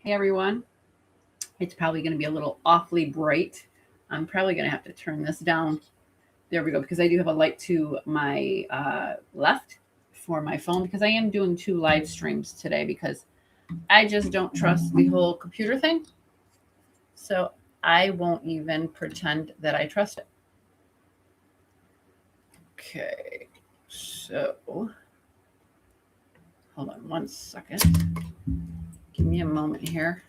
Hey everyone, it's probably going to be a little awfully bright. I'm probably going to have to turn this down. There we go, because I do have a light to my left for my phone because I am doing 2 live streams today because I just don't trust the whole computer thing. So I won't even pretend that I trust it. Okay, so hold on 1 second. Give me a moment here.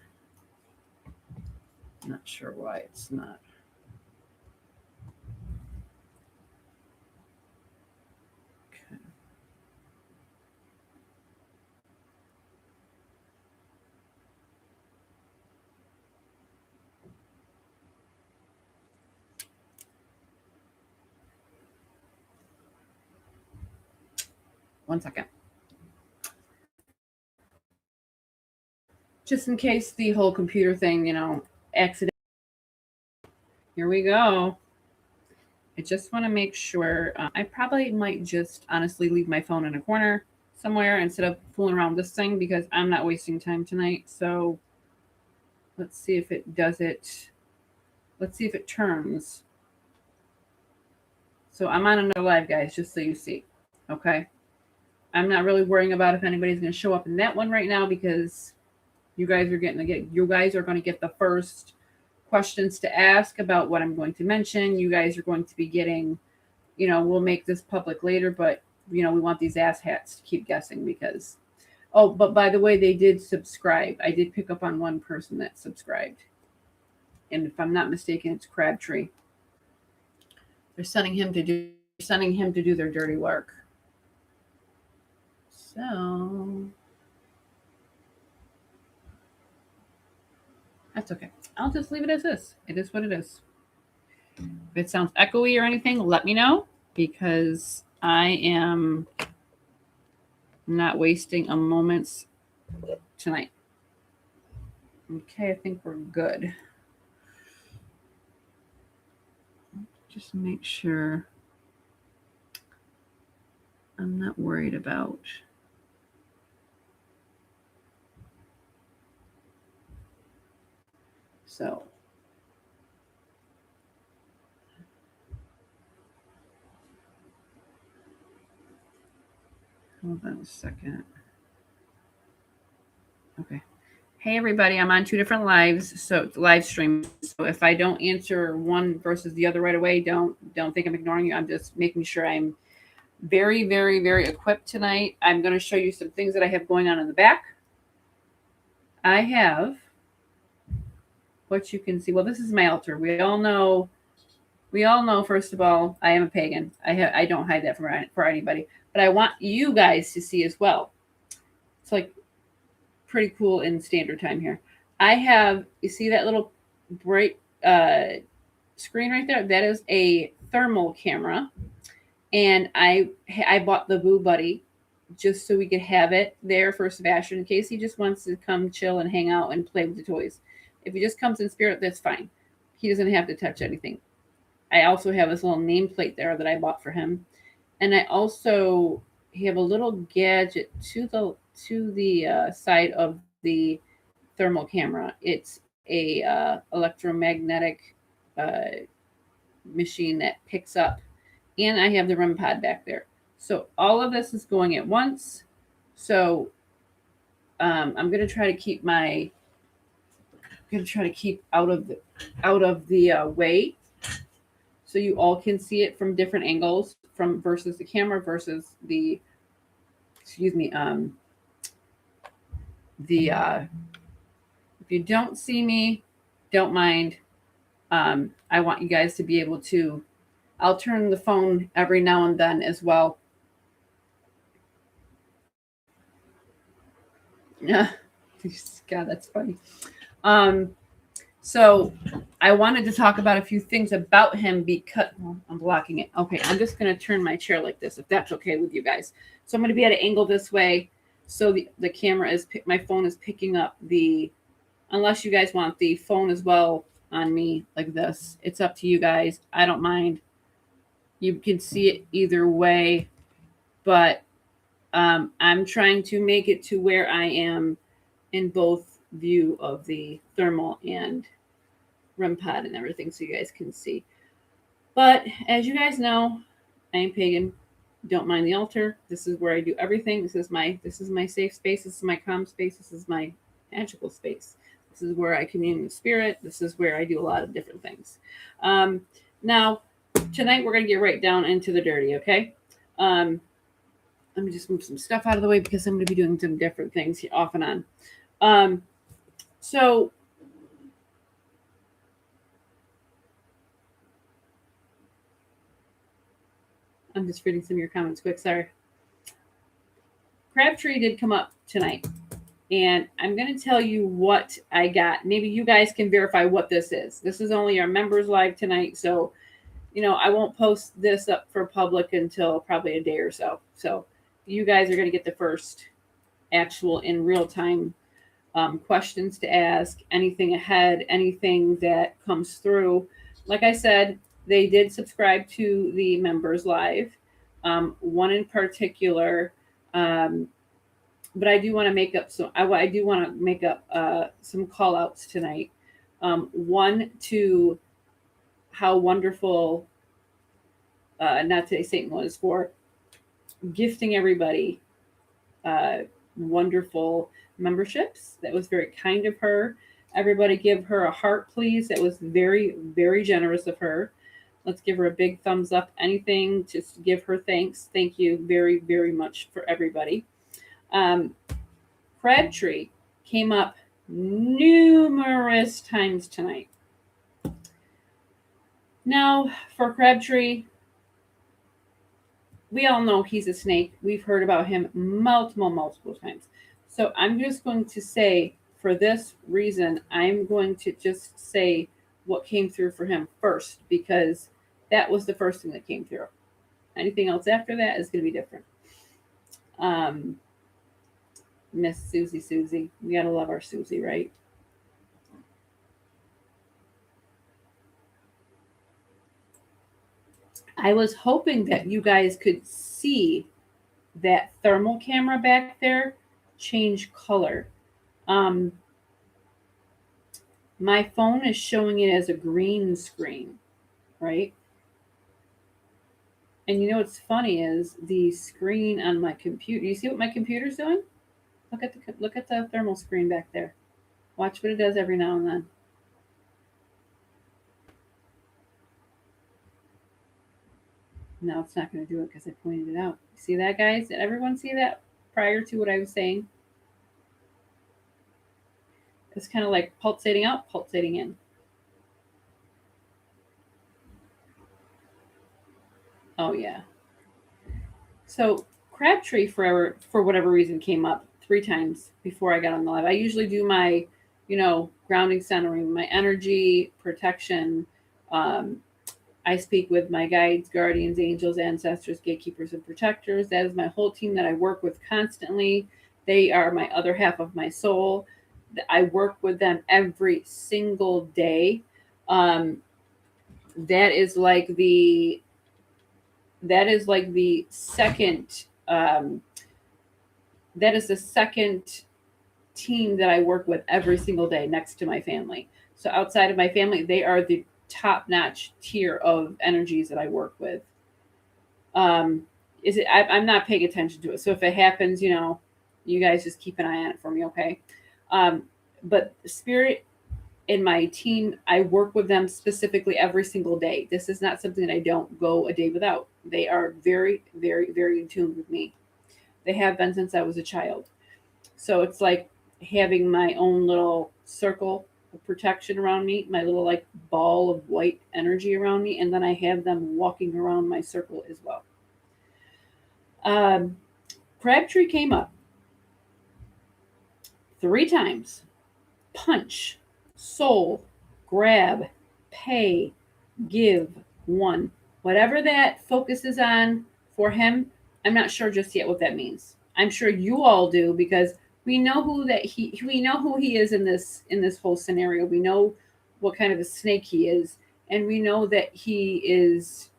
Not sure why it's not. Okay. One second. Just in case the whole computer thing, accident. Here we go. I just want to make sure. I probably might just honestly leave my phone in a corner somewhere instead of fooling around with this thing because I'm not wasting time tonight. So let's see if it does it. Let's see if it turns. So I'm on another live, guys, just so you see. Okay. I'm not really worrying about if anybody's going to show up in that one right now because you guys are going to get the first questions to ask about what I'm going to mention. You guys are going to be getting, we'll make this public later, but we want these asshats to keep guessing because, oh, but by the way, they did subscribe. I did pick up on one person that subscribed. And if I'm not mistaken, it's Crabtree. They're sending him to do their dirty work. So that's okay. I'll just leave it as this. It is what it is. If it sounds echoey or anything, let me know because I am not wasting a moment's tonight. Okay, I think we're good. Just make sure I'm not worried about. So hold on a second. Okay. Hey everybody, I'm on 2 different live streams. So if I don't answer one versus the other right away, don't think I'm ignoring you. I'm just making sure I'm very, very, very equipped tonight. I'm going to show you some things that I have going on in the back. I have what you can see. Well, this is my altar. We all know. First of all, I am a pagan. I don't hide that for anybody. But I want you guys to see as well. It's like pretty cool in standard time here. I have, you see that little bright screen right there? That is a thermal camera. And I bought the Boo Buddy just so we could have it there for Sebastian in case he just wants to come chill and hang out and play with the toys. If he just comes in spirit, that's fine. He doesn't have to touch anything. I also have this little nameplate there that I bought for him. And I also have a little gadget to the side of the thermal camera. It's a electromagnetic machine that picks up, and I have the REM pod back there. So all of this is going at once. So I'm gonna try to keep out of the way, so you all can see it from different angles, from versus the camera versus the if you don't see me, don't mind. I want you guys to be able to. I'll turn the phone every now and then as well. Yeah, God, that's funny. So I wanted to talk about a few things about him because I'm blocking it. Okay, I'm just going to turn my chair like this, if that's okay with you guys. So I'm going to be at an angle this way, so the camera is, my phone is picking up the, unless you guys want the phone as well on me like this. It's up to you guys. I don't mind. You can see it either way, but I'm trying to make it to where I am in both view of the thermal and REM pod and everything so you guys can see. But as you guys know, I am pagan. Don't mind the altar. This is where I do everything. This is my safe space. This is my calm space. This is my magical space. This is where I commune with spirit. This is where I do a lot of different things. Now, tonight we're going to get right down into the dirty, okay? Let me just move some stuff out of the way because I'm going to be doing some different things here off and on. So I'm just reading some of your comments quick. Sorry. Crabtree did come up tonight, and I'm going to tell you what I got. Maybe you guys can verify what this is. This is only our members live tonight, so I won't post this up for public until probably a day or so. So you guys are going to get the first actual in real time questions to ask, anything ahead, anything that comes through. Like I said, they did subscribe to the members live, one in particular. But I do want to make up some call outs tonight. One to how wonderful Not Today Satan was for gifting everybody wonderful memberships. That was very kind of her. Everybody give her a heart, please. That was very, very generous of her. Let's give her a big thumbs up. Anything, just give her thanks. Thank you very, very much for everybody. Crabtree came up numerous times tonight. Now, for Crabtree, we all know he's a snake. We've heard about him multiple times. So I'm just going to say, for this reason, I'm going to just say what came through for him first, because that was the first thing that came through. Anything else after that is going to be different. Miss Susie. We got to love our Susie, right? I was hoping that you guys could see that thermal camera back there change color. My phone is showing it as a green screen, right? And what's funny is the screen on my computer. You see what my computer's doing? Look at the thermal screen back there. Watch what it does every now and then. No, it's not going to do it because I pointed it out. See that, guys? Did everyone see that prior to what I was saying? It's kind of like pulsating out, pulsating in. Oh, yeah. So Crabtree, for whatever reason, came up 3 times before I got on the live. I usually do my, grounding, centering, my energy, protection. I speak with my guides, guardians, angels, ancestors, gatekeepers, and protectors. That is my whole team that I work with constantly. They are my other half of my soul. I work with them every single day. That is like the second. That is the second team that I work with every single day, next to my family. So outside of my family, they are the top-notch tier of energies that I work with. I'm not paying attention to it. So if it happens, you guys just keep an eye on it for me, okay? But Spirit and my team, I work with them specifically every single day. This is not something that I don't go a day without. They are very, very, very in tune with me. They have been since I was a child. So it's like having my own little circle of protection around me, my little ball of white energy around me, and then I have them walking around my circle as well. Crabtree came up 3 times. Punch, soul, grab, pay, give, 1. Whatever that focuses on for him, I'm not sure just yet what that means. I'm sure you all do, because we know who he is in this whole scenario. We know what kind of a snake he is, and we know that he is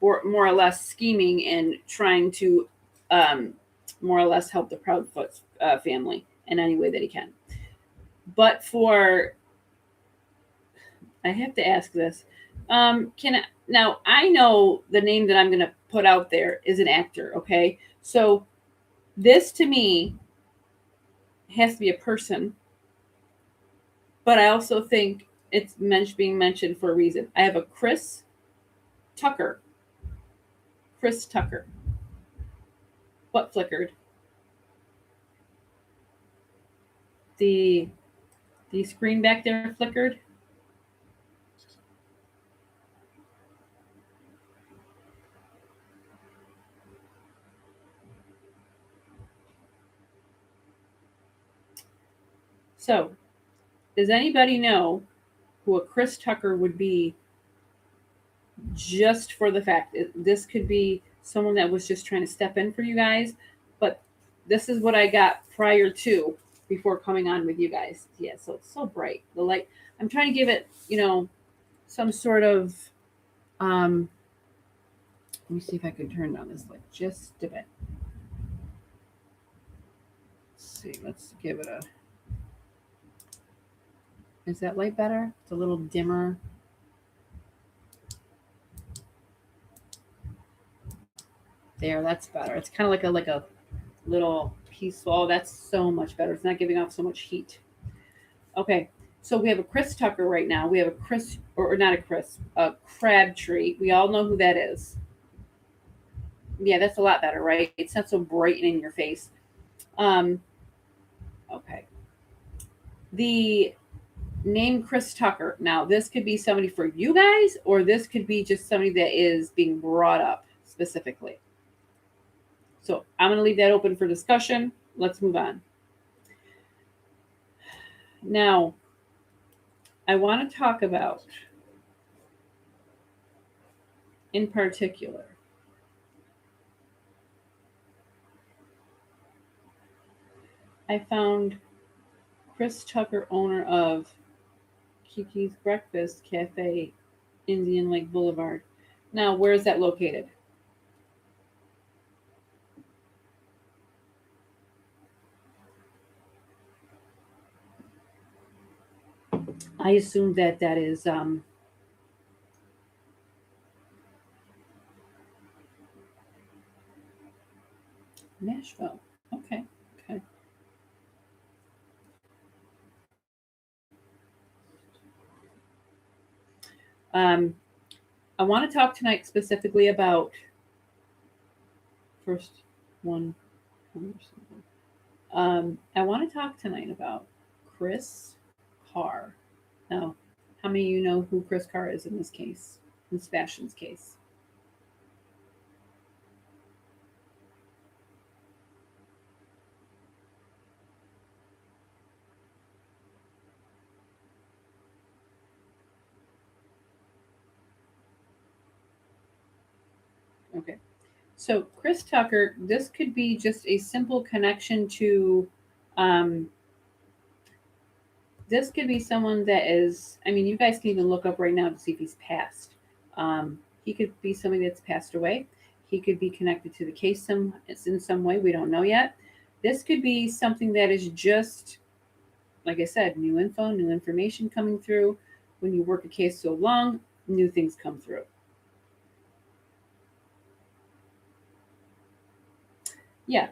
more or less scheming and trying to more or less help the Proudfoot family in any way that he can. But for, I have to ask this. Now I know the name that I'm going to put out there is an actor, okay? So this to me has to be a person, but I also think it's being mentioned for a reason. I have a Tucker. Chris Tucker. What flickered? The the screen back there flickered. So, does anybody know who a Chris Tucker would be, just for the fact this could be someone that was just trying to step in for you guys, but this is what I got prior to, before coming on with you guys. Yeah, so it's so bright. The light, I'm trying to give it, some sort of, let me see if I can turn down this light just a bit. Let's see, let's give it a, is that light better? It's a little dimmer. There, that's better. It's kind of like a little peaceful. Oh, that's so much better. It's not giving off so much heat. Okay, so we have a Chris Tucker right now. We have a Chris, or not a Chris, a Crabtree. We all know who that is. Yeah, that's a lot better, right? It's not so bright and in your face. Um, okay. The name Chris Tucker. Now, this could be somebody for you guys, or this could be just somebody that is being brought up specifically. So I'm going to leave that open for discussion. Let's move on. Now, I want to talk about, in particular, I found Chris Tucker, owner of Kiki's Breakfast Cafe, Indian Lake Boulevard. Now, where is that located? I assume that that is Nashville. Okay, okay. Um, I want to talk tonight specifically about, first one. I want to talk tonight about Chris Carr. Now, how many of you know who Chris Carr is in this case, in Sebastian's case? Okay. So, Chris Tucker, this could be just a simple connection to, um, this could be someone that is, I mean, you guys can even look up right now to see if he's passed. He could be somebody that's passed away. He could be connected to the case it's in some way. We don't know yet. This could be something that is just, like I said, new info, new information coming through. When you work a case so long, new things come through. Yeah.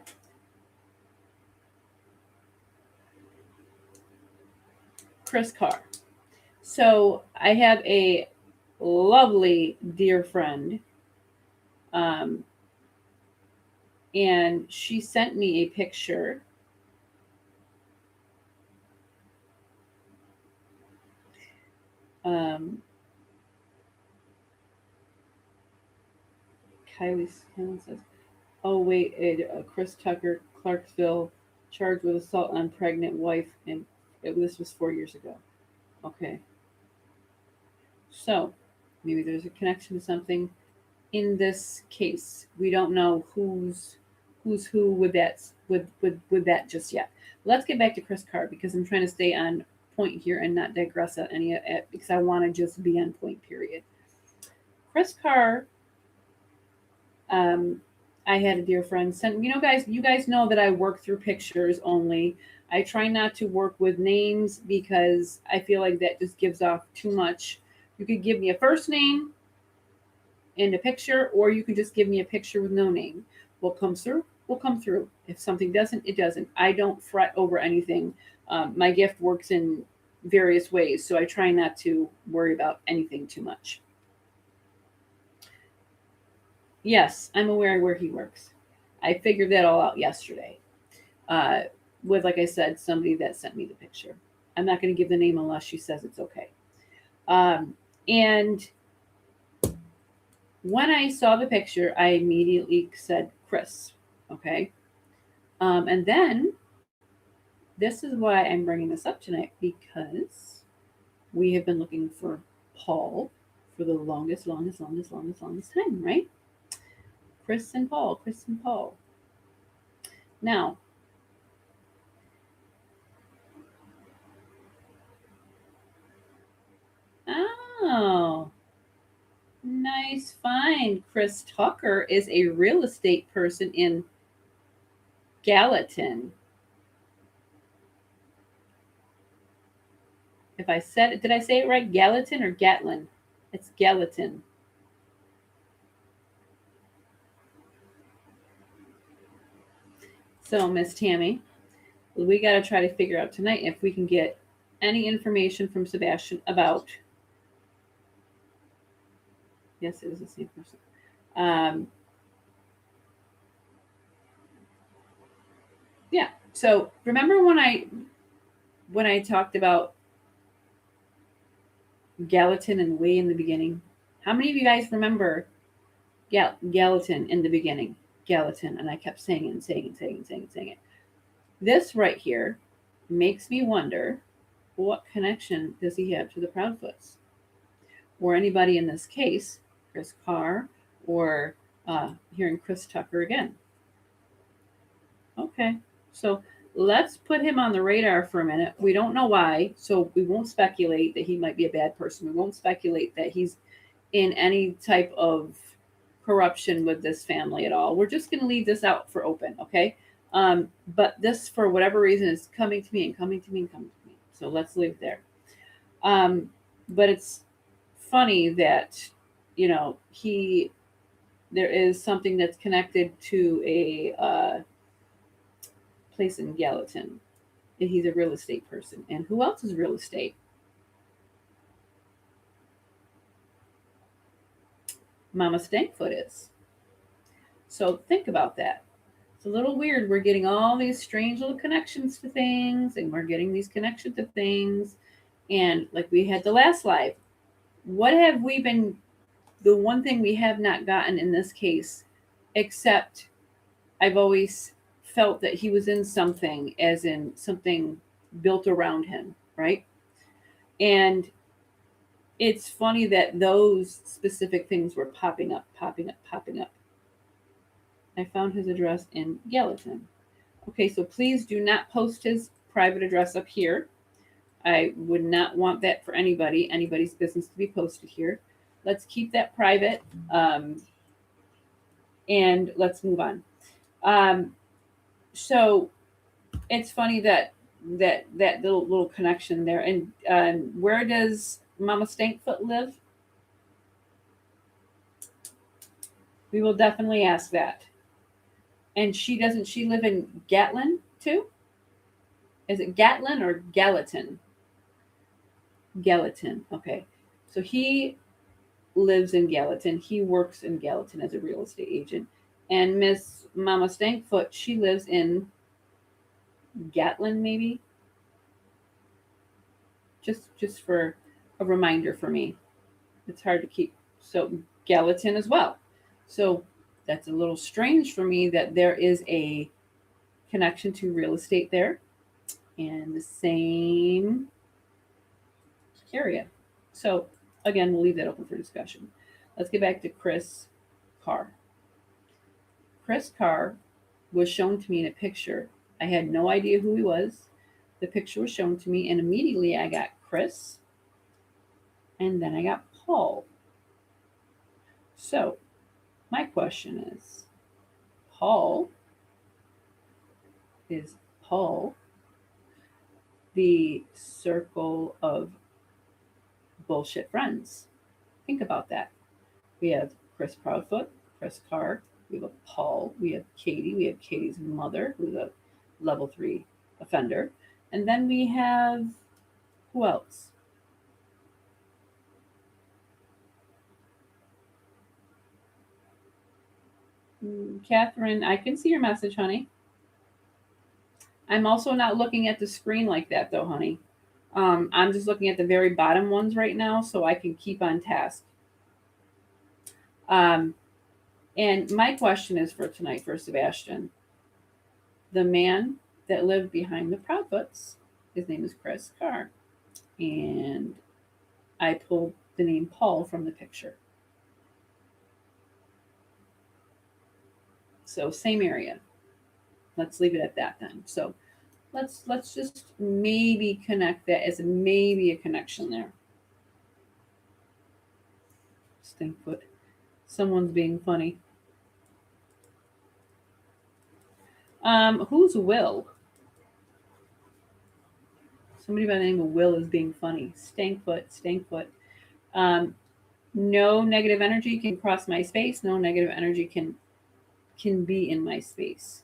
Chris Carr. So I have a lovely dear friend, um, and she sent me a picture. Um, Kylie Scanlon says, "Oh wait, Chris Tucker, Clarksville, charged with assault on pregnant wife, and this was 4 years ago." Okay, so maybe there's a connection to something in this case. We don't know who's who with that just yet. Let's get back to Chris Carr, because I'm trying to stay on point here and not digress at because I want to just be on point. Period. Chris Carr, um, I had a dear friend send, guys, you guys know that I work through pictures only. I try not to work with names because I feel like that just gives off too much. You could give me a first name and a picture, or you could just give me a picture with no name. What comes through will come through. If something doesn't, it doesn't. I don't fret over anything. My gift works in various ways, so I try not to worry about anything too much. Yes, I'm aware where he works. I figured that all out yesterday. Uh, with, like I said, somebody that sent me the picture. I'm not going to give the name unless she says it's okay. And when I saw the picture, I immediately said Chris. Okay. And then this is why I'm bringing this up tonight, because we have been looking for Paul for the longest time, right? Chris and Paul, Chris and Paul. Now, oh, nice find. Chris Tucker is a real estate person in Gallatin. If I said it, did I say it right? Gallatin or Gatlin? It's Gallatin. So, Miss Tammy, we got to try to figure out tonight if we can get any information from Sebastian about. Yes, it is the same person. Yeah. So remember when I talked about Gallatin and We in the beginning? How many of you guys remember Gallatin in the beginning? Gallatin, and I kept saying it and saying it and saying it and saying it and saying it. This right here makes me wonder, what connection does he have to the Proudfoots? Or anybody in this case, Chris Carr, or hearing Chris Tucker again. Okay, so let's put him on the radar for a minute. We don't know why, so we won't speculate that he might be a bad person. We won't speculate that he's in any type of corruption with this family at all. We're just going to leave this out for open, okay? But this, for whatever reason, is coming to me and coming to me and coming to me. So let's leave there. But it's funny that, there is something that's connected to a place in Gallatin. And he's a real estate person. And who else is real estate? Mama Stankfoot is. So think about that. It's a little weird. We're getting all these strange little connections to things, and we're getting these connections to things. And like we had the last live, what have we been, the one thing we have not gotten in this case, except I've always felt that he was in something, as in something built around him, right? And it's funny that those specific things were popping up, popping up, popping up. I found his address in Gallatin. Okay, so please do not post his private address up here. I would not want that for anybody's business to be posted here. Let's keep that private, and let's move on. So it's funny that little connection there. And where does Mama Stankfoot live? We will definitely ask that. And doesn't she live in Gatlin too? Is it Gatlin or Gallatin? Gallatin. Okay. So he lives in Gallatin. He works in Gallatin as a real estate agent. And Miss Mama Stankfoot, she lives in Gatlin, maybe. Just for a reminder for me. It's hard to keep. So Gallatin as well. So that's a little strange for me that there is a connection to real estate there and the same area. So again, we'll leave that open for discussion. Let's get back to Chris Carr. Chris Carr was shown to me in a picture. I had no idea who he was. The picture was shown to me, and immediately I got Chris, and then I got Paul. So, my question is, Paul is Paul, the circle of bullshit friends. Think about that. We have Chris Proudfoot, Chris Carr, we have Paul, we have Katie's mother, who's a level 3 offender. And then we have who else? Catherine, I can see your message, honey. I'm also not looking at the screen like that, though, honey. I'm just looking at the very bottom ones right now so I can keep on task. Um, and my question is for tonight for Sebastian. The man that lived behind the Proudfoots, his name is Chris Carr. And I pulled the name Paul from the picture. So same area. Let's leave it at that then. So let's just maybe connect that as maybe a connection there. Stinkfoot. Someone's being funny. Who's Will? Somebody by the name of Will is being funny. Stankfoot. No negative energy can cross my space. No negative energy can be in my space.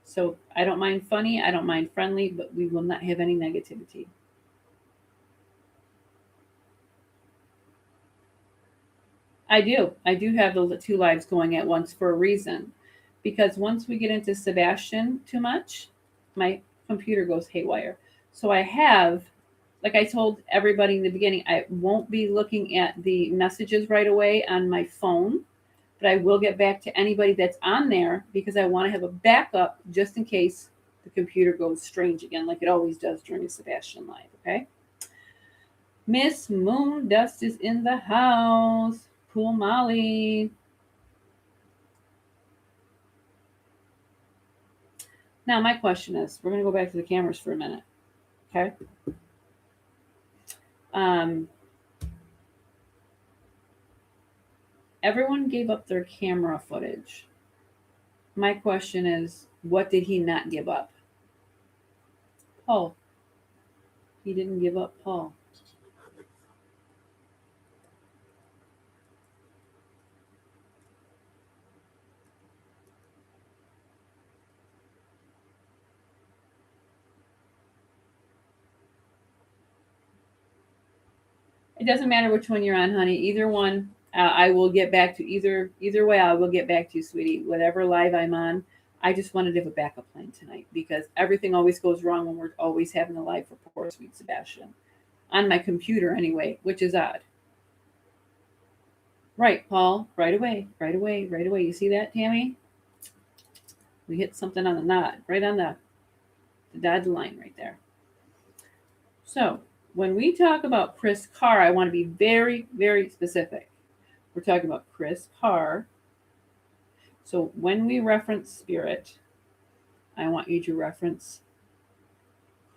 So I don't mind funny, I don't mind friendly, but we will not have any negativity. I do. I do have the two lives going at once for a reason. Because once we get into Sebastian too much, my computer goes haywire. So I have, like I told everybody in the beginning, I won't be looking at the messages right away on my phone, but I will get back to anybody that's on there because I want to have a backup just in case the computer goes strange again, like it always does during a Sebastian live, okay? Miss Moon Dust is in the house. Cool Molly. Now, my question is, we're going to go back to the cameras for a minute, okay? Everyone gave up their camera footage. My question is, what did he not give up? Paul. He didn't give up Paul. It doesn't matter which one you're on, honey. Either one, I will get back to either way. I will get back to you, sweetie. Whatever live I'm on, I just wanted to have a backup plan tonight because everything always goes wrong when we're always having a live for poor sweet Sebastian on my computer anyway, which is odd. Right, Paul. Right away. You see that, Tammy? We hit something on the knot, right on the dotted line right there. So when we talk about Chris Carr, I want to be very, very specific. We're talking about Chris Carr. So when we reference spirit, I want you to reference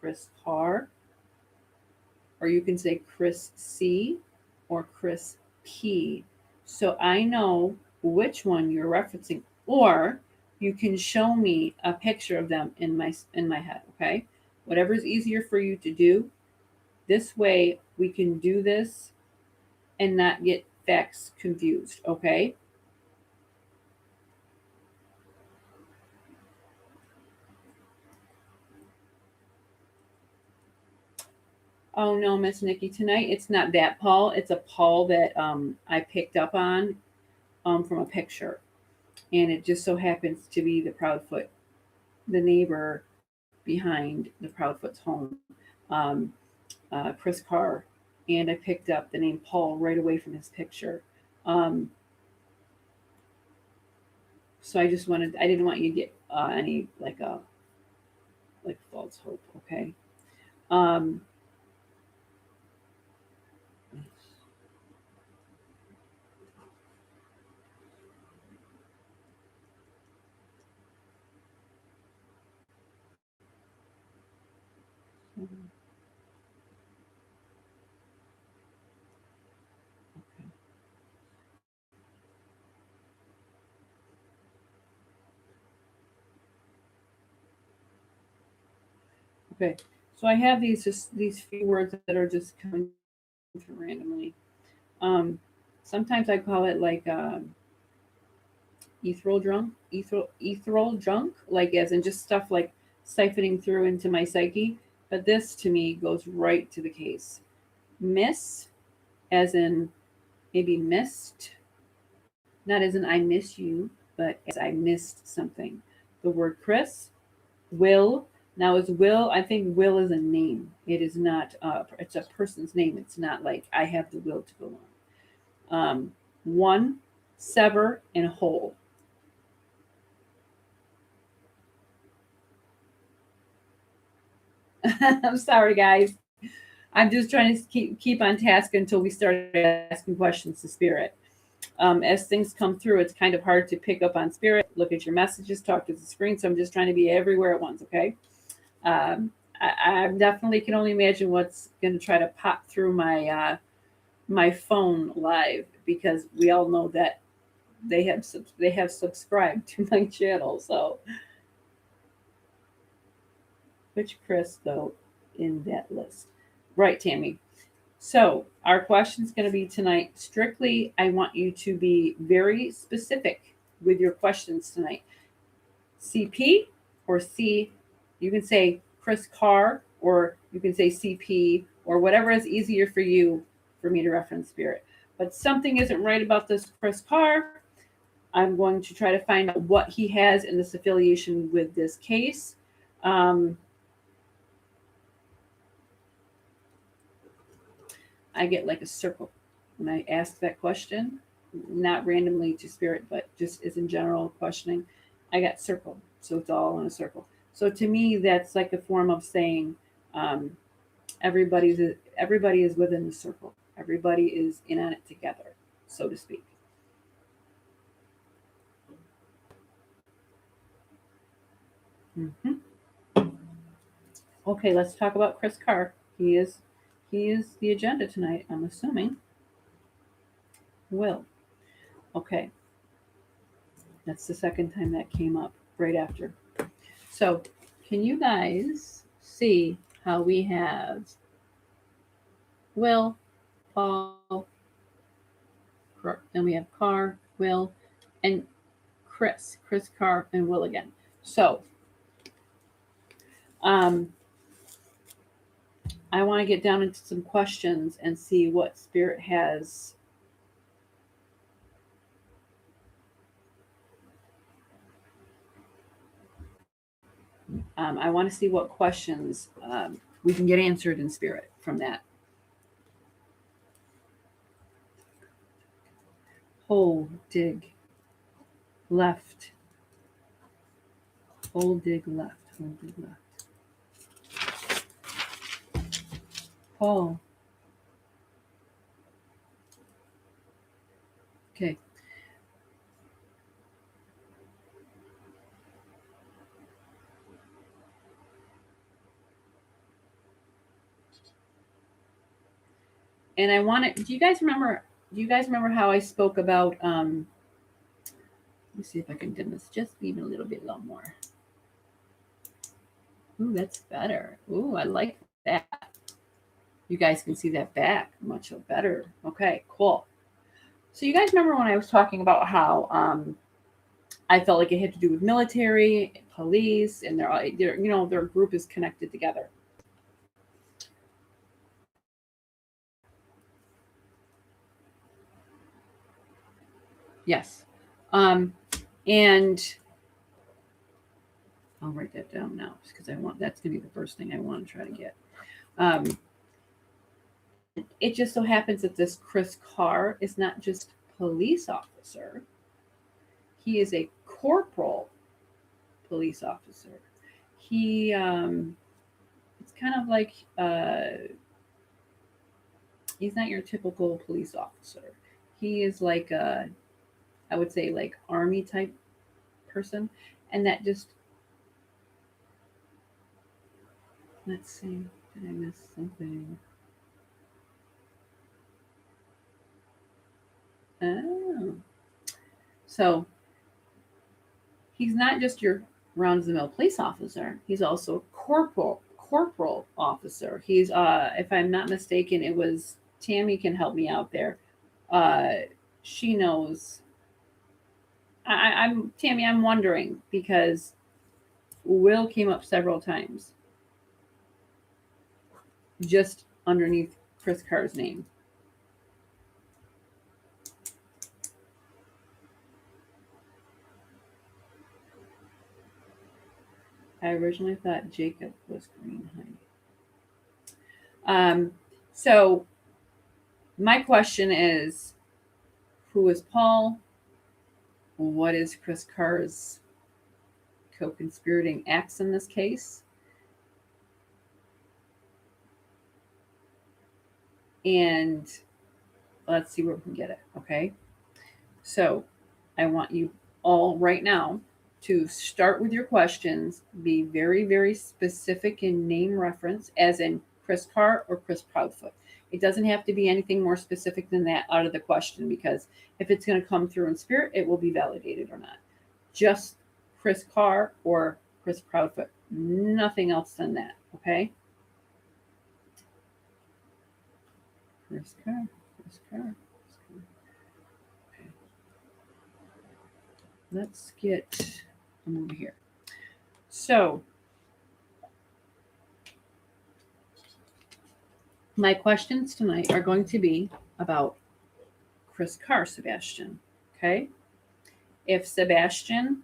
Chris Carr, or you can say Chris C or Chris P. So I know which one you're referencing, or you can show me a picture of them in my head, okay? Whatever's easier for you to do. This way we can do this and not get facts confused, okay? Oh no, Miss Nikki, tonight it's not that Paul. It's a Paul that I picked up on from a picture, and it just so happens to be the Proudfoot, the neighbor behind the Proudfoot's home, um, Chris Carr, and I picked up the name Paul right away from his picture. Um, so I just wanted, I didn't want you to get any like false hope, okay? Um, Okay. So I have these few words that are just coming through randomly. Um, Sometimes I call it like ethereal drunk, like as in just stuff like siphoning through into my psyche. But this to me goes right to the case. Miss, as in maybe missed, not as in I miss you, but as I missed something. The word Chris, Will. Now, is Will? I think Will is a name. It is not. It's a person's name. It's not like I have the will to go on. One, sever, and whole. I'm sorry, guys. I'm just trying to keep on task until we start asking questions to spirit. As things come through, it's kind of hard to pick up on spirit, look at your messages, talk to the screen. So I'm just trying to be everywhere at once. Okay. I definitely can only imagine what's going to try to pop through my phone live, because we all know that they have subscribed to my channel. So which Chris though in that list? Right, Tammy. So our question is going to be tonight. Strictly, I want you to be very specific with your questions tonight. CP or C, you can say Chris Carr, or you can say CP, or whatever is easier for you for me to reference spirit. But something isn't right about this Chris Carr. I'm going to try to find out what he has in this affiliation with this case. I get like a circle when I ask that question, not randomly to spirit, but just as in general questioning. I got circle, so it's all in a circle. So to me, that's like a form of saying um, everybody's everybody is within the circle. Everybody is in on it together, so to speak. Hmm. Okay, let's talk about Chris Carr. He is the agenda tonight. I'm assuming. Will. Okay, that's the second time that came up right after. So, can you guys see how we have Will, Paul, then we have Carr, Will, and Chris Carr, and Will again. So, um, I want to get down into some questions and see what Spirit has. I want to see what questions we can get answered in Spirit from that. Hole, dig, left. Hole, dig, left. Hole, dig, left. Paul. Okay. And I want to. Do you guys remember? Do you guys remember how I spoke about? Let me see if I can dim this just even a little bit more. Ooh, that's better. Ooh, I like that. You guys can see that back much better. Okay, cool. So you guys remember when I was talking about how I felt like it had to do with military, police, and their group is connected together. Yes. Um, and I'll write that down now because I want that's gonna be the first thing I want to try to get. Um, it just so happens that this Chris Carr is not just police officer; he is a corporal police officer. He it's kind of like he's not your typical police officer. He is like I would say like army type person, and that just let's see, did I miss something? Oh, so he's not just your round of the mill police officer. He's also corporal officer. He's if I'm not mistaken, it was Tammy can help me out there. Uh, she knows. I'm Tammy. I'm wondering because Will came up several times just underneath Chris Carr's name. I originally thought Jacob was green honey. So my question is, who is Paul? What is Chris Carr's co-conspirating acts in this case? And let's see where we can get it. Okay. So I want you all right now to start with your questions. Be very, very specific in name reference, as in Chris Carr or Chris Proudfoot. It doesn't have to be anything more specific than that out of the question, because if it's going to come through in spirit, it will be validated or not. Just Chris Carr or Chris Proudfoot. Nothing else than that. Okay. Chris Carr. Chris Carr. Okay. Let's get them over here. So my questions tonight are going to be about Chris Carr, Sebastian. Okay. If Sebastian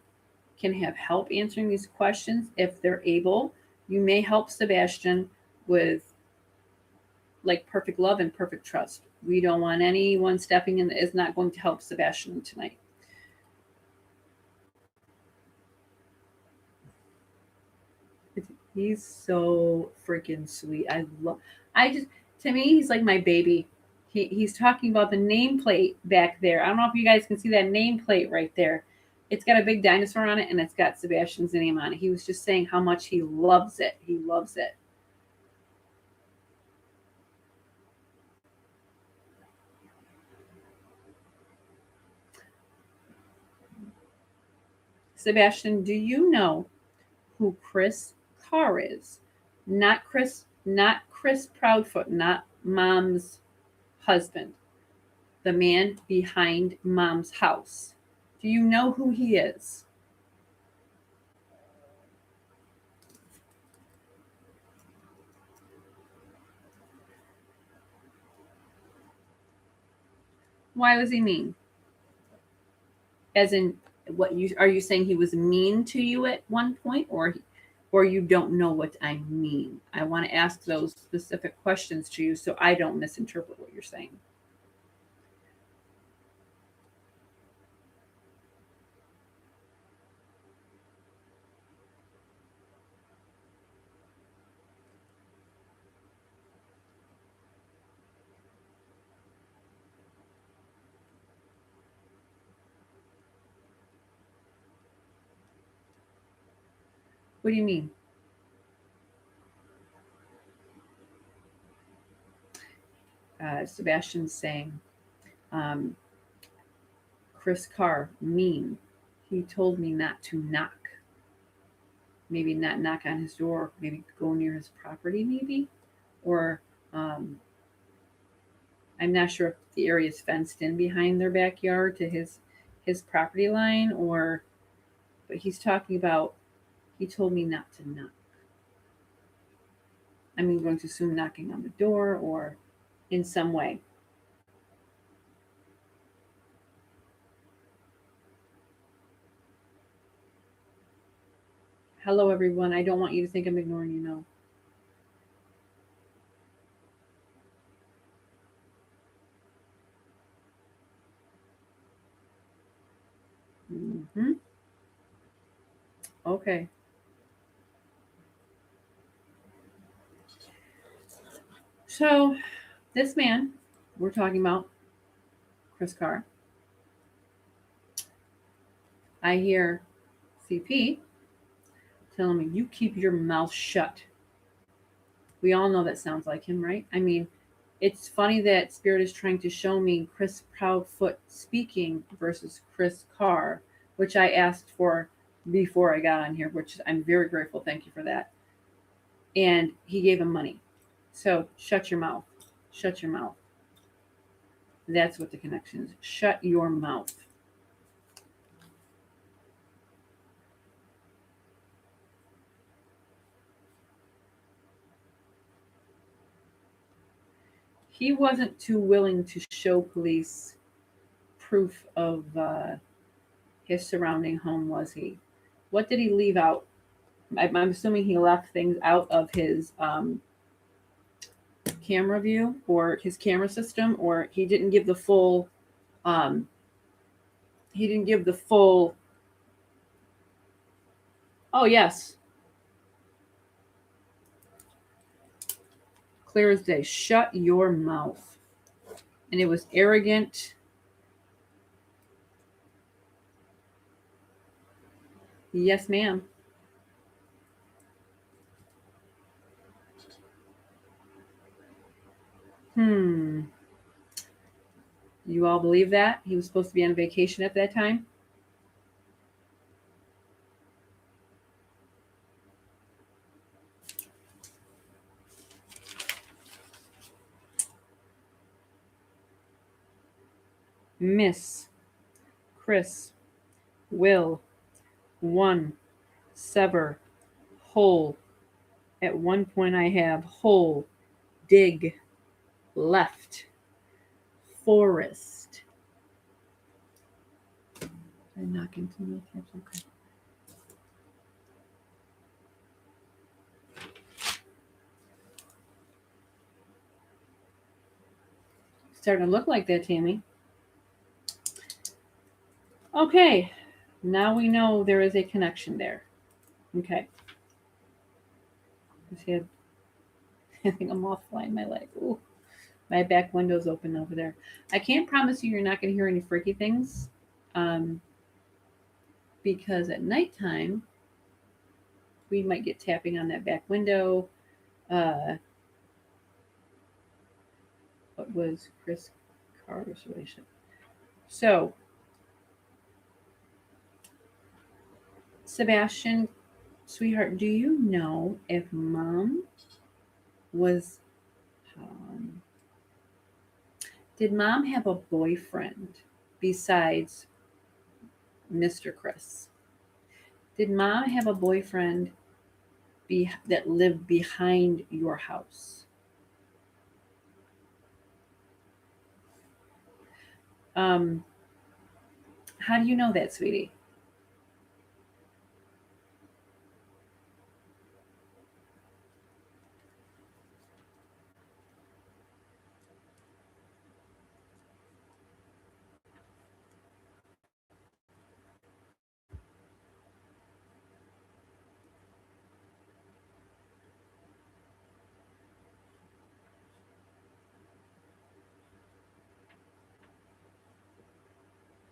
can have help answering these questions, if they're able, you may help Sebastian with like perfect love and perfect trust. We don't want anyone stepping in that is not going to help Sebastian tonight. He's so freaking sweet. To me, he's like my baby. He's talking about the nameplate back there. I don't know if you guys can see that nameplate right there. It's got a big dinosaur on it, and it's got Sebastian's name on it. He was just saying how much he loves it. He loves it. Sebastian, do you know who Chris Carr is? Not Chris Proudfoot, not Mom's husband. The man behind Mom's house. Do you know who he is? Why was he mean? As in, what you are you saying he was mean to you at one point, or you don't know what I mean? I want to ask those specific questions to you so I don't misinterpret what you're saying. What do you mean? Sebastian's saying, um, Chris Carr, mean. He told me not to knock. Maybe not knock on his door, maybe go near his property, maybe? Or I'm not sure if the area is fenced in behind their backyard to his property line, or but he's talking about he told me not to knock. I'm going to assume knocking on the door or in some way. Hello, everyone. I don't want you to think I'm ignoring you. No. Okay. So, this man we're talking about, Chris Carr, I hear CP telling me, you keep your mouth shut. We all know that sounds like him, right? I mean, it's funny that Spirit is trying to show me Chris Proudfoot speaking versus Chris Carr, which I asked for before I got on here, which I'm very grateful. Thank you for that. and he gave him money. So shut your mouth. Shut your mouth. That's what the connection is. Shut your mouth. He wasn't too willing to show police proof of his surrounding home, was he? What did he leave out? I'm assuming he left things out of his camera view or his camera system, or he didn't give the full. Um, he didn't give the full. Oh yes, clear as day. Shut your mouth. And it was arrogant. Yes, ma'am. Hmm. You all believe that? He was supposed to be on vacation at that time? Miss, Chris, will, one, sever, whole. At one point, I have whole, dig, left, forest. I knock into my tabs. Okay. Starting to look like that, Tammy. Okay. Now we know there is a connection there. Okay. I think I'm off flying my leg. Ooh, my back window's open over there. I can't promise you're not going to hear any freaky things, um, because at nighttime we might get tapping on that back window. Uh, what was Chris Carter's relation? So, Sebastian, sweetheart, do you know if mom was, um, did mom have a boyfriend besides Mr. Chris? Did mom have a boyfriend that lived behind your house? Um, how do you know that, sweetie?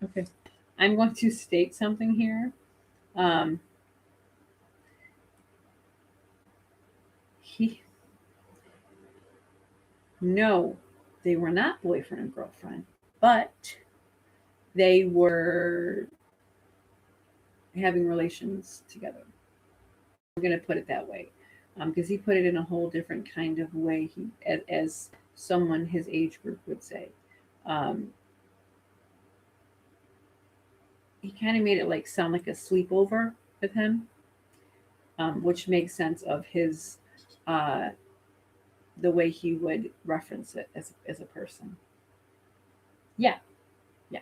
Okay. I'm going to state something here. Um, he, no, they were not boyfriend and girlfriend, but they were having relations together. I'm going to put it that way, because he put it in a whole different kind of way. As someone his age group would say, um, he kind of made it like sound like a sleepover with him, which makes sense of his uh, the way he would reference it as a person. Yeah, yeah.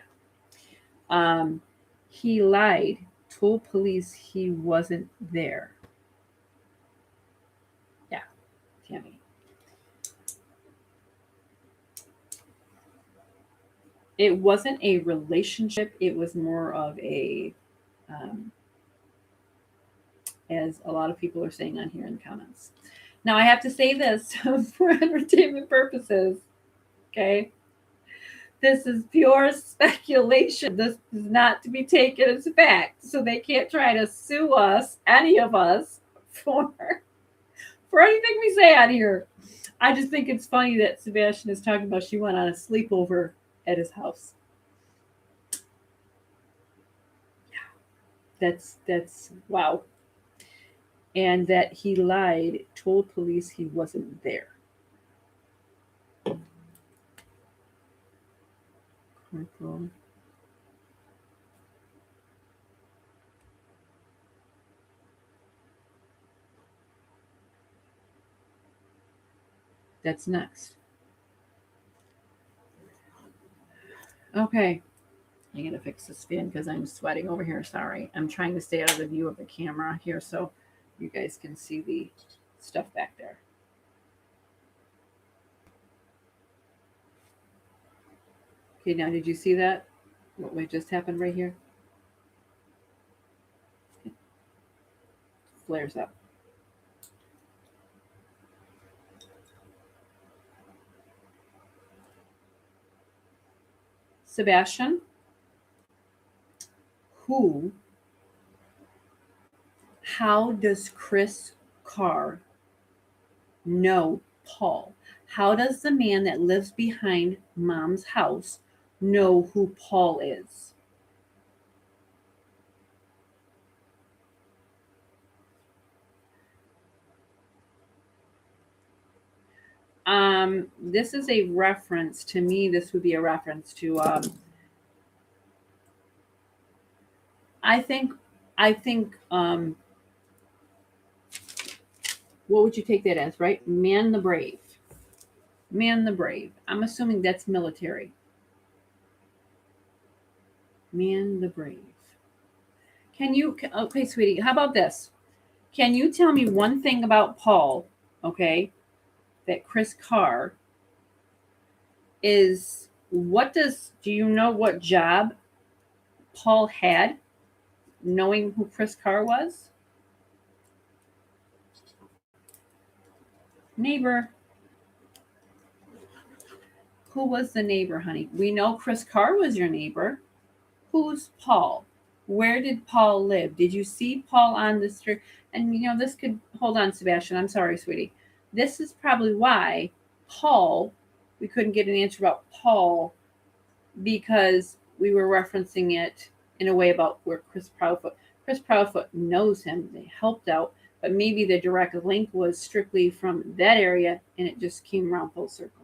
Um, he lied, told police he wasn't there. Yeah, Tammy. It wasn't a relationship. It was more of a, um, as a lot of people are saying on here in the comments. Now I have to say this for entertainment purposes. Okay, this is pure speculation. This is not to be taken as fact. So they can't try to sue us, any of us, for anything we say on here. I just think it's funny that Sebastian is talking about she went on a sleepover at his house. That's wow. and that he lied, told police he wasn't there. Corporal. That's next. Okay. I gotta fix this fan because I'm sweating over here. Sorry. I'm trying to stay out of the view of the camera here so you guys can see the stuff back there. Okay, now did you see that? What just happened right here? It flares up. Sebastian, how does Chris Carr know Paul? How does the man that lives behind Mom's house know who Paul is? This is a reference to me. This would be a reference to. I think. I think. What would you take that as? Right, man the brave. Man the brave. I'm assuming that's military. Man the brave. Can you? Okay, sweetie. How about this? Can you tell me one thing about Paul? Okay, that Chris Carr is. What does? Do you know what job Paul had? Knowing who Chris Carr was? Neighbor. Who was the neighbor, honey? We know Chris Carr was your neighbor. Who's Paul? Where did Paul live? Did you see Paul on the street? And this could hold on, Sebastian. I'm sorry, sweetie. This is probably why Paul, we couldn't get an answer about Paul because we were referencing it in a way about where Chris Proudfoot knows him. They helped out, but maybe the direct link was strictly from that area and it just came around full circle.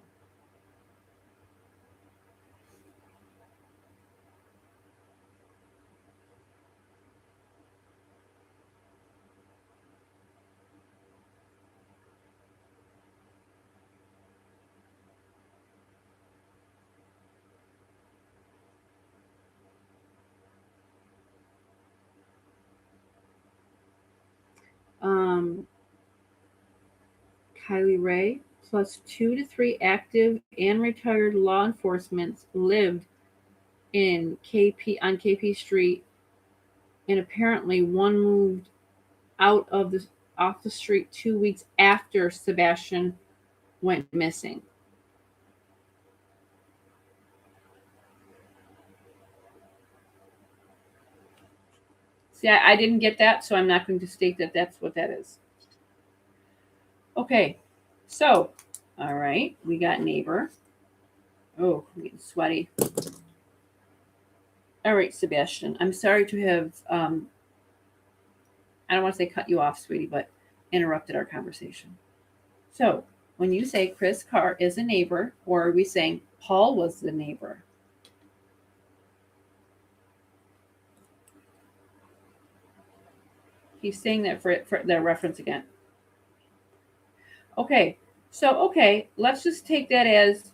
Um, Kylie Ray, plus 2 to 3 active and retired law enforcement lived in KP on KP Street, and apparently one moved out of the off the street 2 weeks after Sebastian went missing. See, I didn't get that, so I'm not going to state that that's what that is. Okay, so, all right, we got neighbor. Oh, I'm getting sweaty. All right, Sebastian, I'm sorry to have, I don't want to say cut you off, sweetie, but interrupted our conversation. So, when you say Chris Carr is a neighbor, or are we saying Paul was the neighbor? He's saying that for the reference again. Okay, so let's just take that as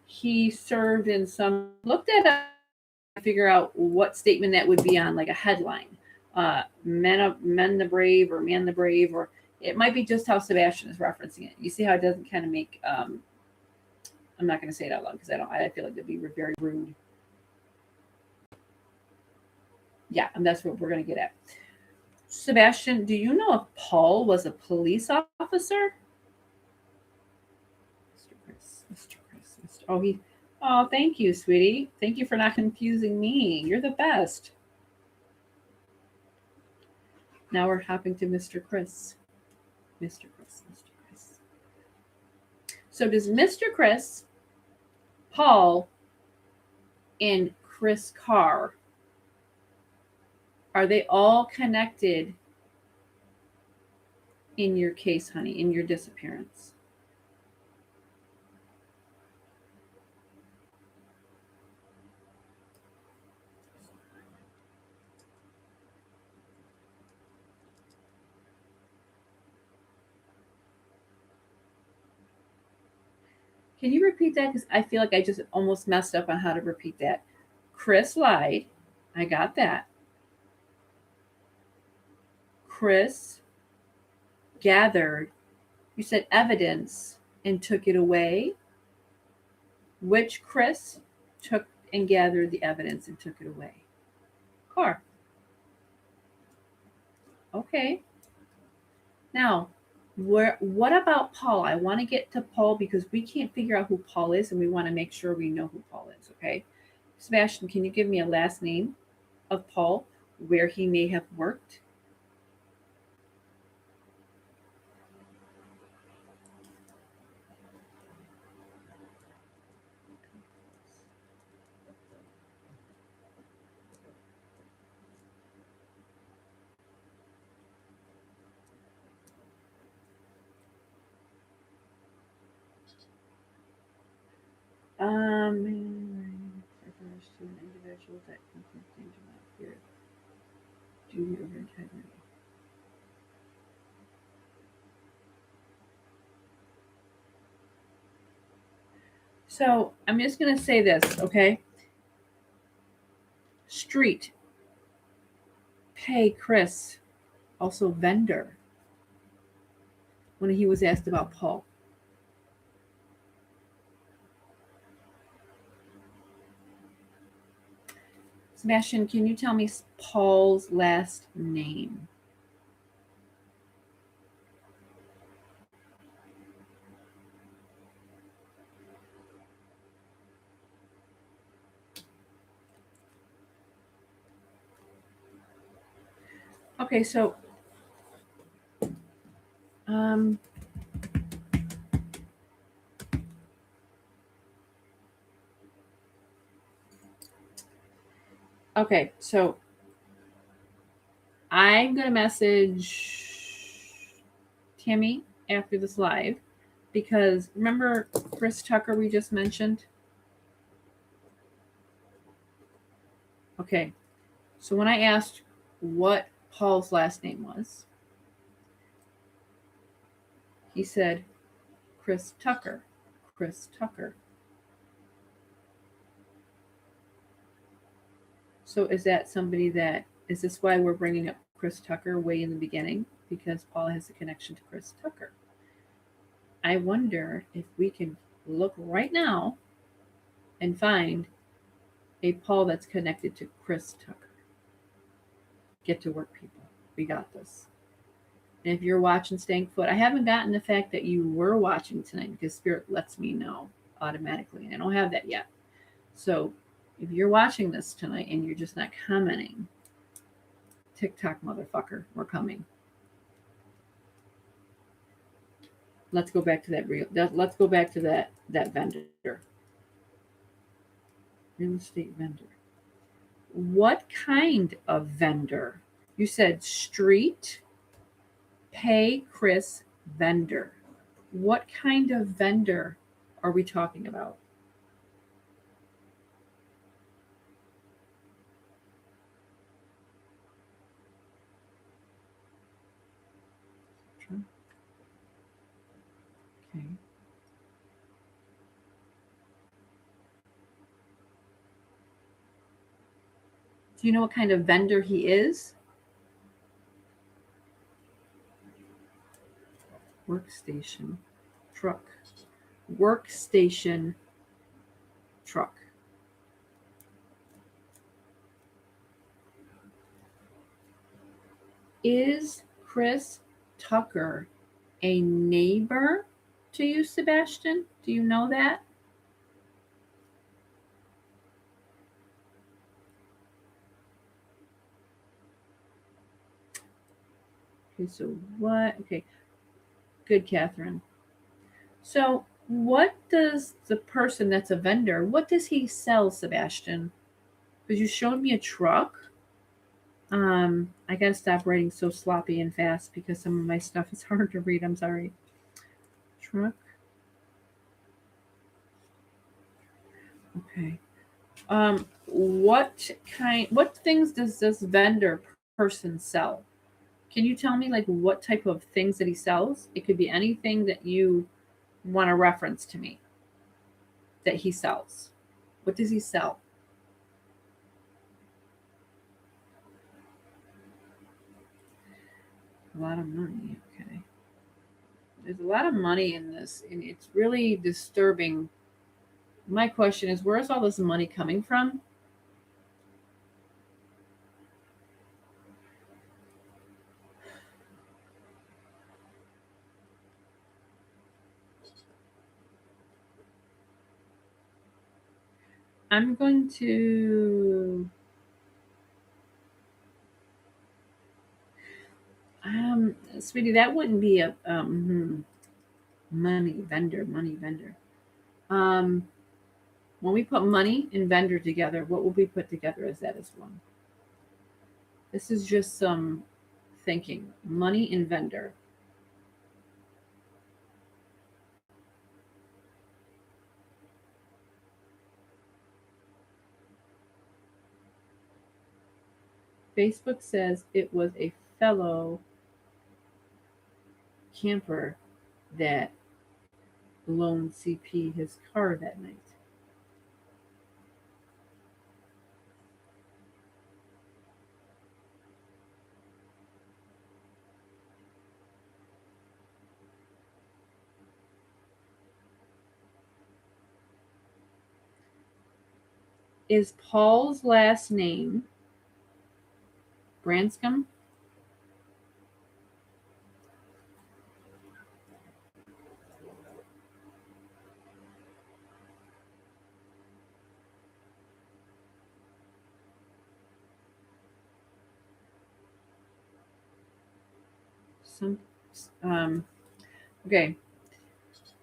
he served in some. Look that up to figure out what statement that would be on, like a headline. Men the brave or man the brave, or it might be just how Sebastian is referencing it. You see how it doesn't kind of make. I'm not going to say it out loud because I feel like it'd be very rude. Yeah, and that's what we're going to get at. Sebastian, do you know if Paul was a police officer? Mr. Chris. Oh, thank you, sweetie. Thank you for not confusing me. You're the best. Now we're hopping to Mr. Chris. Mr. Chris. So does Mr. Chris, Paul, and Chris Carr, are they all connected in your case, honey, in your disappearance? Can you repeat that? Because I feel like I just almost messed up on how to repeat that. Chris lied. I got that. Chris gathered, you said evidence, and took it away. Which Chris took and gathered the evidence and took it away? Car. Okay. Now, what about Paul? I want to get to Paul because we can't figure out who Paul is and we want to make sure we know who Paul is, okay? Sebastian, can you give me a last name of Paul, where he may have worked? Refers to an individual that can things about fear, duty, or integrity. So I'm just going to say this, okay? Street, pay Chris, also vendor, when he was asked about Paul. Sebastian, can you tell me Paul's last name? Okay, so um, okay, so I'm gonna message Timmy after this live because remember Chris Tucker we just mentioned? Okay, so when I asked what Paul's last name was, he said Chris Tucker. Chris Tucker. So is that somebody that is this why we're bringing up Chris Tucker way in the beginning? Because Paul has a connection to Chris Tucker. I wonder if we can look right now and find a Paul that's connected to Chris Tucker. Get to work, people. We got this. And if you're watching Staying Put, I haven't gotten the fact that you were watching tonight because Spirit lets me know automatically, and I don't have that yet. So if you're watching this tonight and you're just not commenting, TikTok motherfucker, we're coming. Let's go back to let's go back to that vendor. Real estate vendor. What kind of vendor? You said street, pay Chris vendor. What kind of vendor are we talking about? Okay. Do you know what kind of vendor he is? Workstation, truck. Workstation, truck. Is Chris Tucker a neighbor to you, Sebastian? Do you know that? Okay, so what? Okay, good, Catherine. So, what does the person that's a vendor, what does he sell, Sebastian? Because you showed me a truck. I gotta stop writing so sloppy and fast because some of my stuff is hard to read. I'm sorry. Truck. Okay. What things does this vendor person sell? Can you tell me like what type of things that he sells? It could be anything that you want to reference to me that he sells. What does he sell? A lot of money. Okay. There's a lot of money in this, and it's really disturbing. My question is, where's all this money coming from? I'm going to, sweetie, that wouldn't be a money vendor. Um, when we put money and vendor together, what will we put together as that as one? This is just some thinking. Money and vendor. Facebook says it was a fellow camper that loaned CP his car that night. Is Paul's last name Branscombe? Some, um, okay.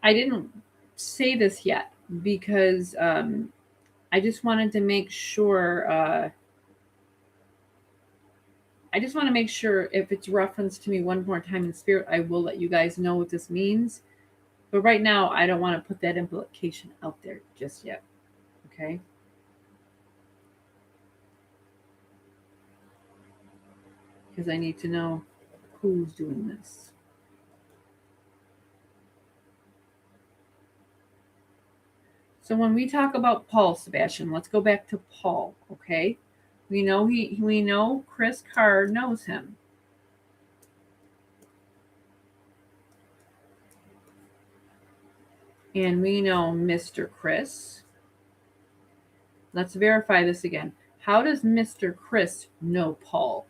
I didn't say this yet because I just wanted to make sure. I just want to make sure if it's referenced to me one more time in spirit, I will let you guys know what this means. But right now, I don't want to put that implication out there just yet. Okay. Because I need to know who's doing this. So when we talk about Paul, Sebastian, let's go back to Paul, okay? We know Chris Carr knows him. And we know Mr. Chris. Let's verify this again. How does Mr. Chris know Paul?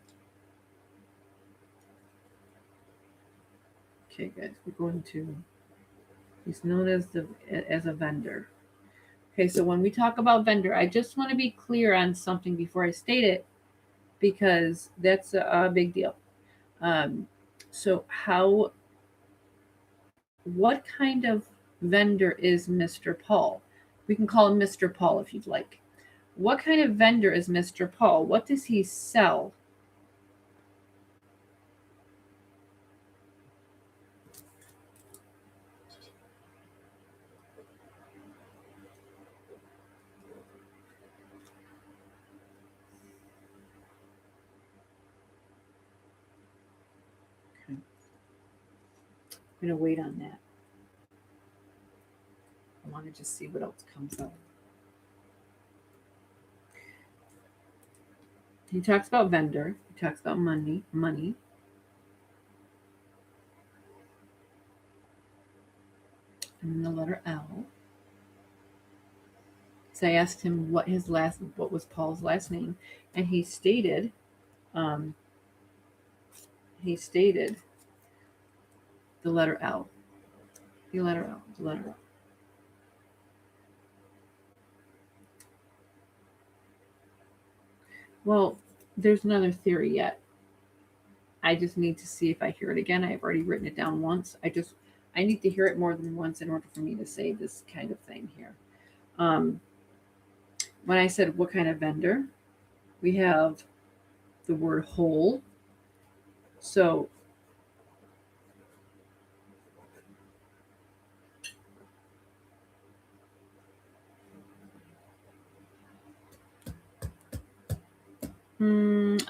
Okay, guys, we're going to. He's known as a vendor. Okay, so when we talk about vendor, I just want to be clear on something before I state it because that's a big deal. Um, so what kind of vendor is Mr. Paul? We can call him Mr. Paul if you'd like. What kind of vendor is Mr. Paul? What does he sell? Okay. I'm going to wait on that. I want to just see what else comes up. He talks about vendor. He talks about money, and the letter L. So I asked him what was Paul's last name, and um, he stated the letter L, the letter L, the letter L. Well, there's another theory yet. I just need to see if I hear it again. I've already written it down once. I need to hear it more than once in order for me to say this kind of thing here. Um, when I said what kind of vendor, we have the word whole. So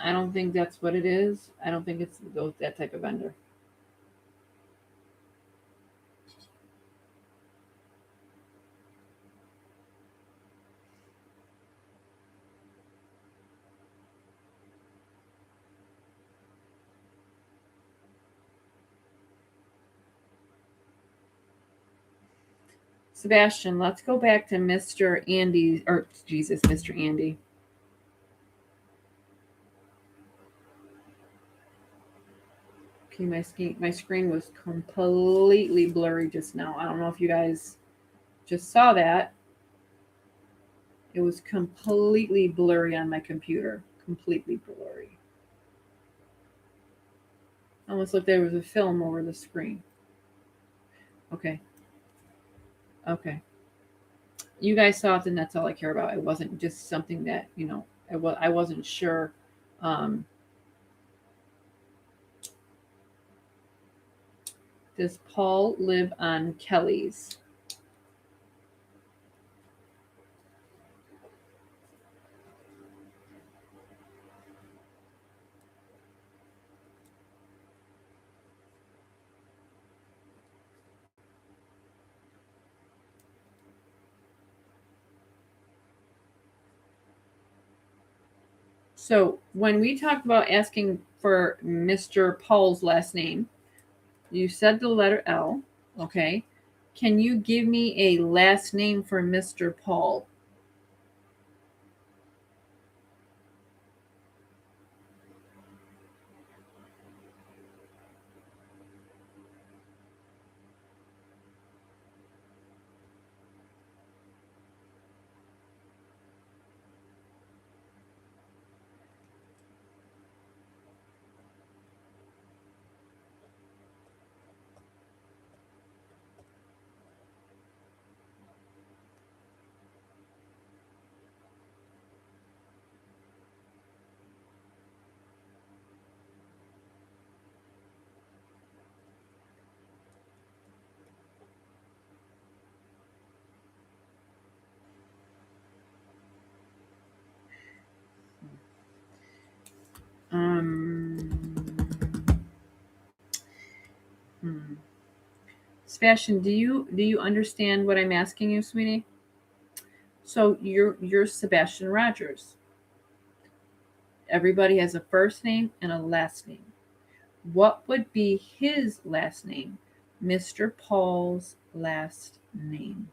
I don't think that's what it is. I don't think it's that type of vendor. Sebastian, let's go back to Mr. Andy, or Jesus, Mr. Andy. Okay, my screen was completely blurry just now. I don't know if you guys just saw that. It was completely blurry on my computer. Completely blurry. Almost like there was a film over the screen. Okay. Okay. You guys saw it, and that's all I care about. It wasn't just something that, I wasn't sure. Does Paul live on Kelly's? So when we talked about asking for Mr. Paul's last name, you said the letter L, okay? Can you give me a last name for Mr. Paul? Sebastian, do you understand what I'm asking you, sweetie? So you're Sebastian Rogers. Everybody has a first name and a last name. What would be his last name? Mr. Paul's last name.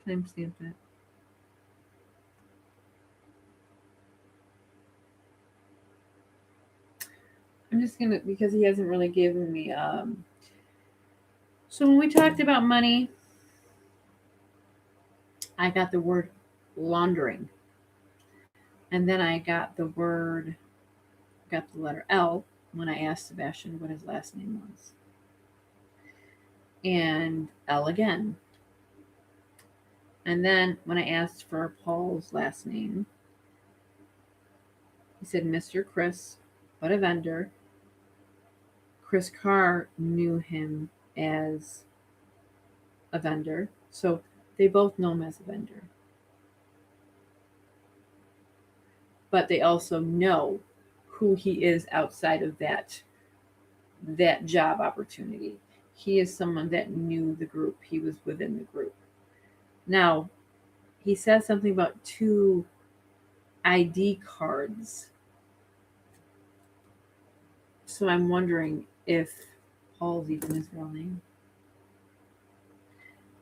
Timestamp that. I'm just gonna, because he hasn't really given me. So when we talked about money, I got the word laundering, and then I got the letter L when I asked Sebastian what his last name was, and L again. And then when I asked for Paul's last name, he said Mr. Chris, but a vendor. Chris Carr knew him as a vendor, so they both know him as a vendor. But they also know who he is outside of that job opportunity. He is someone that knew the group. He was within the group. Now, he says something about 2 ID cards. So I'm wondering if Paul's even his real name.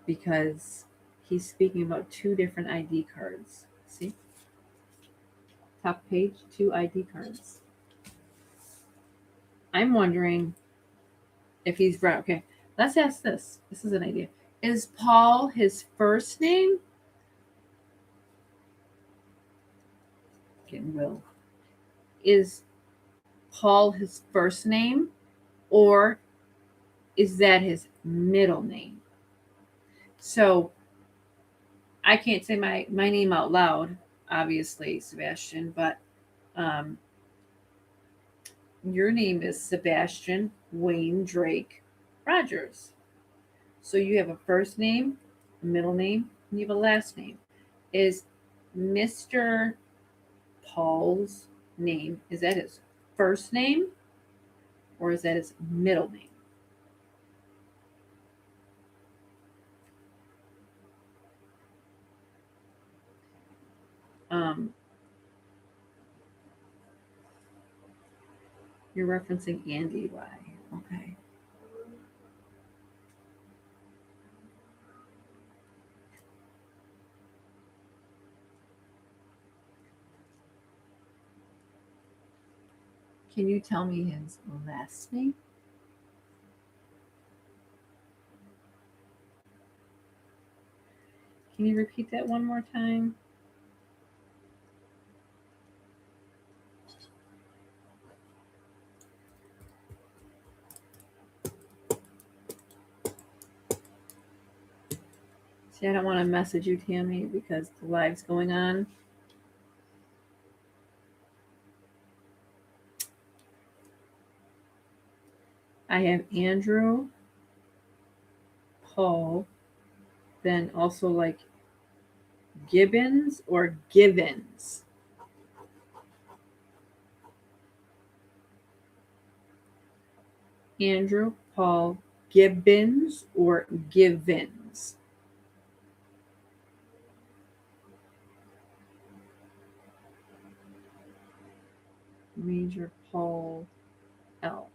Because he's speaking about 2 different ID cards. See? Top page, 2 ID cards. I'm wondering if he's right. Okay, let's ask this. This is an idea. Is Paul his first name American will. Is Paul his first name, or is that his middle name? So I can't say my name out loud, obviously, Sebastian, but um, your name is Sebastian Wayne Drake Rogers. So you have a first name, a middle name, and you have a last name. Is Mr. Paul's name, is that his first name, or is that his middle name? Um, you're referencing Andy Y. Okay. Can you tell me his last name? Can you repeat that one more time? See, I don't want to message you, Tammy, because the live's going on. I have Andrew, Paul, then also like Gibbons or Givens. Andrew, Paul, Gibbons or Givens. Major Paul L.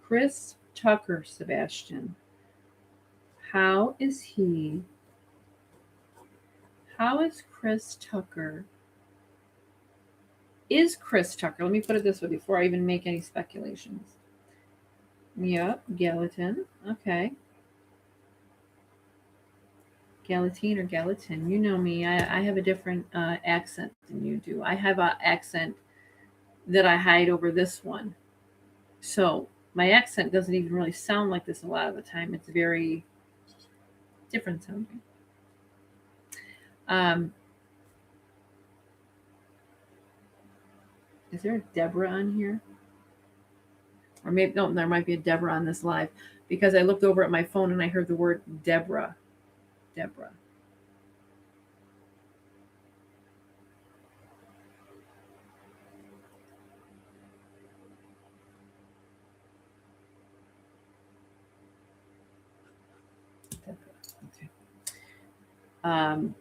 Chris Tucker, Sebastian. How is he? How is Chris Tucker? Is Chris Tucker? Let me put it this way before I even make any speculations. Yep, Gallatin. Okay. Galatine or Gallatin. You know me. I have a different accent than you do. I have an accent that I hide over this one. So my accent doesn't even really sound like this a lot of the time. It's very different sounding. Um, is there a Deborah on here? Or maybe, no, there might be a Deborah on this live because I looked over at my phone and I heard the word Deborah. Deborah. Okay. Um,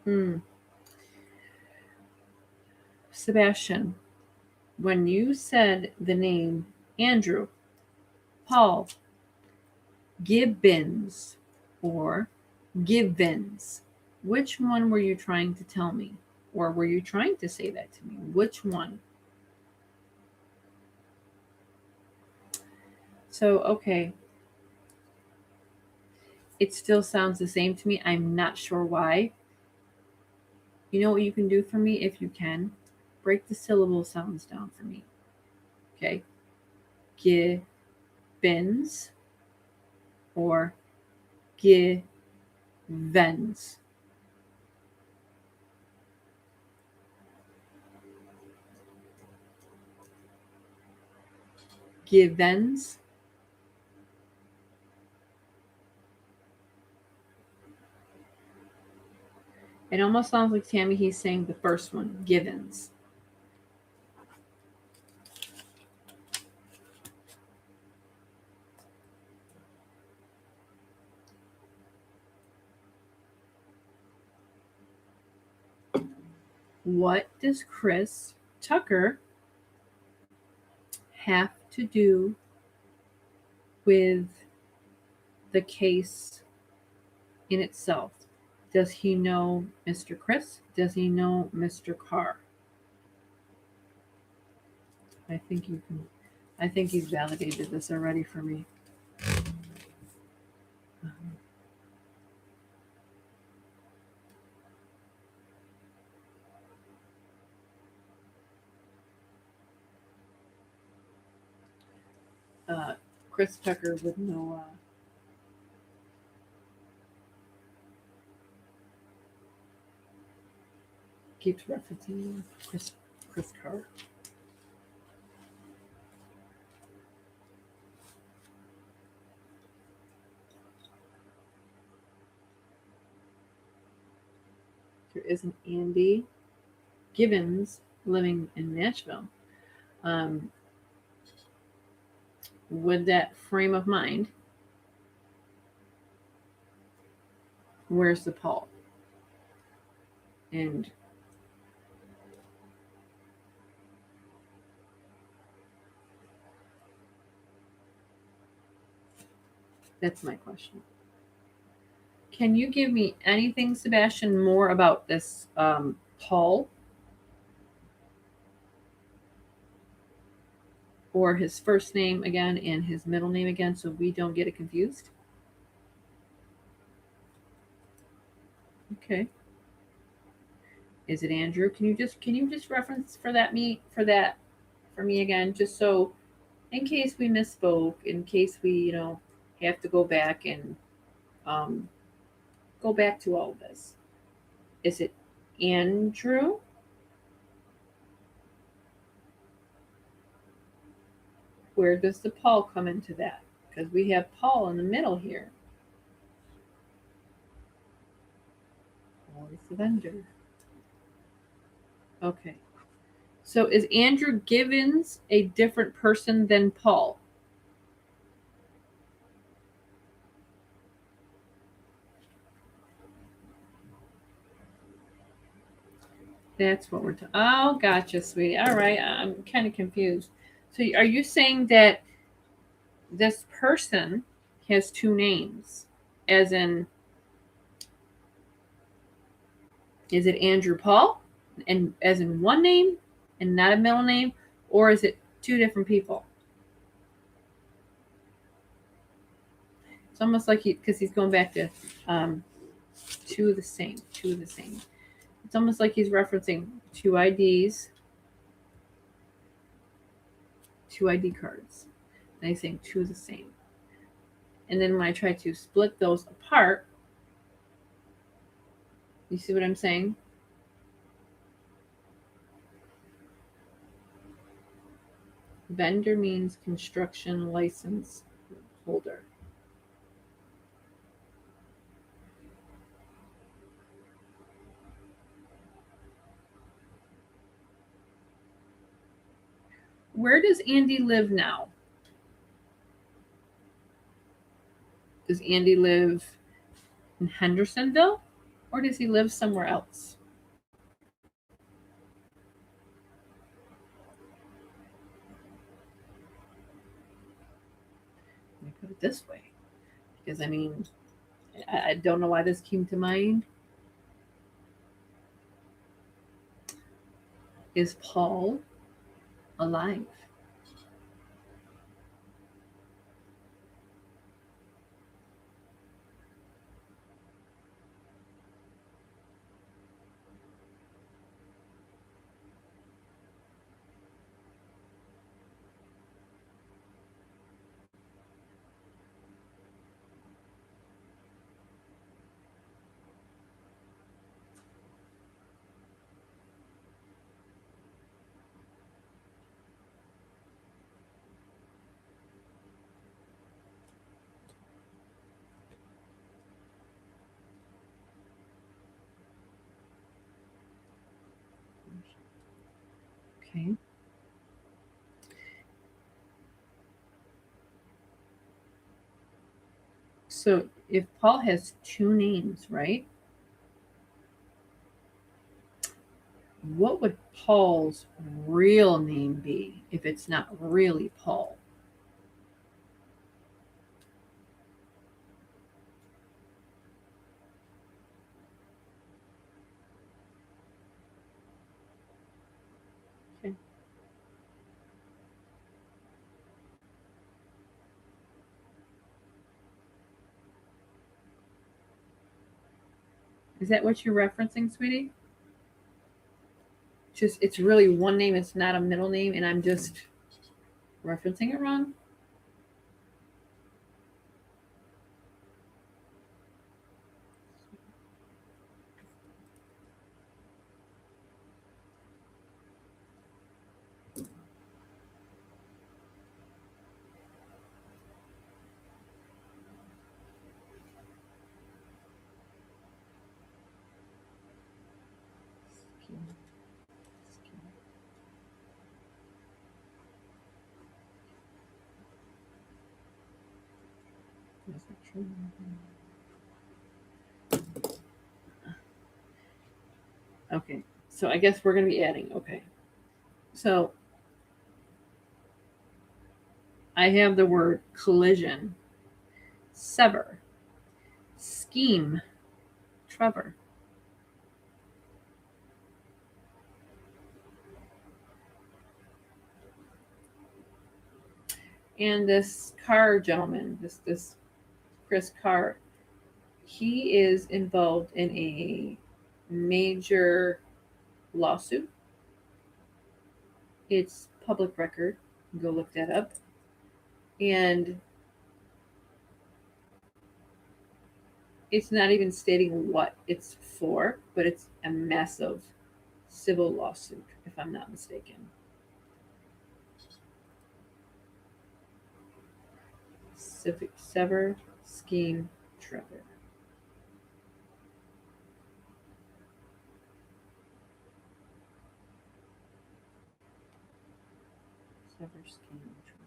hmm. Sebastian, when you said the name Andrew, Paul, Gibbons, or Givens, which one were you trying to tell me? Or were you trying to say that to me? Which one? So, okay, it still sounds the same to me. I'm not sure why. You know what you can do for me if you can? Break the syllable sounds down for me. Okay? Gibbons or Givens. Givens. It almost sounds like Tammy, he's saying the first one, Givens. What does Chris Tucker have to do with the case in itself? Does he know Mr. Chris? Does he know Mr. Carr? I think you can. I think he's validated this already for me. Uh, Chris Tucker would know. Keeps referencing Chris Carr. There is an Andy Gibbons living in Nashville. Um, with that frame of mind, where's the Paul? And that's my question. Can you give me anything, Sebastian, more about this Paul? Or his first name again and his middle name again so we don't get it confused? Okay. Is it Andrew? Can you just reference for me again, just so in case we misspoke, in case we, have to go back and um, go back to all of this. Is it Andrew? Where does the Paul come into that? Because we have Paul in the middle here. Paul is the vendor. Okay. So is Andrew Givens a different person than Paul? That's what we're talking. Oh, gotcha, sweetie. All right, I'm kind of confused. So, are you saying that this person has two names, as in, is it Andrew Paul, and as in one name, and not a middle name, or is it two different people? It's almost like because he's going back to two of the same, two of the same. It's almost like he's referencing two IDs, two ID cards. And he's saying two of the same. And then when I try to split those apart, you see what I'm saying? Vendor means construction license holder. Where does Andy live now? Does Andy live in Hendersonville, or does he live somewhere else? Let me put it this way, because I mean, I don't know why this came to mind. Is Paul alive? Okay. So if Paul has two names, right? What would Paul's real name be if it's not really Paul? Okay. Is that what you're referencing, sweetie? Just it's really one name, it's not a middle name, and I'm just referencing it wrong. Okay, so I guess we're going to be adding. Okay, so I have the word collision, sever, scheme, Trevor. And this Carr gentleman, this Chris Carr, he is involved in a major lawsuit. It's public record. Go look that up. And it's not even stating what it's for, but it's a massive civil lawsuit, if I'm not mistaken. Civic Sever Scheme Trevor. Sever Scheme Trevor.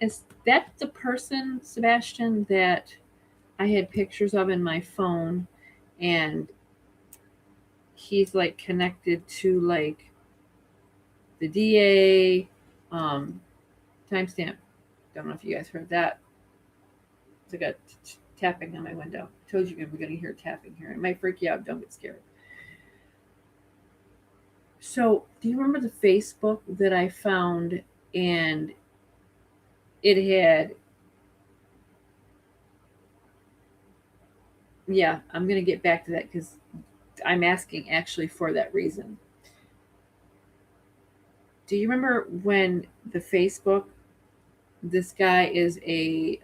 Is that the person, Sebastian, that I had pictures of in my phone, and he's like connected to like the DA timestamp? Don't know if you guys heard that. It's like a tapping on my window. I told you we're going to hear tapping here. It might freak you out. Don't get scared. So, do you remember the Facebook that I found, and it had, yeah, I'm going to get back to that because I'm asking actually for that reason. Do you remember when the Facebook, this guy is a,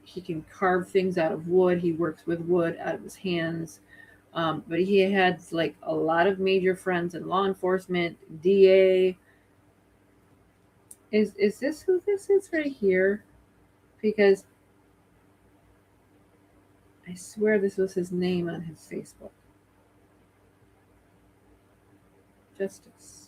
he can carve things out of wood. He works with wood out of his hands. But he had like a lot of major friends in law enforcement, DA. Is this who this is right here? Because I swear this was his name on his Facebook. Justice.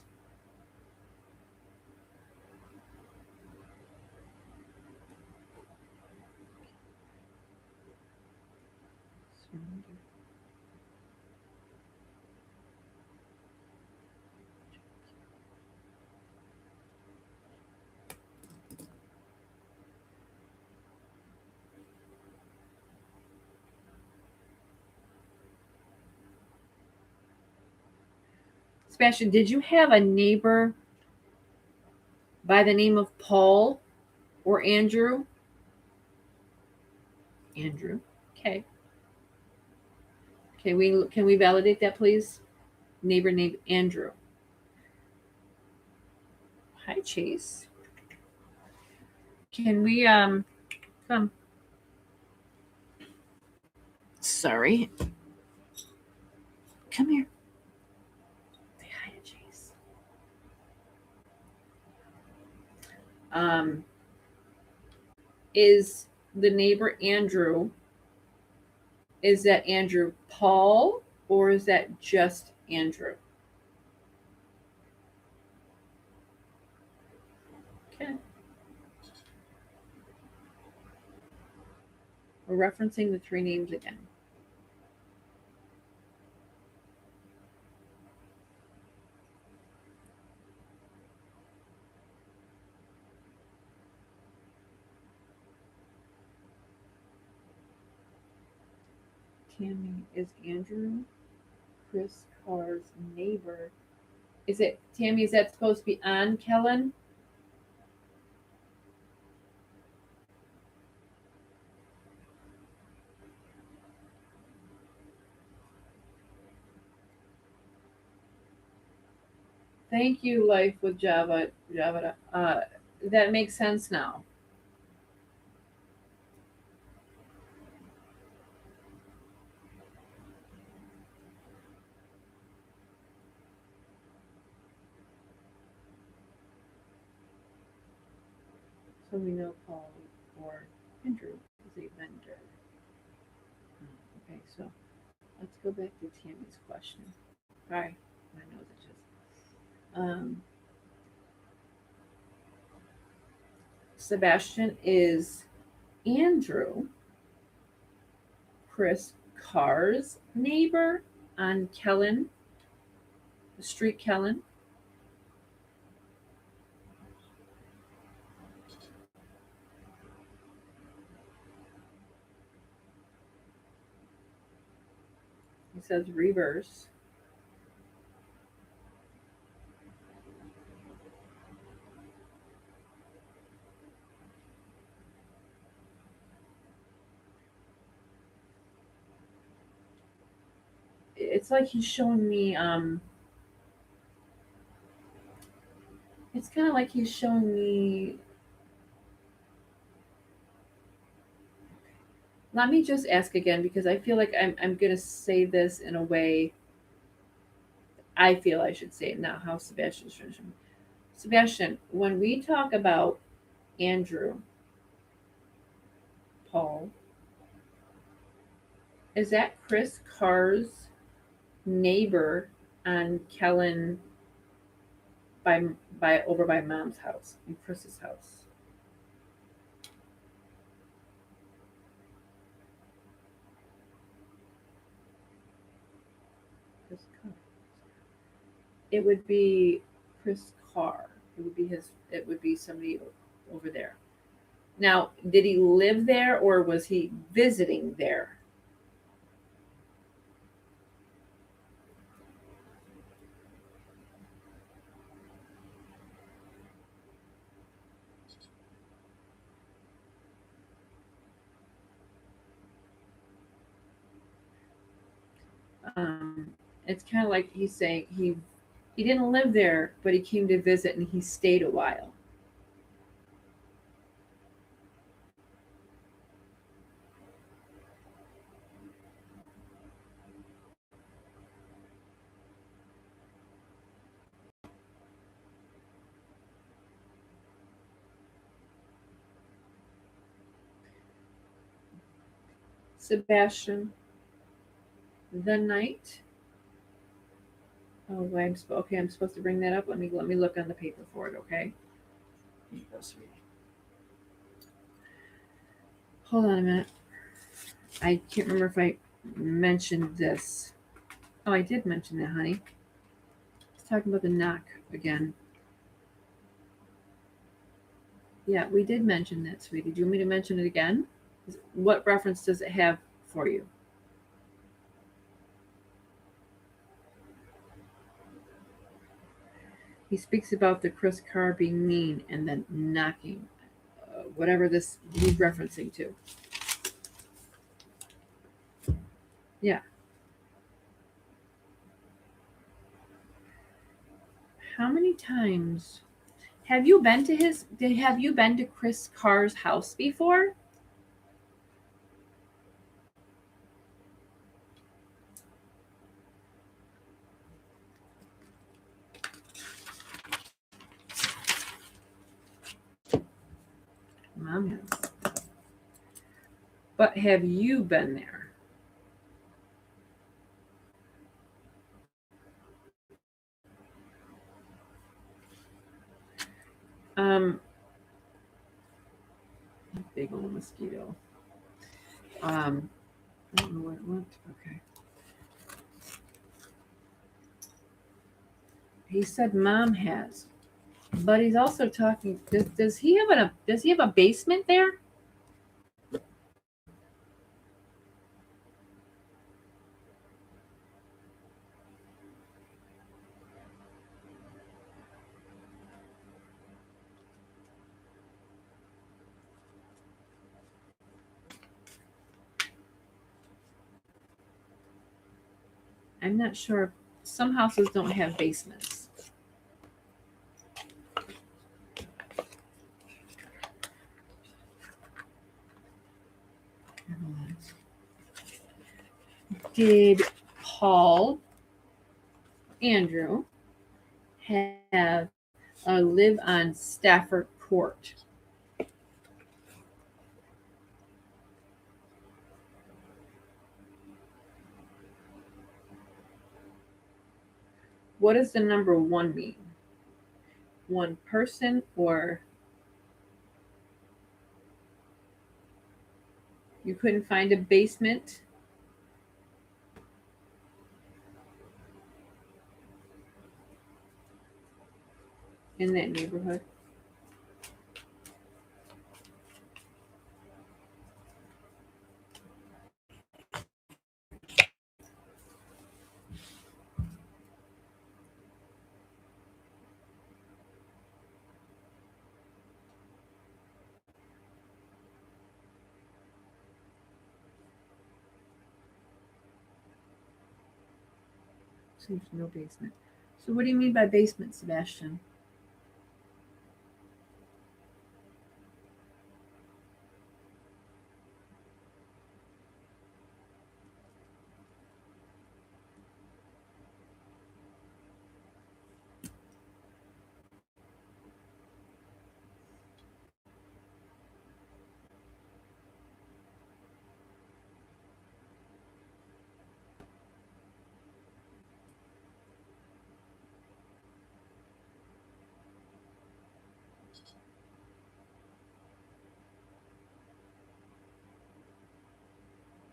Sebastian, did you have a neighbor by the name of Paul or Andrew? Andrew. Okay. Okay, we can we validate that please? Neighbor named Andrew. Hi Chase. Can we come? Sorry. Come here. Say hi to Chase. Is the neighbor Andrew, is that Andrew Paul or is that just Andrew? Okay. We're referencing the three names again. Tammy is Andrew. Chris Carr's neighbor. Is it, Tammy, is that supposed to be on Kellen? Thank you, Life with Java. That makes sense now. So we know Paul or Andrew is a vendor. Okay, so let's go back to Tammy's question. Sorry, my nose itches. Sebastian, is Andrew Chris Carr's neighbor on Kellen, the street Kellen? He says reverse. It's like he's showing me it's kind of like he's showing me. Let me just ask again because I feel like I'm gonna say this in a way I feel I should say it, not how Sebastian's trying to show me. Sebastian, when we talk about Andrew, Paul, is that Chris Carr's neighbor on Kellen by over by Mom's house and Chris's house? Chris Carr. It would be Chris Carr. It would be his. It would be somebody over there. Now, did he live there or was he visiting there? Um, it's kind of like he's saying he didn't live there, but he came to visit and he stayed a while. Sebastian, the night. Oh, okay. I'm supposed to bring that up. Let me look on the paper for it. Okay. Here you go, sweetie. Hold on a minute. I can't remember if I mentioned this. Oh, I did mention that, honey. Let's talk about the knock again. Yeah, we did mention that, sweetie. Do you want me to mention it again? What reference does it have for you? He speaks about the Chris Carr being mean and then knocking, whatever this he's referencing to. Yeah. How many times have you been to have you been to Chris Carr's house before? Mom has. But have you been there? Um, big old mosquito. I don't know where it went. Okay. He said mom has, but he's also talking. Does he have a basement there? I'm not sure. Some houses don't have basements. Did Paul Andrew have live on Stafford Court? What does the number one mean? One person, or you couldn't find a basement in that neighborhood? Seems no basement. So what do you mean by basement, Sebastian?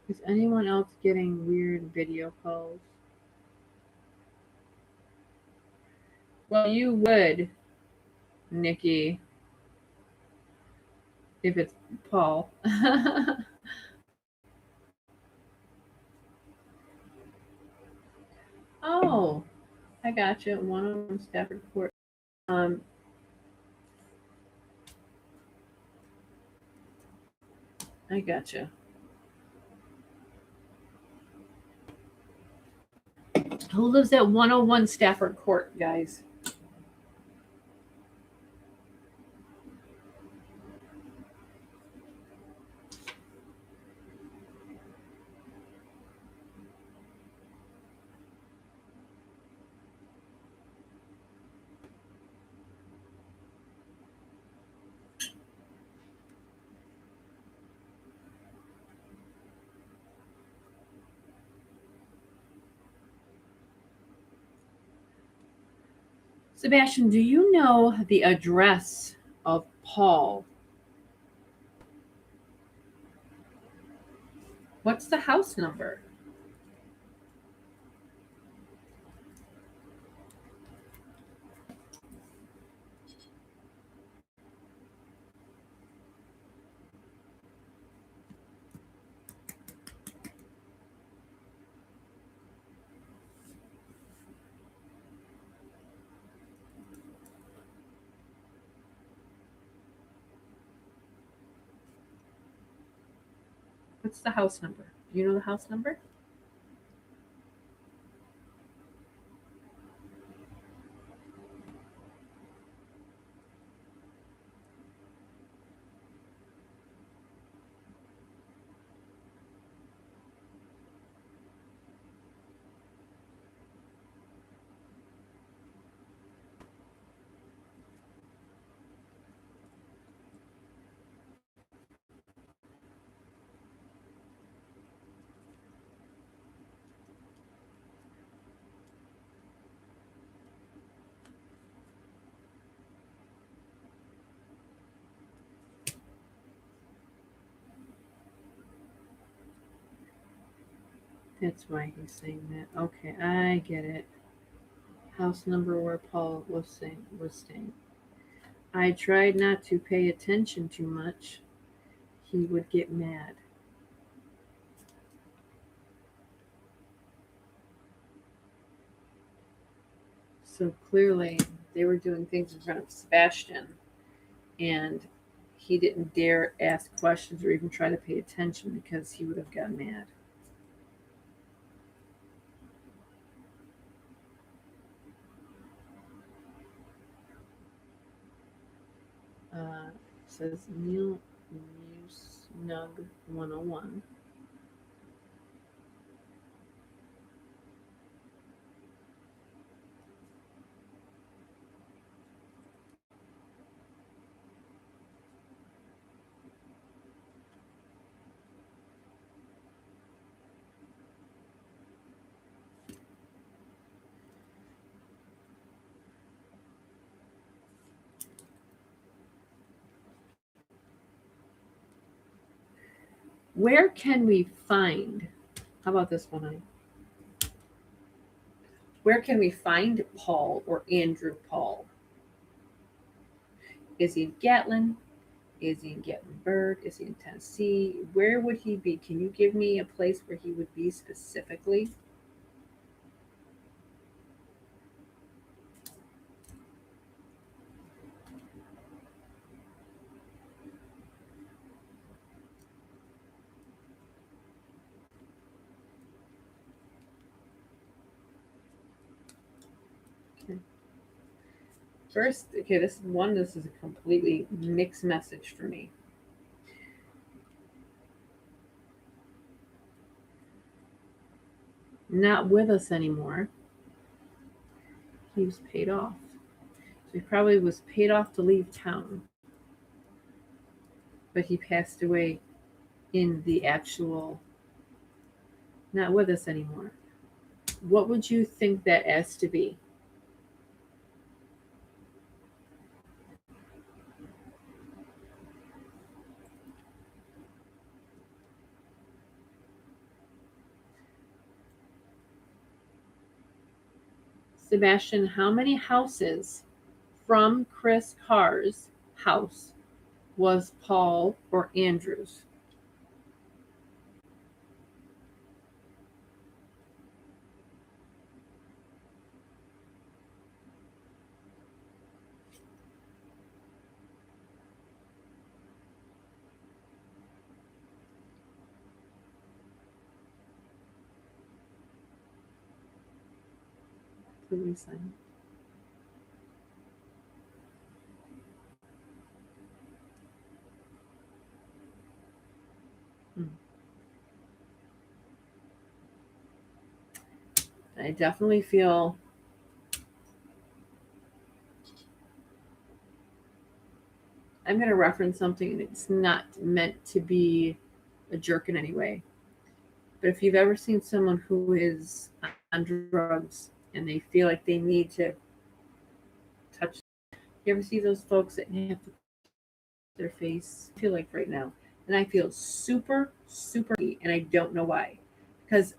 Is anyone else getting weird video calls? Well, you would, Nikki, if it's Paul. Oh, I got you. One of them, Stafford Court. Um, I got you. Who lives at 101 Stafford Court, guys? Sebastian, do you know the address of Paul? What's the house number? What's the house number? Do you know the house number? That's why he's saying that. Okay, I get it. House number where Paul was staying. I tried not to pay attention too much. He would get mad. So clearly, they were doing things in front of Sebastian, and he didn't dare ask questions or even try to pay attention because he would have gotten mad. says Neil Snug 101. Where can we find, how about this one? Where can we find Paul or Andrew Paul? Is he in Gatlin? Is he in Gatlinburg? Is he in Tennessee? Where would he be? Can you give me a place where he would be specifically? Okay. First, okay, this is a completely mixed message for me. Not with us anymore. He was paid off. So he probably was paid off to leave town. But he passed away in the actual, not with us anymore. What would you think that as to be? Sebastian, how many houses from Chris Carr's house was Paul or Andrew's? Completely silent. Hmm. I definitely feel I'm going to reference something and it's not meant to be a jerk in any way. But if you've ever seen someone who is on drugs and they feel like they need to touch, you ever see those folks that have to their face? I feel like right now. And I feel super, super, and I don't know why. Because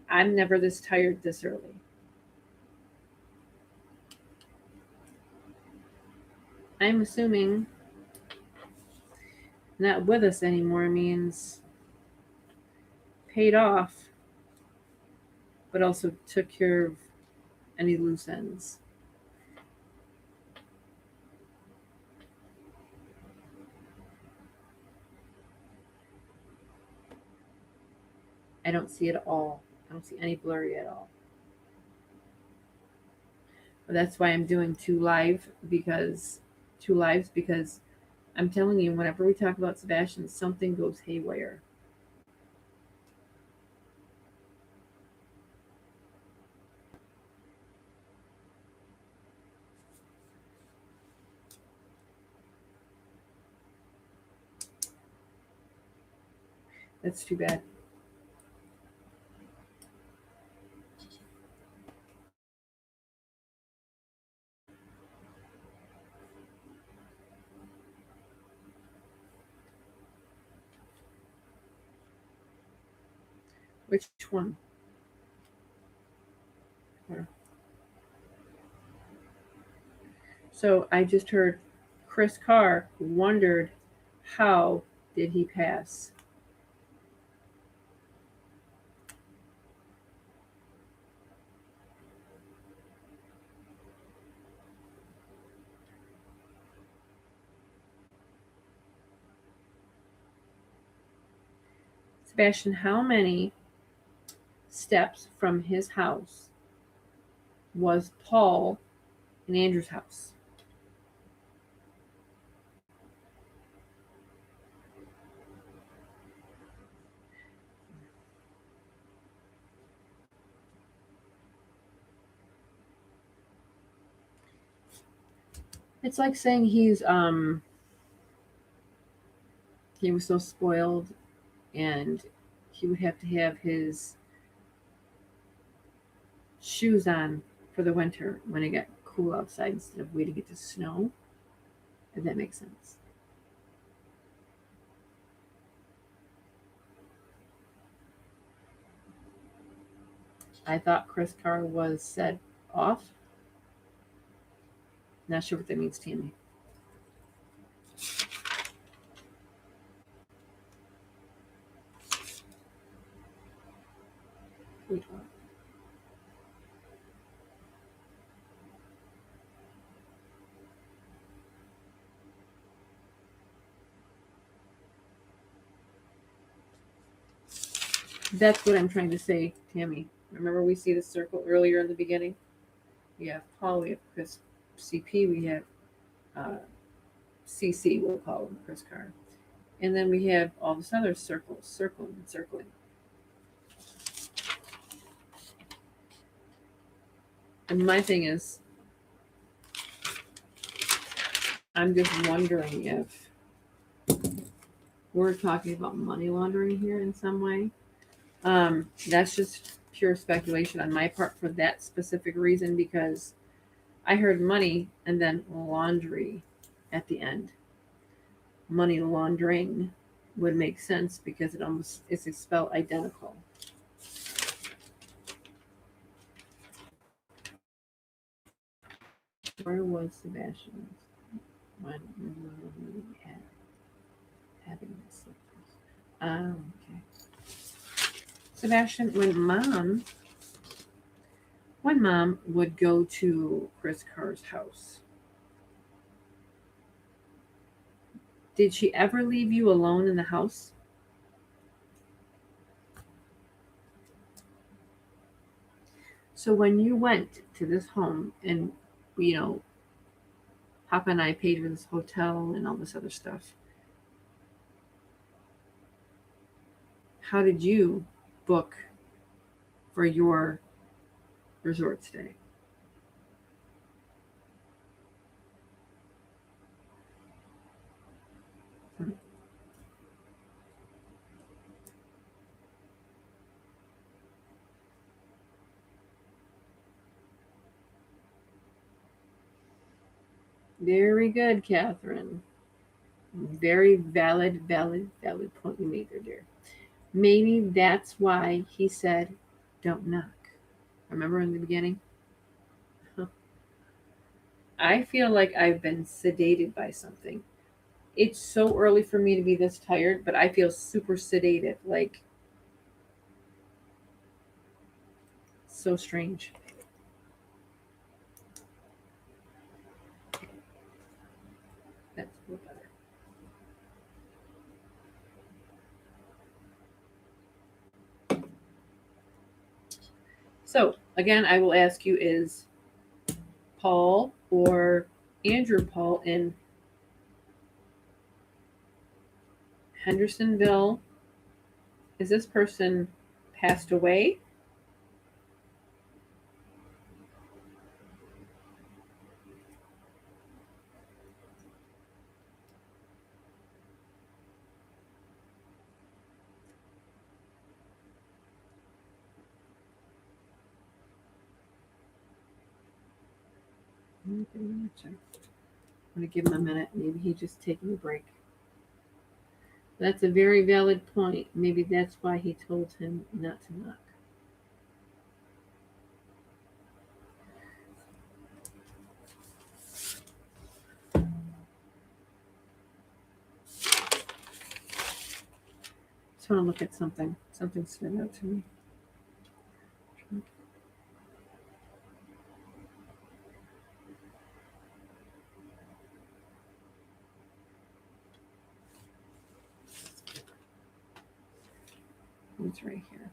I'm never this tired this early. I'm assuming not with us anymore means paid off, but also took care of any loose ends. I don't see it at all. I don't see any blurry at all. But that's why I'm doing two lives because I'm telling you, whenever we talk about Sebastian, something goes haywire. That's too bad. Which one? So I just heard Chris Carr wondered how did he pass? Sebastian, how many steps from his house was Paul and Andrew's house? It's like saying he was so spoiled and he would have to have his shoes on for the winter when it got cool outside instead of waiting it to snow. If that makes sense. I thought Chris Carr was set off. Not sure what that means, Tammy. Wait, what? That's what I'm trying to say, Tammy. Remember we see the circle earlier in the beginning? We have Paul, we have Chris CP, we have CC, we'll call him Chris Carr. And then we have all this other circles, circling and circling. And my thing is, I'm just wondering if we're talking about money laundering here in some way. That's just pure speculation on my part for that specific reason because I heard money and then laundry at the end. Money laundering would make sense because it's spelled identical. Where was Sebastian when having this? Okay. Sebastian, when mom would go to Chris Carr's house, did she ever leave you alone in the house? So when you went to this home and you know, Papa and I paid for this hotel and all this other stuff, how did you book for your resort stay? Hmm. Very good, Catherine. Very valid point you made there, dear. Maybe that's why he said, don't knock. Remember in the beginning? Huh. I feel like I've been sedated by something. It's so early for me to be this tired, but I feel super sedated. Like, so strange. That's a little better. So, again, I will ask you is Paul or Andrew Paul in Hendersonville, is this person passed away? I'm going to give him a minute. Maybe he's just taking a break. That's a very valid point. Maybe that's why he told him not to knock. Just want to look at something. Something stood out to me. It's right here.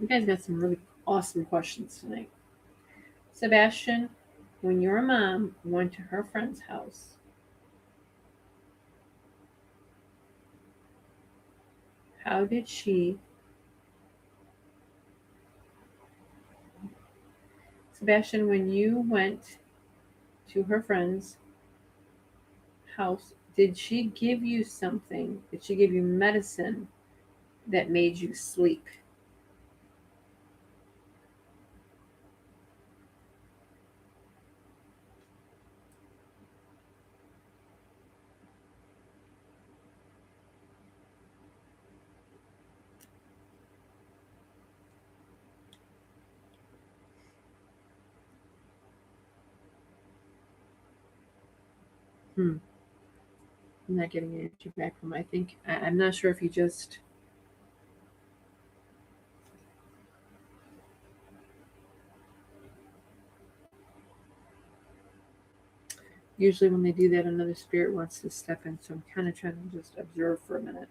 You guys got some really awesome questions tonight. Sebastian, when your mom went to her friend's house, how did she, Sebastian, when you went to her friend's house, did she give you something? Did she give you medicine that made you sleep? Hmm. I'm not getting an answer back from. I think I'm not sure if you just. Usually, when they do that, another spirit wants to step in. So I'm kind of trying to just observe for a minute.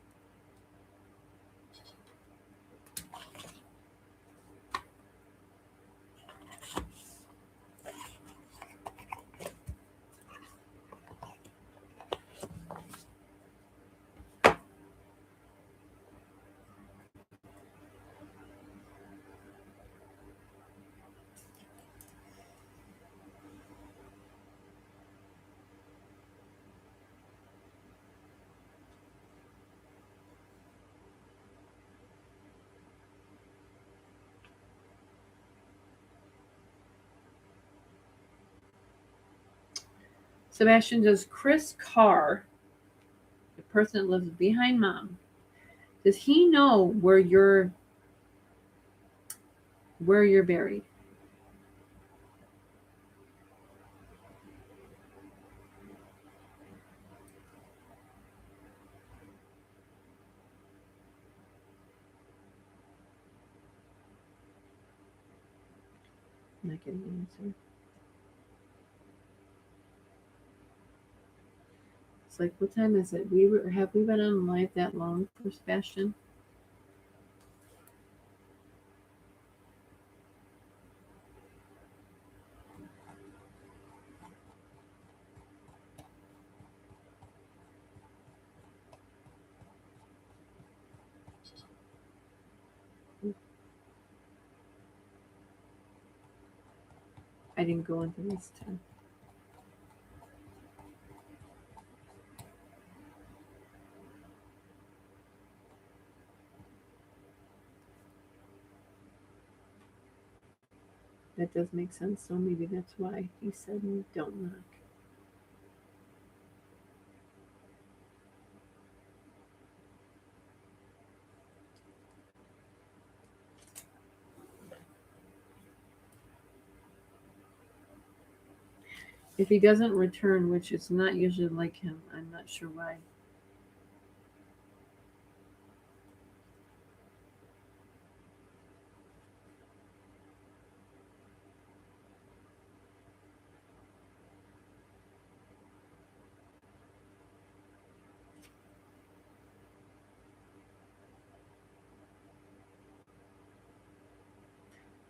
Sebastian, does Chris Carr, the person that lives behind mom, does he know where you're buried? I'm not getting an answer. It's like, what time is it? Have we been on live that long for Sebastian? I didn't go into this time. That does make sense. So maybe that's why he said don't knock. If he doesn't return, which is not usually like him, I'm not sure why.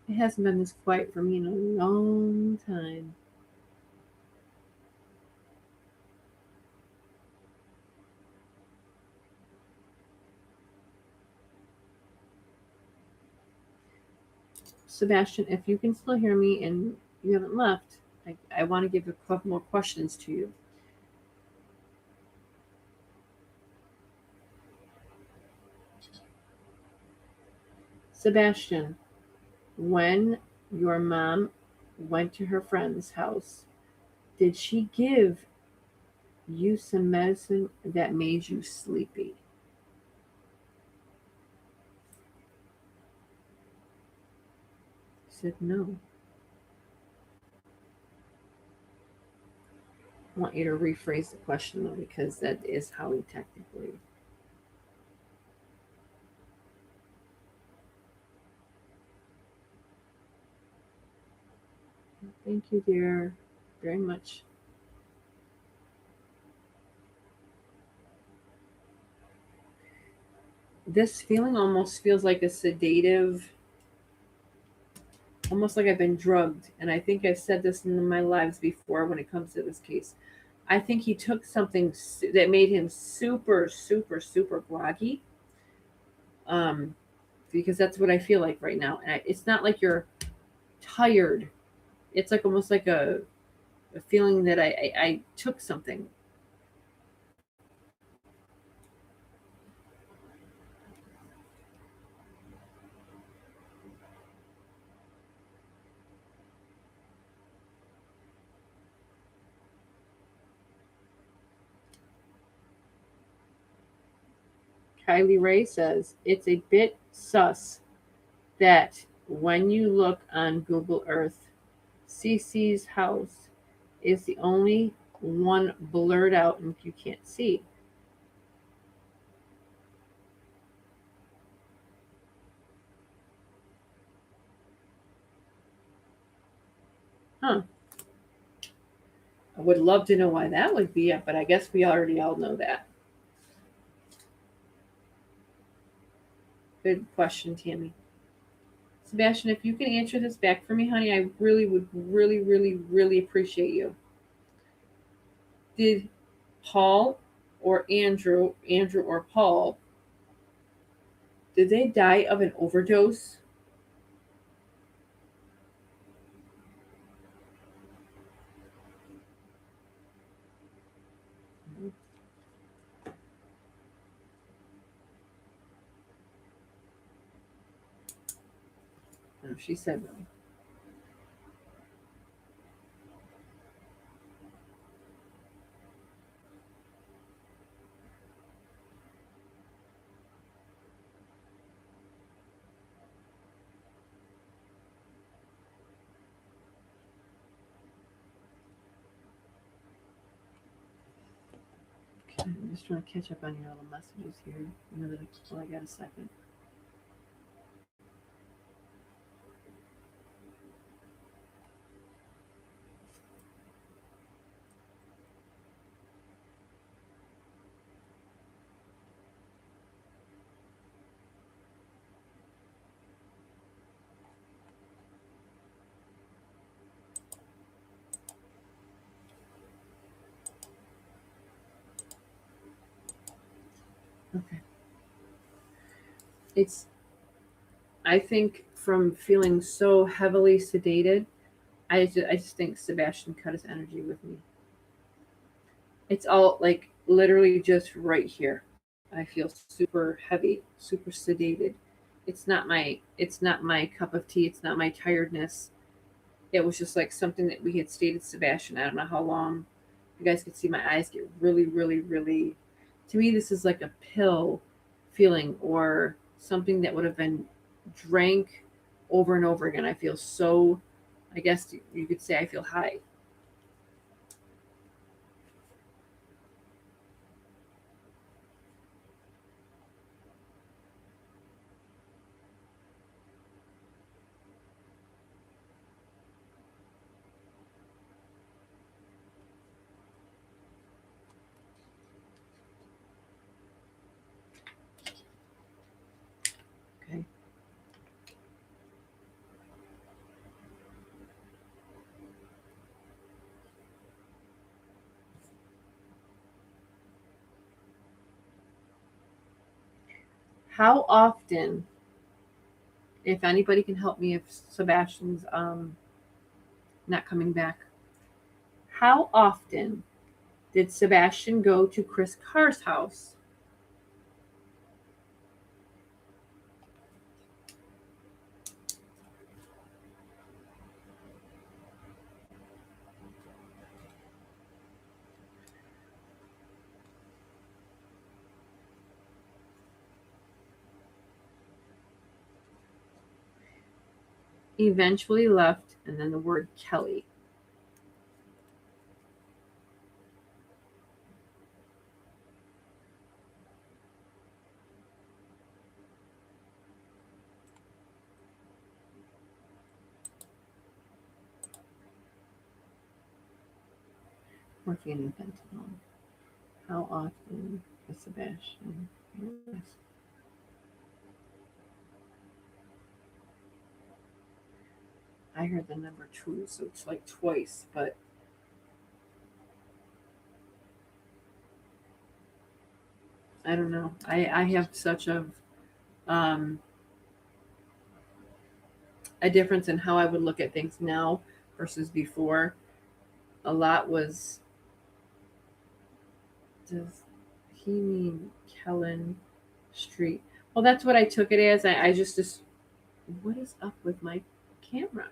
It hasn't been this quiet for me in a long time. Sebastian, if you can still hear me and you haven't left, I want to give a couple more questions to you. Sebastian, when your mom went to her friend's house, did she give you some medicine that made you sleepy? He said no. I want you to rephrase the question though, because that is how he technically. Thank you, dear, very much. This feeling almost feels like a sedative almost like I've been drugged. And I think I've said this in my lives before when it comes to this case. I think he took something that made him super, super, super groggy, um, because that's what I feel like right now. And it's not like you're tired. It's like almost like a feeling that I took something. Kylie Ray says it's a bit sus that when you look on Google Earth, CC's house is the only one blurred out and you can't see. Huh. I would love to know why that would be, but I guess we already all know that. Good question, Tammy. Sebastian, if you can answer this back for me, honey, I really would really, really, really appreciate you. Did Paul or Andrew or Paul, did they die of an overdose? No, she said no. Okay, I'm just trying to catch up on your little messages here. I got a second. Okay. It's, I think from feeling so heavily sedated, I just think Sebastian cut his energy with me. It's all like literally just right here. I feel super heavy, super sedated. It's not my cup of tea. It's not my tiredness. It was just like something that we had stated, Sebastian. I don't know how long. You guys could see my eyes get really, really, really. To me, this is like a pill feeling or something that would have been drank over and over again. I feel so. I guess you could say I feel high. Okay. How often, if anybody can help me, if Sebastian's not coming back, how often did Sebastian go to Chris Carr's house? Eventually left, and then the word Kelly. Morphine and fentanyl. How often is Sebastian? Yes. I heard the number 2, so it's like twice, but I don't know. I have such um, a difference in how I would look at things now versus before. A lot was, does he mean Kellen Street? Well, that's what I took it as. I just what is up with my camera?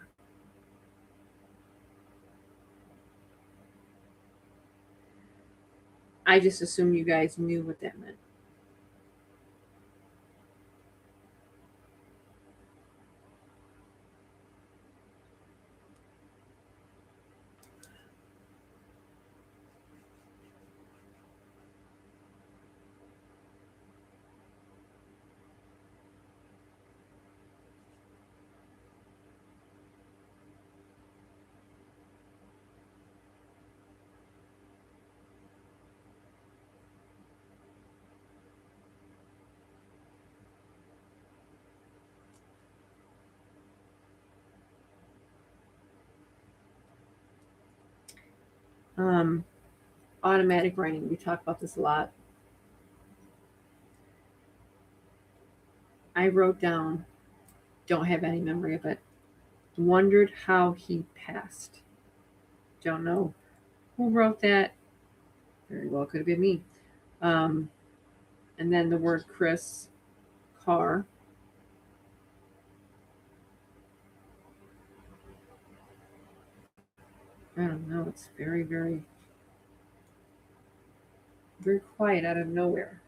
I just assumed you guys knew what that meant. Um, Automatic writing. We talk about this a lot. I wrote down, don't have any memory of it. Wondered how he passed. Don't know who wrote that. Very well could have been me. Um, and then the word Chris Carr. I don't know. It's very, very, very quiet out of nowhere.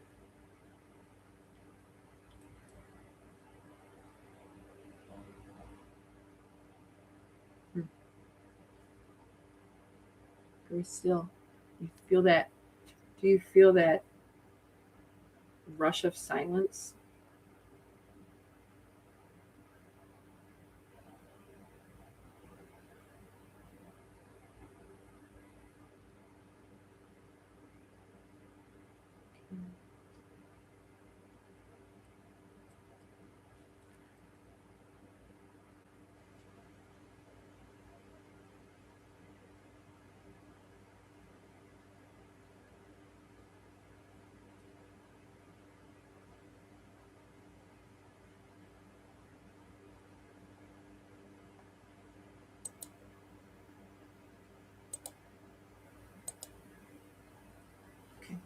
Hmm, very still. You feel that? Do you feel that rush of silence? Okay.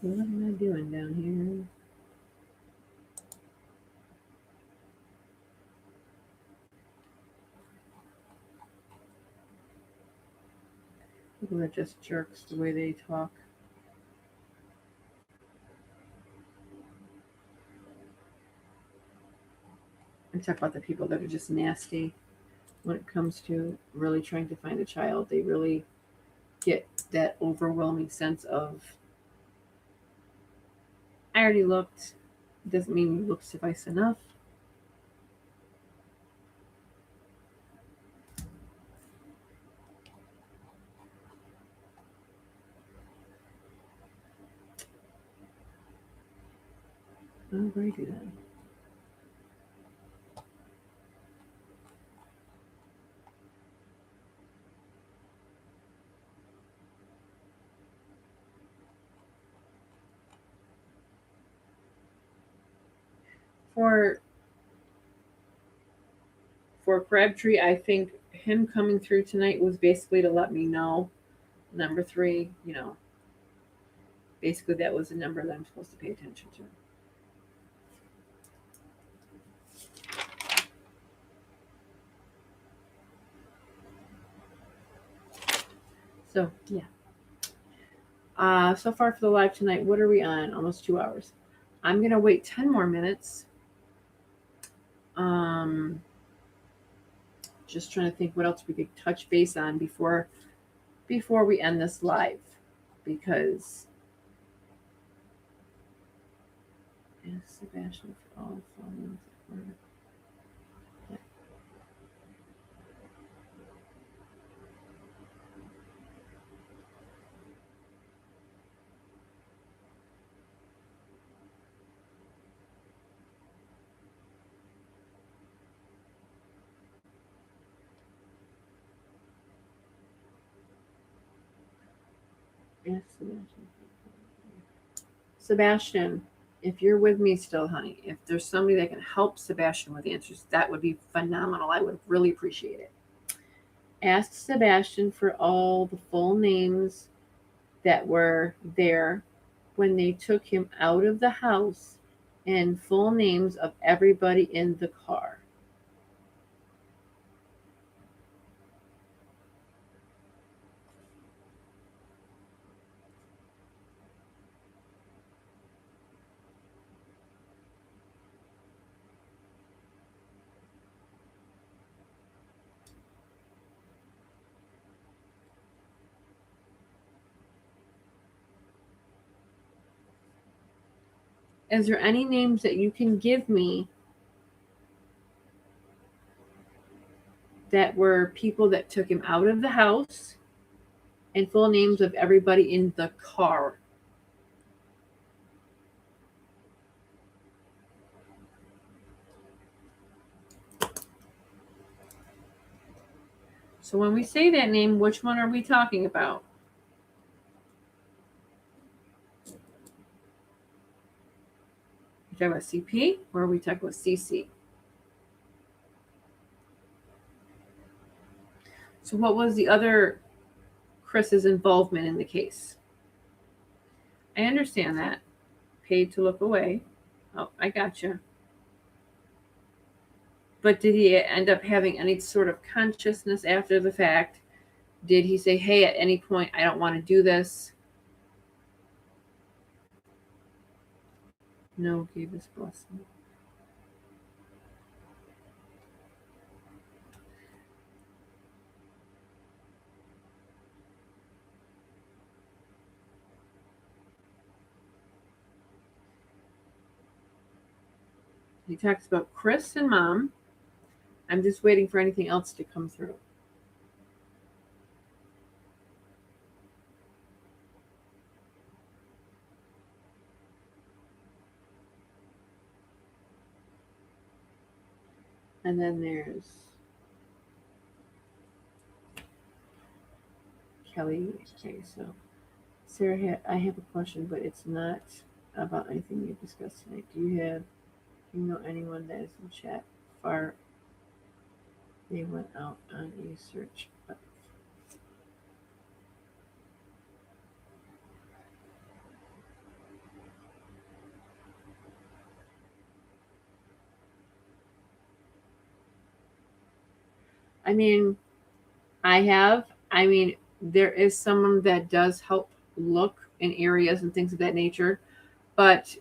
What am I doing down here? People are just jerks the way they talk. I'm talking about the people that are just nasty when it comes to really trying to find a child. They really get that overwhelming sense of, I already looked. Doesn't mean you look suffice enough. Alrighty then. For Crabtree, I think him coming through tonight was basically to let me know number 3. Basically that was the number that I'm supposed to pay attention to. So yeah. So far for the live tonight, what are we on? Almost 2 hours. I'm gonna wait 10 more minutes. Um, just trying to think what else we could touch base on before we end this live, because Sebastian for all phones. Ask Sebastian. Sebastian, if you're with me still, honey, if there's somebody that can help Sebastian with answers, that would be phenomenal. I would really appreciate it. Ask Sebastian for all the full names that were there when they took him out of the house and full names of everybody in the car. Is there any names that you can give me that were people that took him out of the house and full names of everybody in the car? So when we say that name, which one are we talking about? Are we talking about CP or are we talking about CC? So what was the other Chris's involvement in the case? I understand that. Paid to look away. Oh, I gotcha. But did he end up having any sort of consciousness after the fact? Did he say, hey, at any point, I don't want to do this? No, gave his blessing. He talks about Chris and mom. I'm just waiting for anything else to come through. And then there's Kelly. Okay, so Sarah, I have a question, but it's not about anything we discussed tonight. Do you know anyone that is in chat? Far they went out on a search. I mean, I mean, there is someone that does help look in areas and things of that nature, but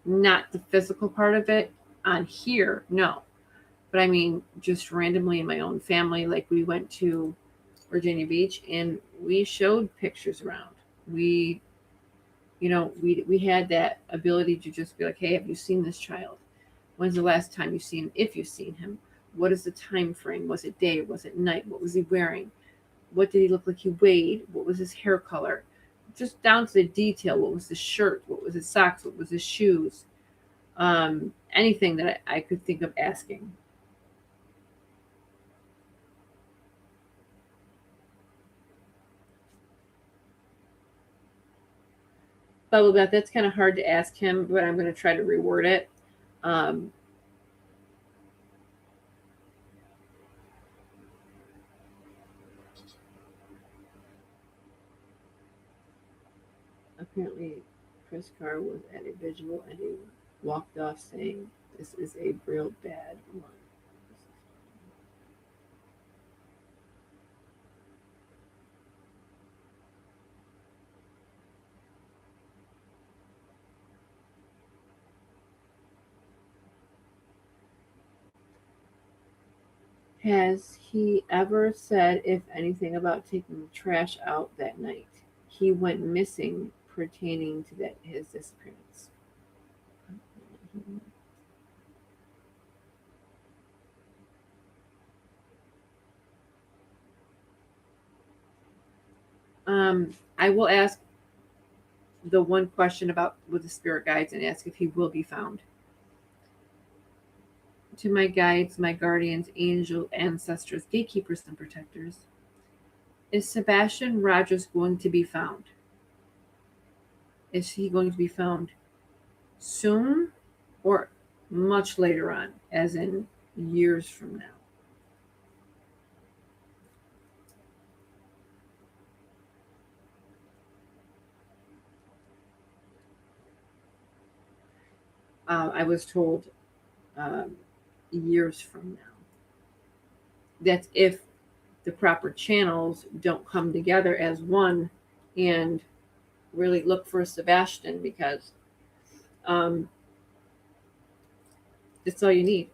not the physical part of it on here, no. But I mean, just randomly in my own family, like we went to Virginia Beach and we showed pictures around. We, we had that ability to just be like, hey, have you seen this child? When's the last time you've seen him? If you've seen him, what is the time frame? Was it day? Was it night? What was he wearing? What did he look like he weighed? What was his hair color? Just down to the detail. What was his shirt? What was his socks? What was his shoes? Anything that I could think of asking. Bubble bath, that's kind of hard to ask him, but I'm going to try to reword it. Um, Apparently, Chris Carr was at a visual and he walked off saying, this is a real bad one. Has he ever said, if anything, about taking the trash out that night? He went missing pertaining to his disappearance. I will ask the one question about with the spirit guides and ask if he will be found. To my guides, my guardians, angel ancestors, gatekeepers, and protectors, Is Sebastian Rogers going to be found? Is he going to be found soon or much later on, as in years from now? I was told um, years from now. That's if the proper channels don't come together as one and really look for Sebastian, because um, that's all you need.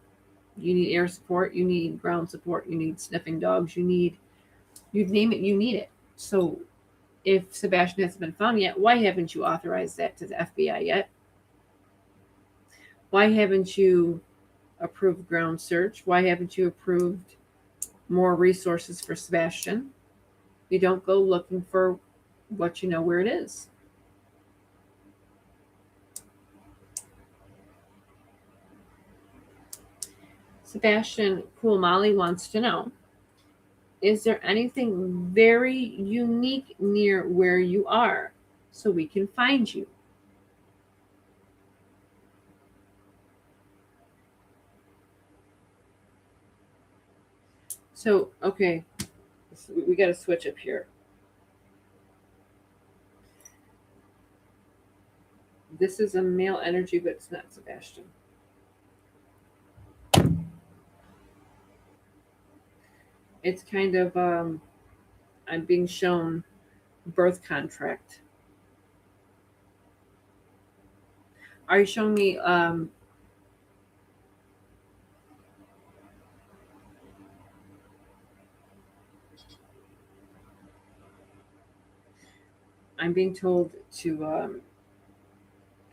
You need air support, you need ground support, you need sniffing dogs, you name it, you need it. So if Sebastian hasn't been found yet, why haven't you authorized that to the FBI yet? Why haven't you approved ground search? Why haven't you approved more resources for Sebastian? You don't go looking for what you know where it is. Sebastian Cool Molly wants to know, is there anything very unique near where you are so we can find you? So, okay, we got to switch up here. This is a male energy, but it's not Sebastian. It's kind of, I'm being shown birth contract. Are you showing me, I'm being told to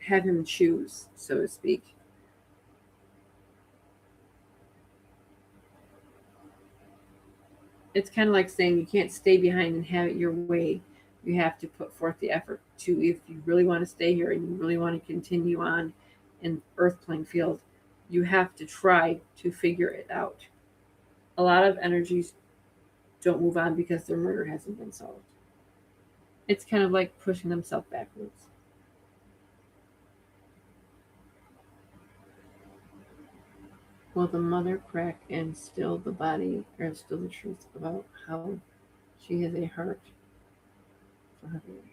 have him choose, so to speak. It's kind of like saying you can't stay behind and have it your way. You have to put forth the effort to, if you really want to stay here and you really want to continue on in earth plane field, you have to try to figure it out. A lot of energies don't move on because their murder hasn't been solved. It's kind of like pushing themselves backwards. Will the mother crack and still the body, or still the truth about how she has a heart for her baby?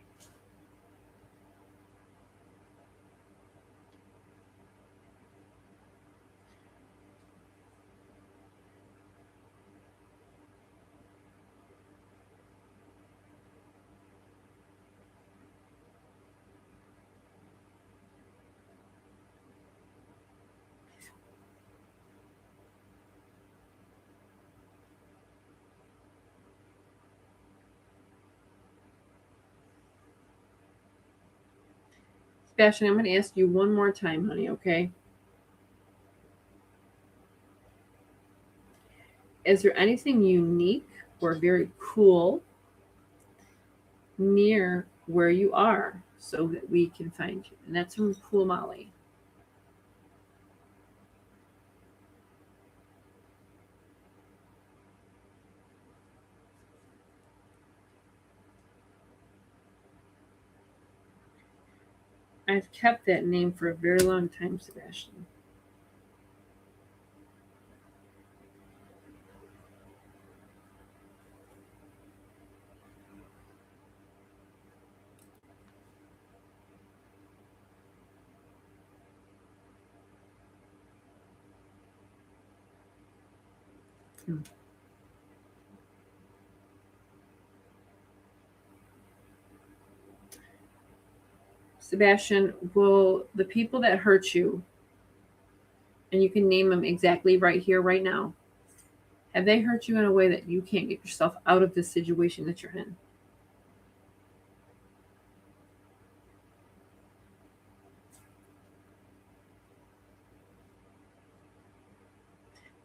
Sebastian, I'm going to ask you one more time, honey, okay? Is there anything unique or very cool near where you are so that we can find you? And that's from Cool Molly. I've kept that name for a very long time, Sebastian. Hmm. Sebastian, will the people that hurt you, and you can name them exactly right here, right now, have they hurt you in a way that you can't get yourself out of this situation that you're in?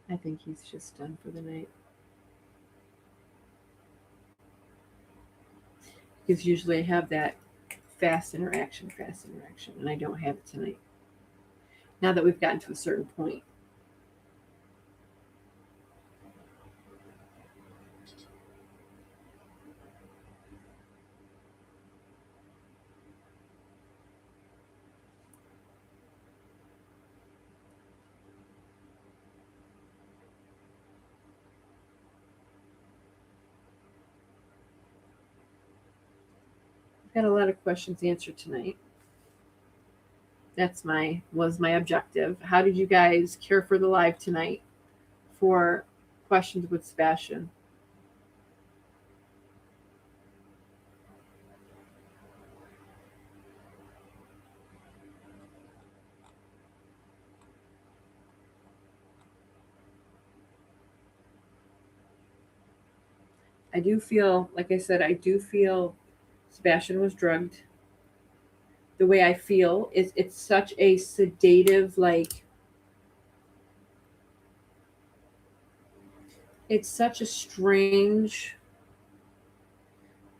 I think he's just done for the night. Because usually I have that fast interaction, and I don't have it tonight. Now that we've gotten to a certain point. Got a lot of questions answered tonight. Was my objective. How did you guys care for the live tonight for questions with Sebastian? I do feel, like I said, I do feel Sebastian was drugged. The way I feel is it's such a sedative, like it's such a strange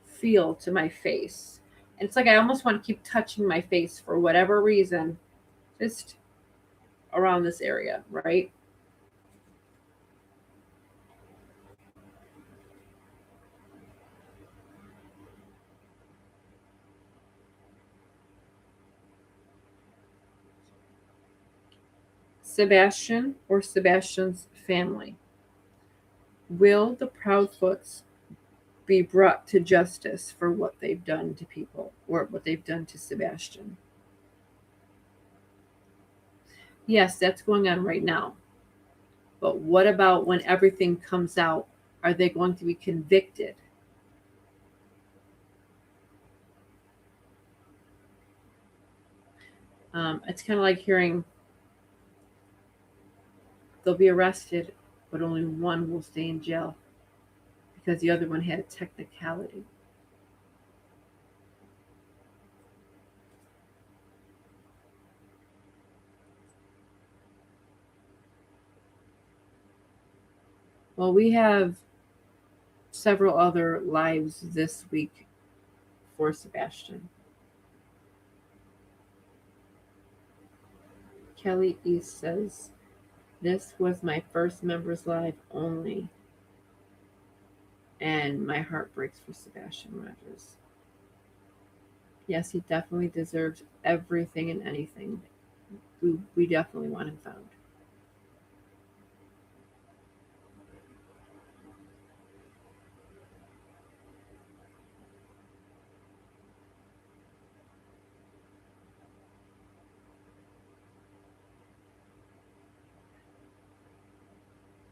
feel to my face. And it's like I almost want to keep touching my face for whatever reason, just around this area, right? Sebastian or Sebastian's family. Will the Proudfoots be brought to justice for what they've done to people or what they've done to Sebastian? Yes, that's going on right now. But what about when everything comes out? Are they going to be convicted? It's kind of like hearing they'll be arrested, but only one will stay in jail because the other one had a technicality. Well, we have several other lives this week for Sebastian. Kelly East says, "This was my first members live only, and my heart breaks for Sebastian Rogers." Yes, he definitely deserves everything and anything. We definitely want him found.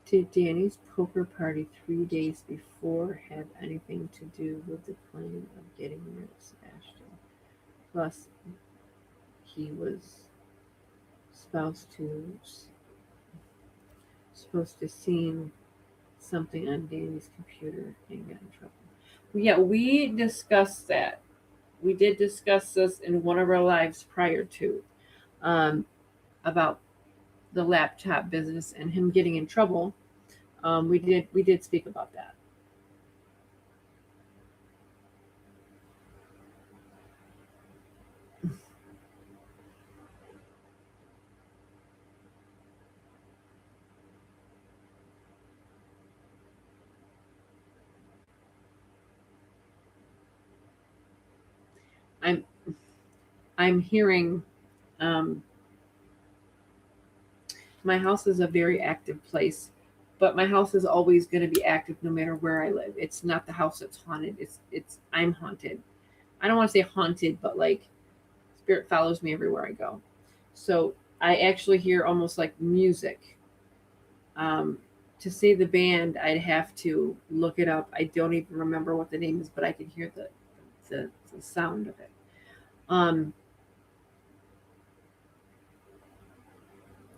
Did Danny's poker party 3 days before have anything to do with the plan of getting rid of Sebastian? Plus, he was supposed to supposed to seen something on Danny's computer and got in trouble. Yeah, we discussed that. We did discuss this in one of our lives prior to, um, about the laptop business and him getting in trouble. We did speak about that. I'm I'm hearing, um, my house is a very active place, but my house is always going to be active no matter where I live. It's not the house that's haunted. It's I'm haunted. I don't want to say haunted, but like spirit follows me everywhere I go. So I actually hear almost like music. Um, to say the band, I'd have to look it up. I don't even remember what the name is, but I can hear the sound of it. Um,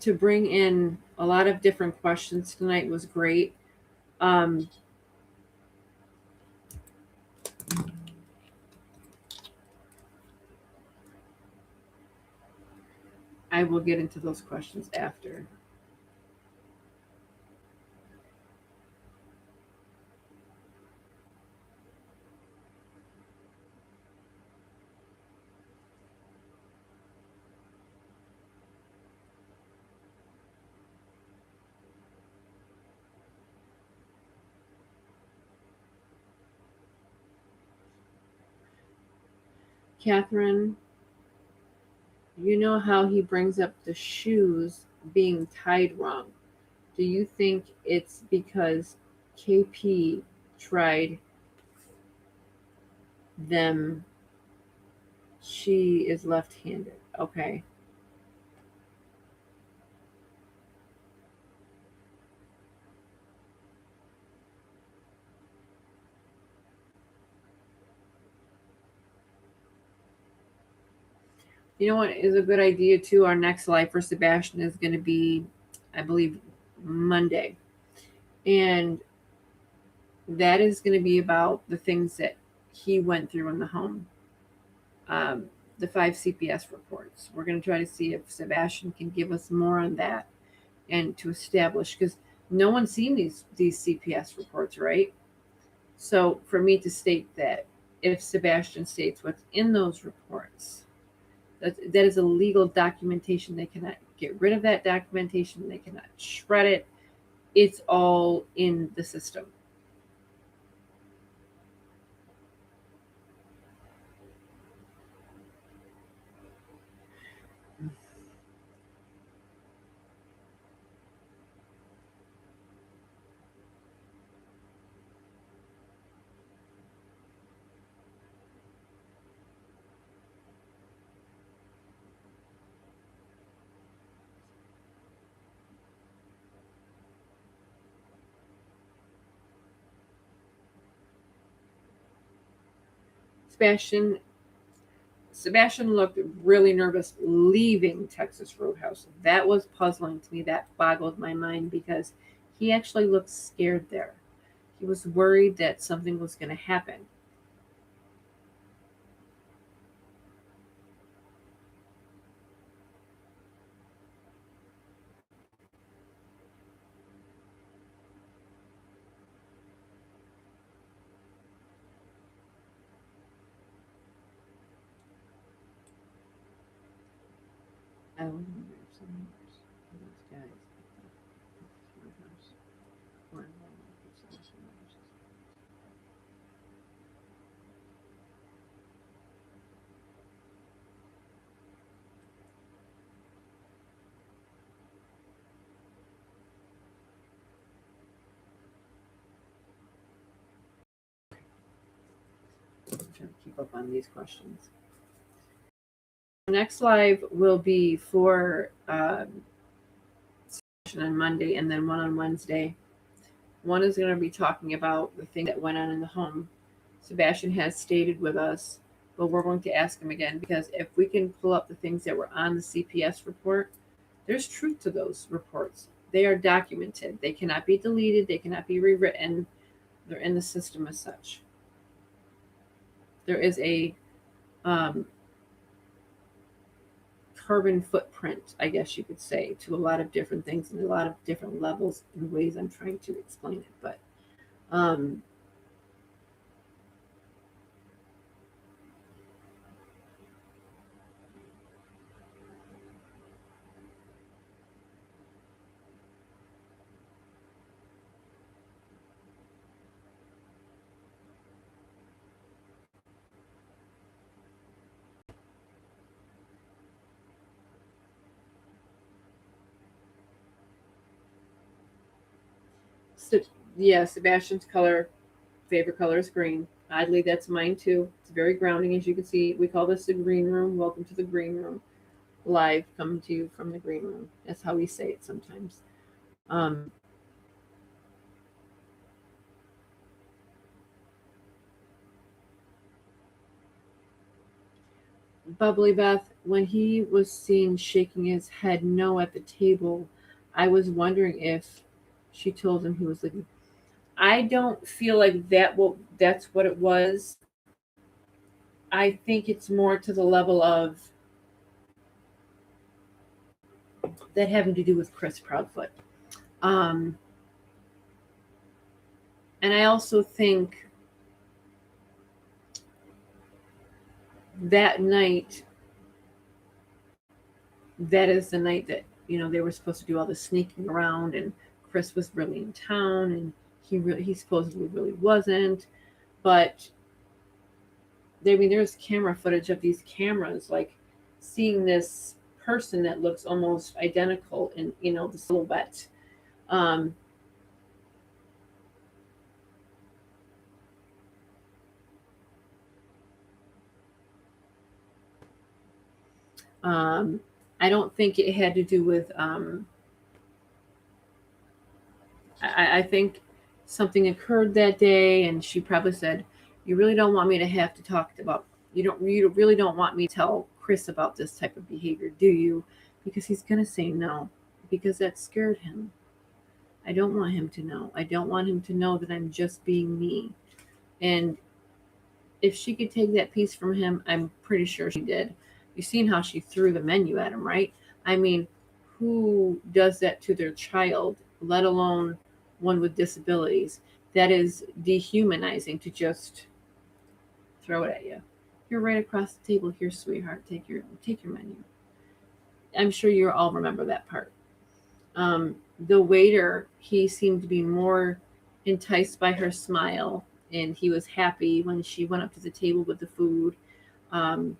to bring in a lot of different questions tonight was great. Um, I will get into those questions after. Catherine, you know how he brings up the shoes being tied wrong. Do you think it's because KP tried them She is left-handed. Okay. You know what is a good idea too? Our next live for Sebastian is going to be, I believe, Monday. And that is going to be about the things that he went through in the home. Um, the 5 CPS reports. We're going to try to see if Sebastian can give us more on that and to establish, because no one's seen these CPS reports, right? So for me to state that, if Sebastian states what's in those reports, that is a legal documentation. They cannot get rid of that documentation. They cannot shred it. It's all in the system. Sebastian Sebastian looked really nervous leaving Texas Roadhouse. That was puzzling to me. That boggled my mind because he actually looked scared there. He was worried that something was going to happen. I don't remember if some of those guys at the Roadhouse were involved with Sebastian Rogers. I'm trying to keep up on these questions. Next live will be for on Monday and then one on Wednesday. One is going to be talking about the thing that went on in the home. Sebastian has stated with us, but we're going to ask him again because if we can pull up the things that were on the CPS report, there's truth to those reports. They are documented. They cannot be deleted. They cannot be rewritten. They're in the system as such. There is a um, carbon footprint, I guess you could say, to a lot of different things and a lot of different levels and ways I'm trying to explain it. But um, so, yeah, Sebastian's favorite color is green. Oddly, that's mine too. It's very grounding, as you can see. We call this the green room. Welcome to the green room. Live coming to you from the green room. That's how we say it sometimes. Um, Bubbly Beth, when he was seen shaking his head no at the table, I was wondering if she told him he was leaving. I don't feel like that's what it was. I think it's more to the level of that having to do with Chris Proudfoot. Um, and I also think that night, that is the night that, they were supposed to do all the sneaking around, and Chris was really in town, and he supposedly really wasn't. But there's camera footage of these cameras, like seeing this person that looks almost identical in, the silhouette. Um, Um, I don't think it had to do with. I think something occurred that day, and she probably said, "You really don't want me to have to talk about. You really don't want me to tell Chris about this type of behavior, do you? Because he's gonna say no, because that scared him. I don't want him to know. I don't want him to know that I'm just being me." And if she could take that piece from him, I'm pretty sure she did. You've seen how she threw the menu at him, right? I mean, who does that to their child, let alone one with disabilities? That is dehumanizing to just throw it at you. You're right across the table here, sweetheart. Take your menu. I'm sure you all remember that part. Um, the waiter, he seemed to be more enticed by her smile, and he was happy when she went up to the table with the food. Um,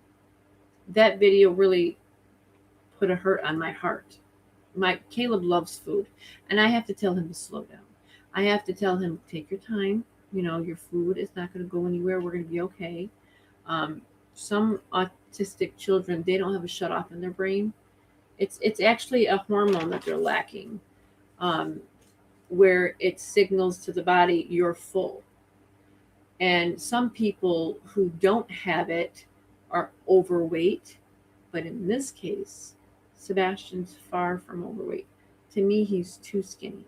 that video really put a hurt on my heart. My Caleb loves food, and I have to tell him to slow down. I have to tell him, take your time. Your food is not going to go anywhere. We're going to be okay. Um, some autistic children, they don't have a shut off in their brain. It's actually a hormone that they're lacking, um, where it signals to the body you're full. And some people who don't have it are overweight, but in this case, Sebastian's far from overweight. To me, he's too skinny.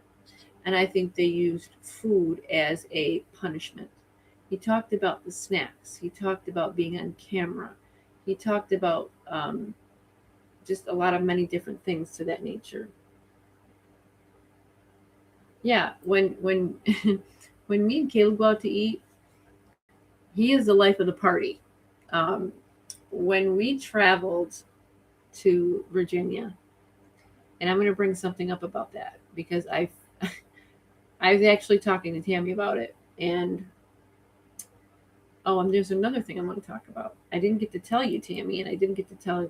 And I think they used food as a punishment. He talked about the snacks. He talked about being on camera. He talked about just a lot of many different things to that nature. Yeah, when when me and Caleb go out to eat, he is the life of the party. Um, when we traveled to Virginia, and I'm going to bring something up about that because I was actually talking to Tammy about it, and and there's another thing I want to talk about. I didn't get to tell you, Tammy, and I didn't get to tell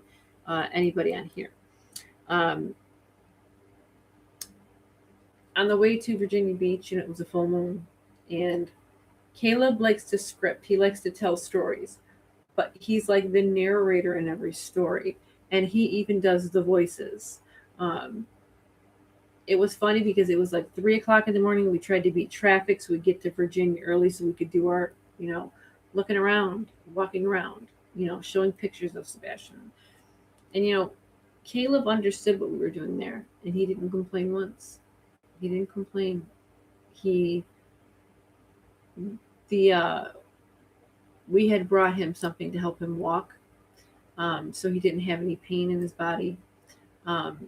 anybody on here. Um, on the way to Virginia Beach, it was a full moon, and Caleb likes to script. He likes to tell stories, but he's like the narrator in every story, and he even does the voices. Um, it was funny because it was like 3 o'clock in the morning. We tried to beat traffic so we get to Virginia early so we could do our, looking around, walking around, showing pictures of Sebastian. And Caleb understood what we were doing there, and he didn't complain once. He didn't complain. He the We had brought him something to help him walk, so he didn't have any pain in his body. Um,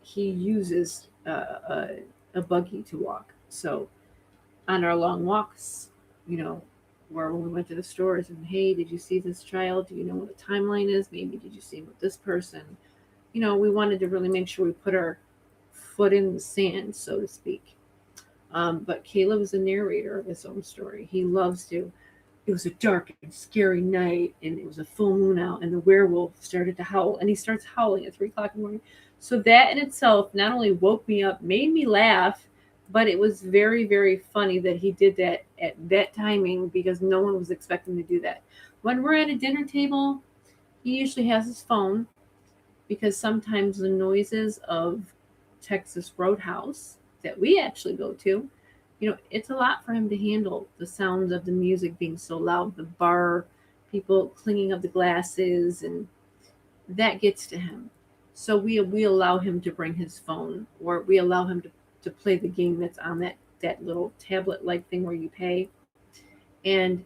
he uses a buggy to walk. So on our long walks, you know, where when we went to the stores and, hey, did you see this child? Do you know what the timeline is? Maybe did you see him with this person? We wanted to really make sure we put our foot in the sand, so to speak. But Caleb is a narrator of his own story. He loves to. It was a dark and scary night, and it was a full moon out, and the werewolf started to howl, and he starts howling at 3 o'clock in the morning. So that in itself not only woke me up, made me laugh, but it was very, very funny that he did that at that timing because no one was expecting to do that. When we're at a dinner table, he usually has his phone because sometimes the noises of Texas Roadhouse that we actually go to, it's a lot for him to handle. The sounds of the music being so loud, the bar, people clinging of the glasses, and that gets to him. So we allow him to bring his phone, or we allow him to play the game that's on that little tablet like thing where you pay. And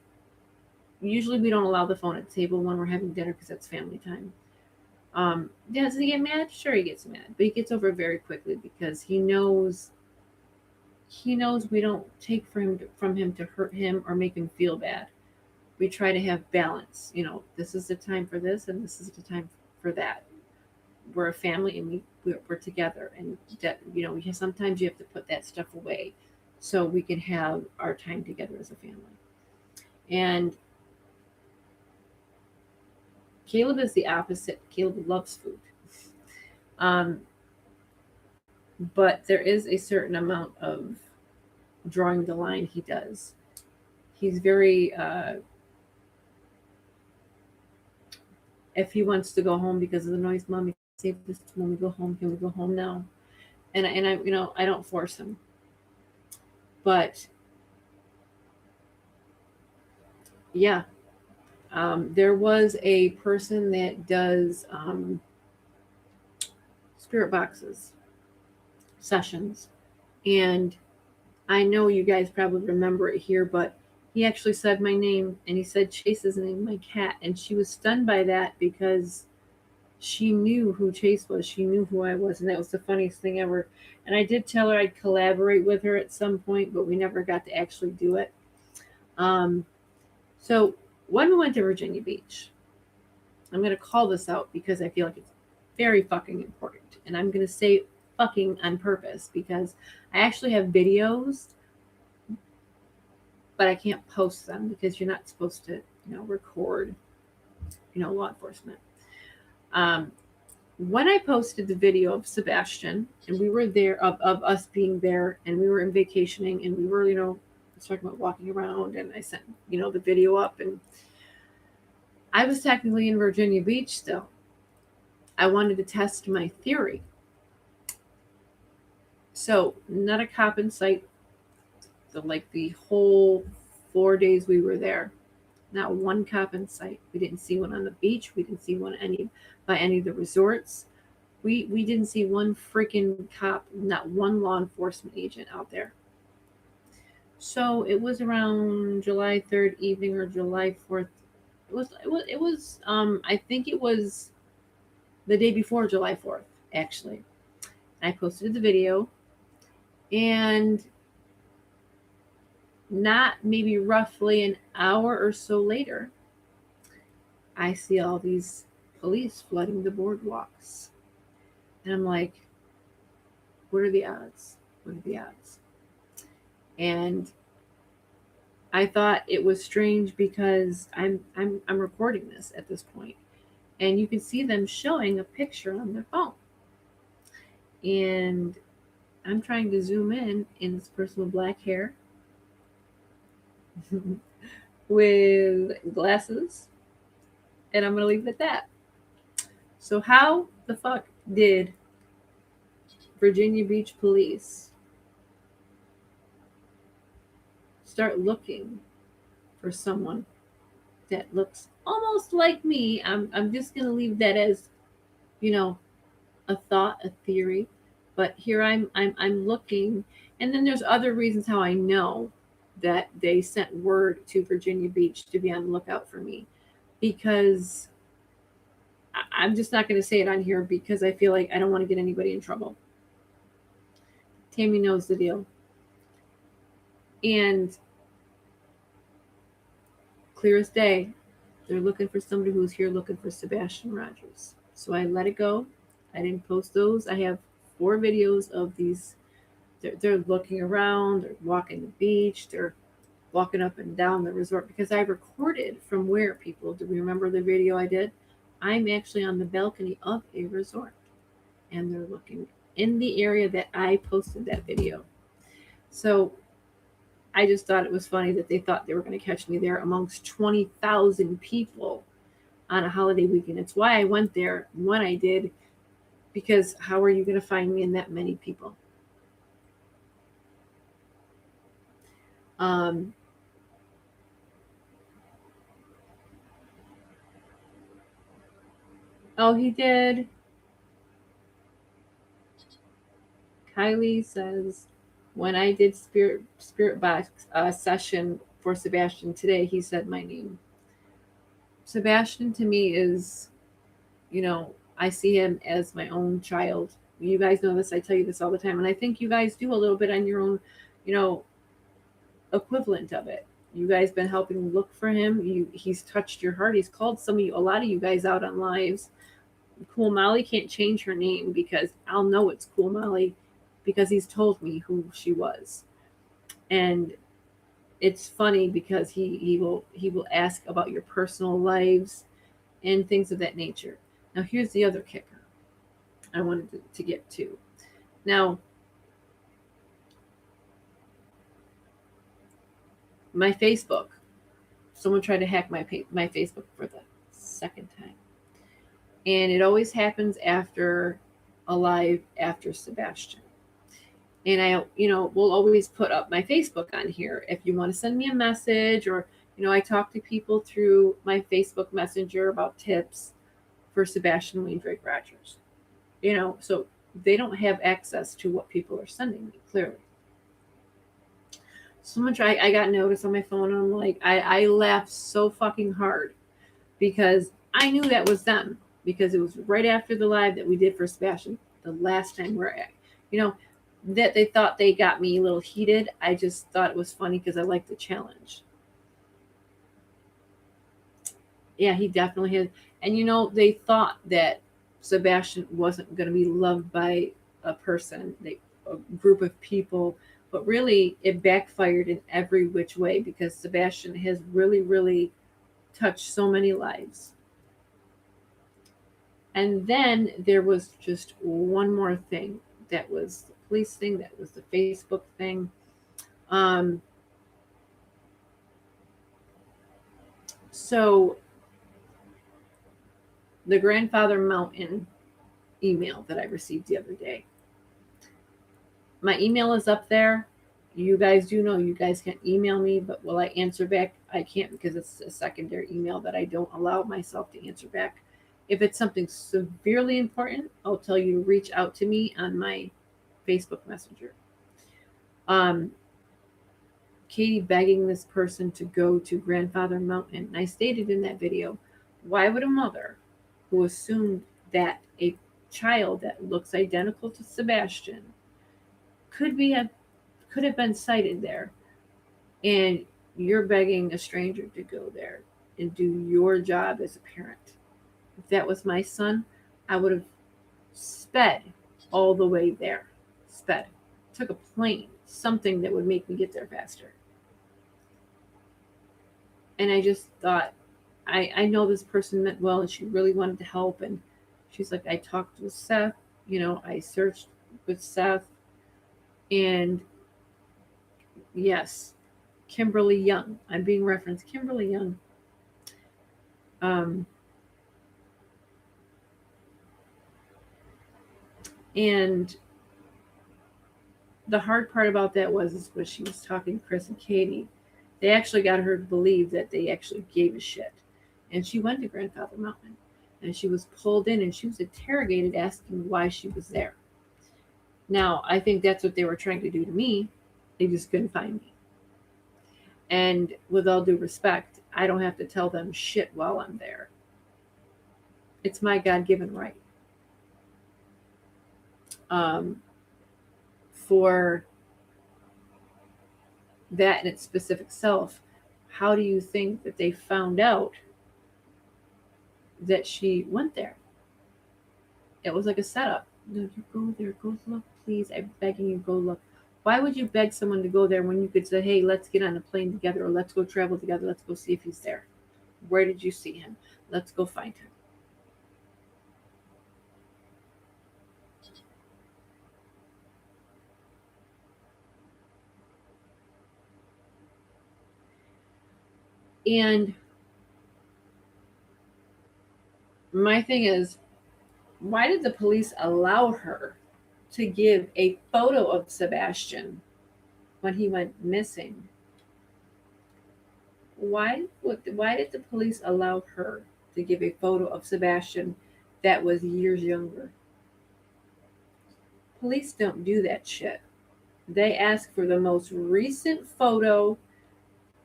usually we don't allow the phone at the table when we're having dinner because that's family time. Does he get mad? Sure, he gets mad, but he gets over it very quickly because he knows we don't take from him to hurt him or make him feel bad. We try to have balance. This is the time for this, and this is the time for that. We're a family, and we're together, and that sometimes you have to put that stuff away so we can have our time together as a family. And Caleb is the opposite. Caleb loves food. Um, but there is a certain amount of drawing the line he does. He's very if he wants to go home because of the noise. Mom, you can save this when we go home. Can we go home now? And I I don't force him, but yeah, there was a person that does spirit boxes sessions, and I know you guys probably remember it here, but he actually said my name, and he said Chase's name, my cat, and she was stunned by that because she knew who Chase was. She knew who I was, and that was the funniest thing ever. And I did tell her I'd collaborate with her at some point, but we never got to actually do it. Um, so when we went to Virginia Beach, I'm going to call this out because I feel like it's very fucking important. And I'm going to say fucking on purpose because I actually have videos, but I can't post them because you're not supposed to, record, law enforcement. Um, when I posted the video of Sebastian and we were there, of us being there, and we were in vacationing, and we were, talking about walking around, and I sent, the video up, and I was technically in Virginia Beach still. I wanted to test my theory. So, not a cop in sight, the whole 4 days we were there. Not one cop in sight. We didn't see one on the beach. We didn't see one by any of the resorts. We didn't see one freaking cop, not one law enforcement agent out there. So it was around July 3rd evening or July 4th. It was I think it was the day before July 4th, actually. I posted the video, and not maybe roughly an hour or so later, I see all these police flooding the boardwalks. And I'm like, what are the odds? What are the odds? And I thought it was strange because I'm recording this at this point, and you can see them showing a picture on their phone. And I'm trying to zoom in this person with black hair with glasses, and I'm gonna leave it at that. So how the fuck did Virginia Beach police start looking for someone that looks almost like me? I'm just gonna leave that as, a thought, a theory. But here I'm looking, and then there's other reasons how I know that they sent word to Virginia Beach to be on the lookout for me, because I'm just not going to say it on here because I feel like I don't want to get anybody in trouble. Tammy knows the deal. And clear as day, they're looking for somebody who's here looking for Sebastian Rogers. So I let it go. I didn't post those. I have 4 videos of these. They're looking around, they're walking the beach, they're walking up and down the resort, because I recorded from where, people. Do we remember the video I did? I'm actually on the balcony of a resort, and they're looking in the area that I posted that video. So I just thought it was funny that they thought they were going to catch me there amongst 20,000 people on a holiday weekend. It's why I went there when I did, because how are you going to find me in that many people? Um, oh, he did. Kylie says, when I did spirit box session for Sebastian today, he said my name. Sebastian to me is, you know, I see him as my own child. You guys know this. I tell you this all the time, and I think you guys do a little bit on your own, you know, equivalent of it. You guys been helping look for him. He's touched your heart. He's called a lot of you guys out on lives. Cool Molly can't change her name because I'll know it's Cool Molly because he's told me who she was. And it's funny because he will ask about your personal lives and things of that nature. Now here's the other kicker I wanted to get to. Now, my Facebook. Someone tried to hack my Facebook for the second time. And it always happens after a live after Sebastian. And I, will always put up my Facebook on here. If you want to send me a message, or, I talk to people through my Facebook Messenger about tips for Sebastian Wayne Drake Rogers. So they don't have access to what people are sending me, clearly. So much I got notice on my phone, and I'm like, I laughed so fucking hard because I knew that was them, because it was right after the live that we did for Sebastian the last time we're at, you know, that they thought they got me a little heated. I just thought it was funny because I liked the challenge. Yeah, he definitely has. And they thought that Sebastian wasn't going to be loved by a person, a group of people, but really it backfired in every which way, because Sebastian has really, really touched so many lives. And then there was just one more thing. That was the police thing. That was the Facebook thing. Um, so the Grandfather Mountain email that I received the other day. My email is up there. You guys do know you guys can email me, but will I answer back? I can't, because it's a secondary email that I don't allow myself to answer back. If it's something severely important, I'll tell you to reach out to me on my Facebook Messenger. Um, Katie begging this person to go to Grandfather Mountain. And I stated in that video, why would a mother who assumed that a child that looks identical to Sebastian could have been sighted there, and you're begging a stranger to go there and do your job as a parent? If that was my son, I would have sped all the way there. Sped. Took a plane, something that would make me get there faster. And I just thought, I know this person meant well, and she really wanted to help. And she's like, I talked with Seth, I searched with Seth. And yes, Kimberly Young. I'm being referenced. Kimberly Young. Um, and the hard part about that was she was talking to Chris and Katie. They actually got her to believe that they actually gave a shit. And she went to Grandfather Mountain, and she was pulled in, and she was interrogated, asking why she was there. Now, I think that's what they were trying to do to me. They just couldn't find me. And with all due respect, I don't have to tell them shit while I'm there. It's my God given right. For that in its specific self, how do you think that they found out that she went there? It was like a setup. No, you go there, go look, please. I'm begging you, go look. Why would you beg someone to go there when you could say, hey, let's get on a plane together, or let's go travel together, let's go see if he's there? Where did you see him? Let's go find him. And my thing is, why did the police allow her to give a photo of Sebastian when he went missing? Why did the police allow her to give a photo of Sebastian that was years younger? Police don't do that shit. They ask for the most recent photo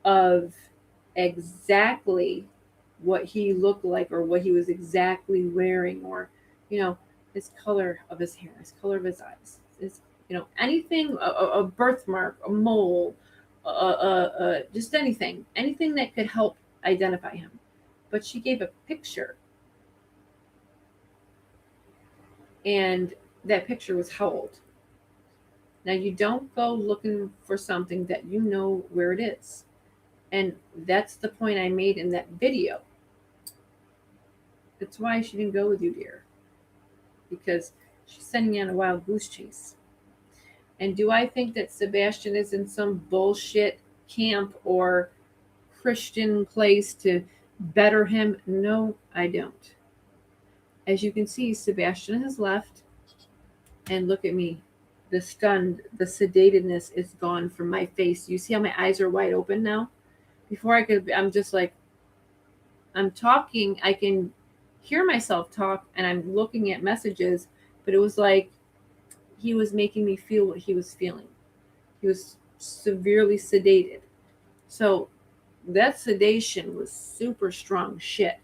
of exactly what he looked like, or what he was exactly wearing, or his color of his hair, his color of his eyes, anything, a birthmark, a mole, just anything that could help identify him. But she gave a picture, and that picture was how old? Now, you don't go looking for something that you know where it is. And that's the point I made in that video. That's why she didn't go with you, dear. Because she's sending you on a wild goose chase. And do I think that Sebastian is in some bullshit camp or Christian place to better him? No, I don't. As you can see, Sebastian has left, and look at me. The stunned, the sedatedness is gone from my face. You see how my eyes are wide open now? Before I'm just like, I'm talking, I can hear myself talk, and I'm looking at messages, but it was like he was making me feel what he was feeling. He was severely sedated. So that sedation was super strong shit.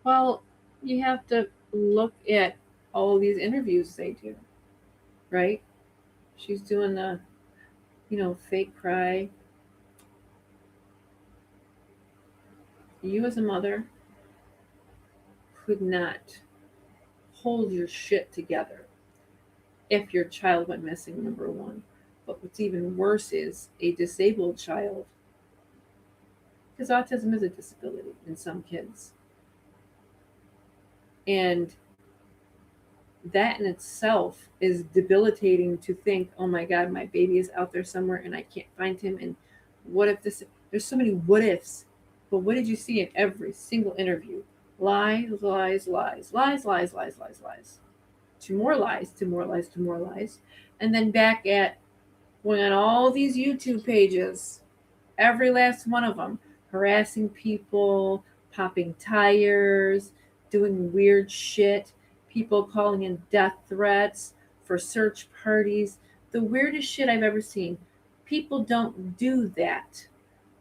Well, you have to look at all these interviews they do, right? She's doing the, fake cry. You as a mother could not hold your shit together if your child went missing, number one. But what's even worse is a disabled child, because autism is a disability in some kids. And that in itself is debilitating to think, oh my God, my baby is out there somewhere and I can't find him. And what if this, there's so many what ifs. But what did you see in every single interview? Lies, lies, lies, lies, lies, lies, lies, lies. To more lies, to more lies, to more lies. And then back at going on all these YouTube pages, every last one of them, harassing people, popping tires, doing weird shit, people calling in death threats for search parties. The weirdest shit I've ever seen. People don't do that.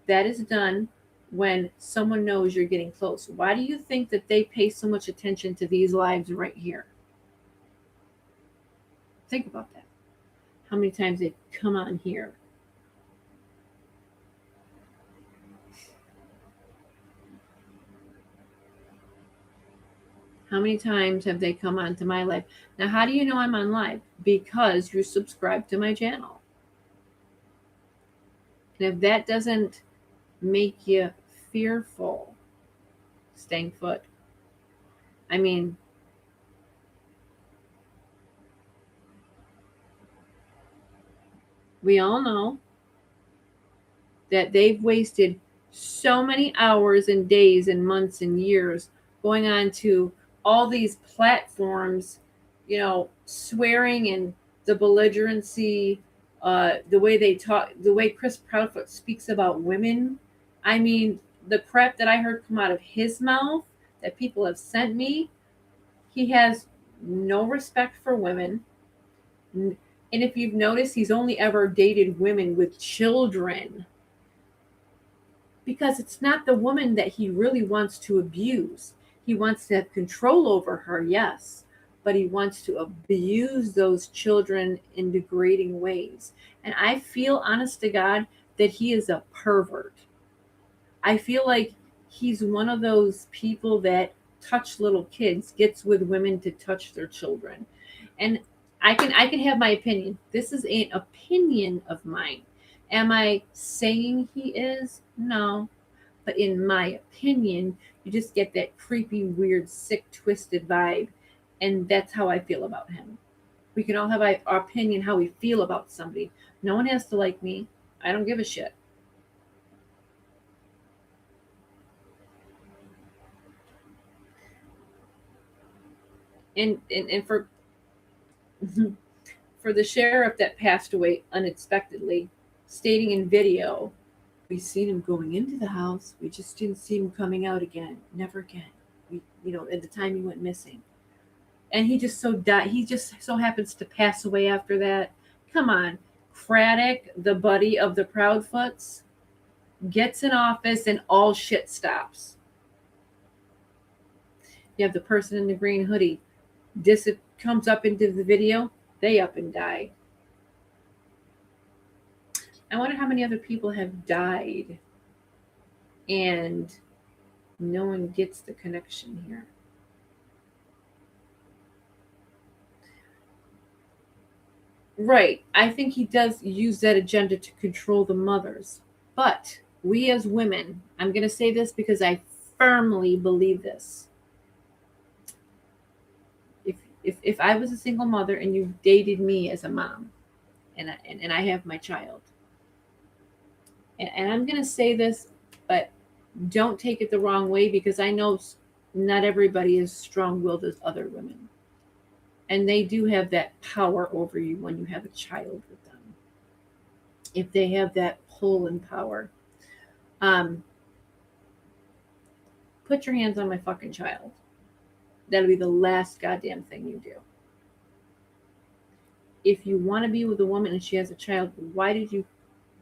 That is done when someone knows you're getting close. Why do you think that they pay so much attention to these lives right here? Think about that. How many times they come on here? How many times have they come onto my live? Now, how do you know I'm on live? Because you subscribe to my channel. And if that doesn't make you fearful, staying put. I mean, we all know that they've wasted so many hours and days and months and years going on to all these platforms, swearing and the belligerency, the way they talk, the way Chris Proudfoot speaks about women. I mean, the crap that I heard come out of his mouth that people have sent me, he has no respect for women. And if you've noticed, he's only ever dated women with children, because it's not the woman that he really wants to abuse. He wants to have control over her, yes, but he wants to abuse those children in degrading ways. And I feel, honest to God, that he is a pervert. I feel like he's one of those people that touch little kids, gets with women to touch their children. And I can have my opinion. This is an opinion of mine. Am I saying he is? No. But in my opinion, you just get that creepy, weird, sick, twisted vibe. And that's how I feel about him. We can all have our opinion how we feel about somebody. No one has to like me. I don't give a shit. And for for the sheriff that passed away unexpectedly, stating in video, we seen him going into the house. We just didn't see him coming out again. Never again. At the time he went missing. And he just so died. He just so happens to pass away after that. Come on. Craddock, the buddy of the Proudfoots, gets in office and all shit stops. You have the person in the green hoodie. Comes up into the video. They up and die. I wonder how many other people have died and no one gets the connection here. Right. I think he does use that agenda to control the mothers. But we as women, I'm going to say this because I firmly believe this. If I was a single mother and you dated me as a mom, and I have my child. And I'm going to say this, but don't take it the wrong way, because I know not everybody is strong-willed as other women. And they do have that power over you when you have a child with them. If they have that pull and power. Um, put your hands on my fucking child. That'll be the last goddamn thing you do. If you want to be with a woman and she has a child, why did you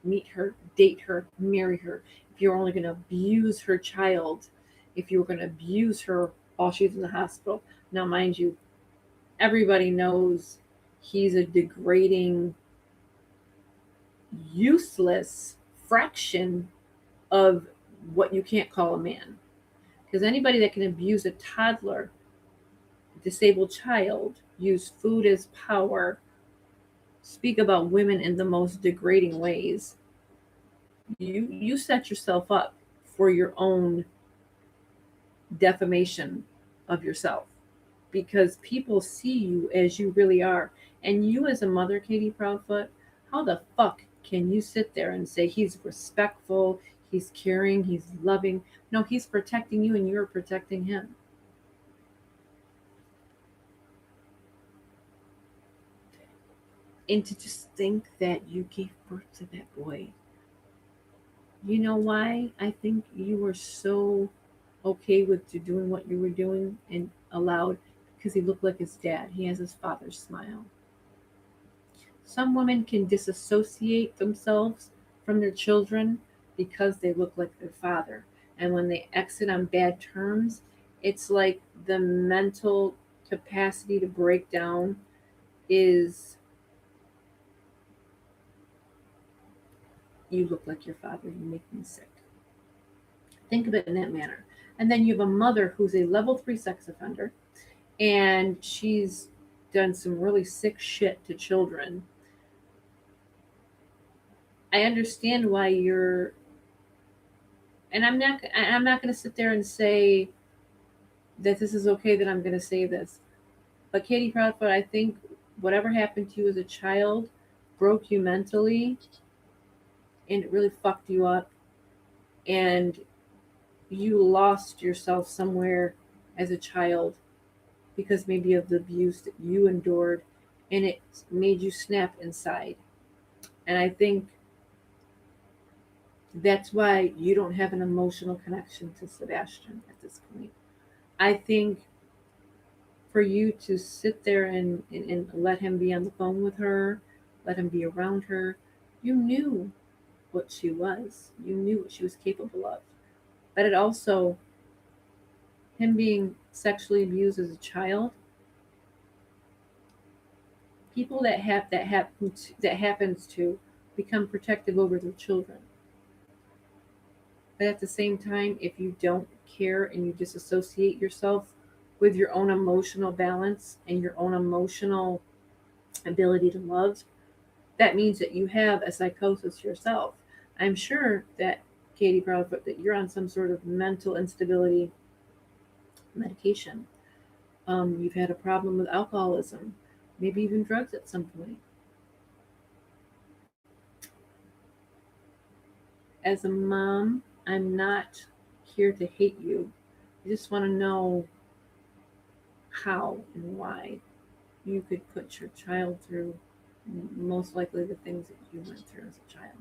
meet her, date her, marry her? If you're only going to abuse her child, if you were going to abuse her while she's in the hospital. Now, mind you, everybody knows he's a degrading, useless fraction of what you can't call a man. Because anybody that can abuse a toddler, disabled child, use food as power, speak about women in the most degrading ways, you set yourself up for your own defamation of yourself, because people see you as you really are. And you as a mother, Katie Proudfoot, how the fuck can you sit there and say he's respectful, he's caring, he's loving? No, he's protecting you and you're protecting him. And to just think that you gave birth to that boy. You know why I think you were so okay with doing what you were doing and allowed? Because he looked like his dad. He has his father's smile. Some women can disassociate themselves from their children because they look like their father. And when they exit on bad terms, it's like the mental capacity to break down is, you look like your father, you make me sick. Think of it in that manner. And then you have a mother who's a level 3 sex offender, and she's done some really sick shit to children. I understand why you're, and I'm not going to sit there and say that this is okay that I'm going to say this. But Katie Proudfoot, I think whatever happened to you as a child broke you mentally, and it really fucked you up, and you lost yourself somewhere as a child because maybe of the abuse that you endured, and it made you snap inside. And I think that's why you don't have an emotional connection to Sebastian at this point. I think for you to sit there and let him be on the phone with her, let him be around her, you knew what she was. You knew what she was capable of. But it also, him being sexually abused as a child, people that happens to become protective over their children. But at the same time, if you don't care and you disassociate yourself with your own emotional balance and your own emotional ability to love, that means that you have a psychosis yourself. I'm sure that, Katie Proudfoot, that you're on some sort of mental instability medication. You've had a problem with alcoholism, maybe even drugs at some point. As a mom, I'm not here to hate you. I just want to know how and why you could put your child through most likely the things that you went through as a child.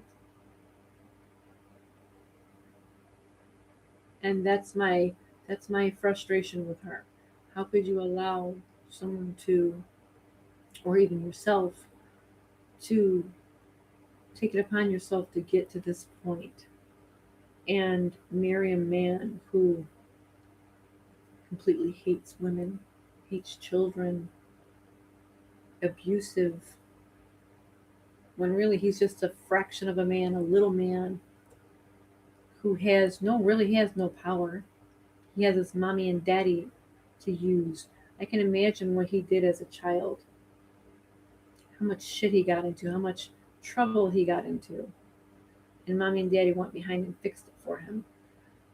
And that's my frustration with her. How could you allow someone to, or even yourself, to take it upon yourself to get to this point and marry a man who completely hates women, hates children, abusive, when really he's just a fraction of a man, a little man who really has no power. He has his mommy and daddy to use. I can imagine what he did as a child, how much shit he got into, how much trouble he got into. And mommy and daddy went behind and fixed it for him.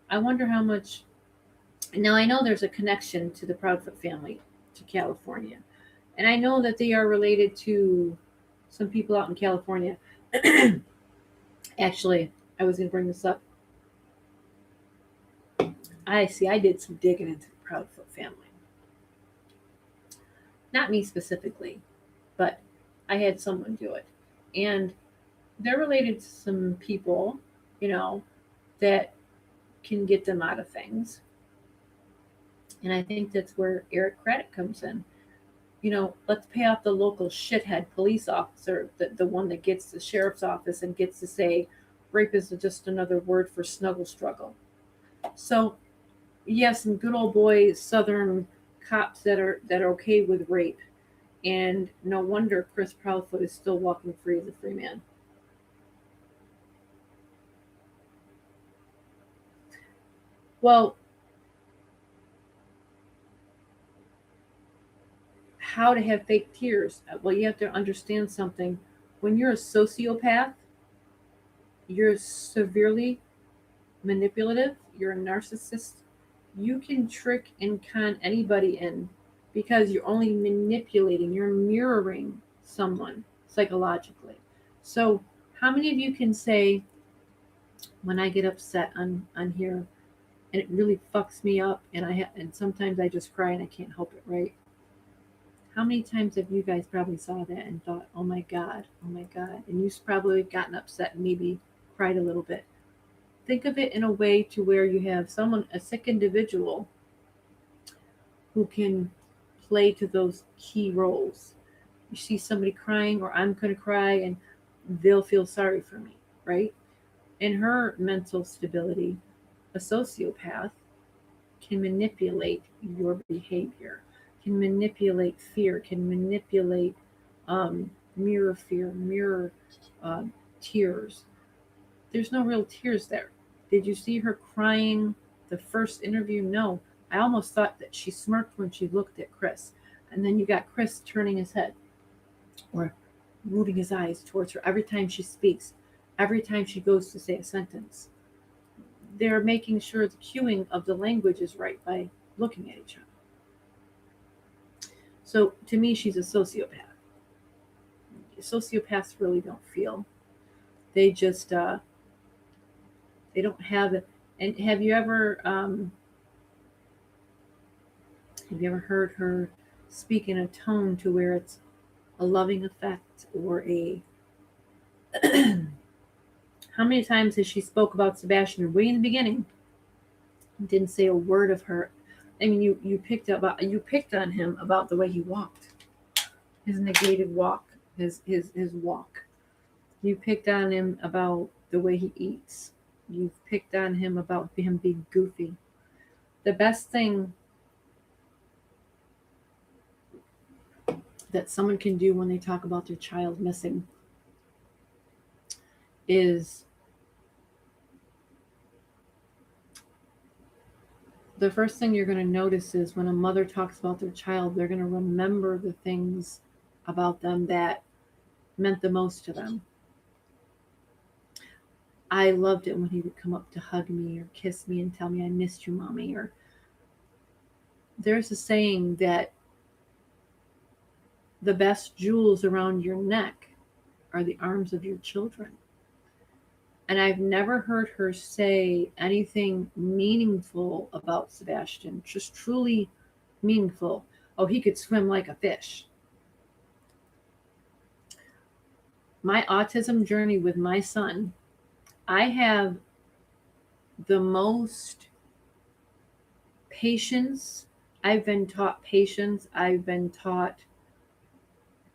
I wonder how much. Now, I know there's a connection to the Proudfoot family to California. And I know that they are related to some people out in California. Actually, I was going to bring this up. I did some digging into the Proudfoot family. Not me specifically, but I had someone do it. And they're related to some people, you know, that can get them out of things. And I think that's where Eric Craddock comes in. Let's pay off the local shithead police officer, the one that gets the sheriff's office and gets to say rape is just another word for snuggle struggle. So you have some good old boy Southern cops that are okay with rape, and no wonder Chris Proudfoot is still walking free as a free man. Well, how to have fake tears? Well, you have to understand something. When you're a sociopath, you're severely manipulative, you're a narcissist, you can trick and con anybody in because you're only manipulating, you're mirroring someone psychologically. So, how many of you can say, when I get upset on here and it really fucks me up and sometimes I just cry and I can't help it, right? How many times have you guys probably saw that and thought, oh my God, and you've probably gotten upset and maybe cried a little bit. Think of it in a way to where you have someone, a sick individual, who can play to those key roles. You see somebody crying, or I'm going to cry, and they'll feel sorry for me, right? In her mental stability, a sociopath can manipulate your behavior, can manipulate fear, can manipulate mirror fear, mirror tears. There's no real tears there. Did you see her crying the first interview? No. I almost thought that she smirked when she looked at Chris. And then you got Chris turning his head or moving his eyes towards her every time she speaks, every time she goes to say a sentence. They're making sure the cueing of the language is right by looking at each other. So to me, she's a sociopath. Sociopaths really don't feel. They just they don't have it. And have you ever heard her speak in a tone to where it's a loving effect or a how many times has she spoke about Sebastian way in the beginning? Didn't say a word of her. I mean, you picked on him about the way he walked, his negated walk, his walk. You picked on him about the way he eats. You've picked on him about him being goofy. The best thing that someone can do when they talk about their child missing is the first thing you're going to notice is when a mother talks about their child, they're going to remember the things about them that meant the most to them. I loved it when he would come up to hug me or kiss me and tell me I missed you, mommy. Or there's a saying that the best jewels around your neck are the arms of your children. And I've never heard her say anything meaningful about Sebastian, just truly meaningful. Oh, he could swim like a fish. My autism journey with my son, I have the most patience. I've been taught patience. I've been taught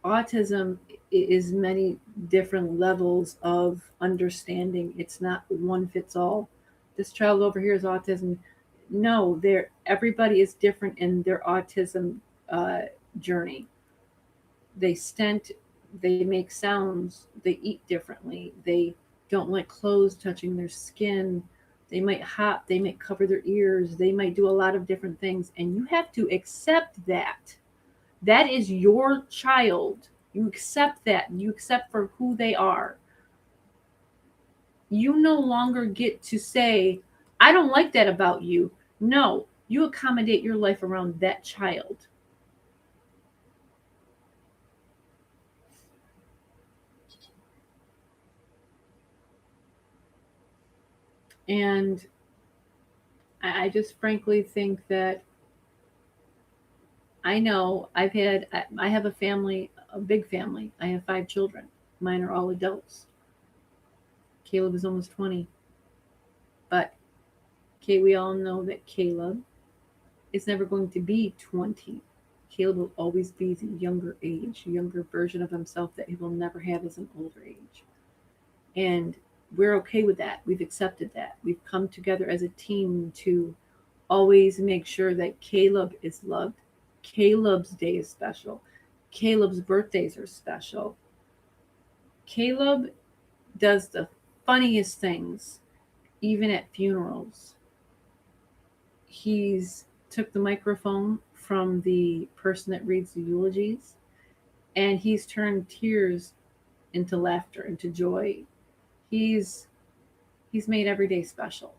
autism is many different levels of understanding. It's not one fits all. This child over here is autism. No, everybody is different in their autism journey. They stent, they make sounds, they eat differently, they don't like clothes touching their skin, they might hop, they might cover their ears, they might do a lot of different things, and you have to accept that. That is your child. You accept that. You accept for who they are. You no longer get to say, I don't like that about you. No, you accommodate your life around that child. And I just frankly think that I know I have a family, a big family. I have 5 children. Mine are all adults. Caleb is almost 20. But we all know that Caleb is never going to be 20. Caleb will always be the younger age, younger version of himself that he will never have as an older age. And we're okay with that. We've accepted that. We've come together as a team to always make sure that Caleb is loved. Caleb's day is special. Caleb's birthdays are special. Caleb does the funniest things, even at funerals. He's took the microphone from the person that reads the eulogies, and he's turned tears into laughter, into joy. He's he's made every day special.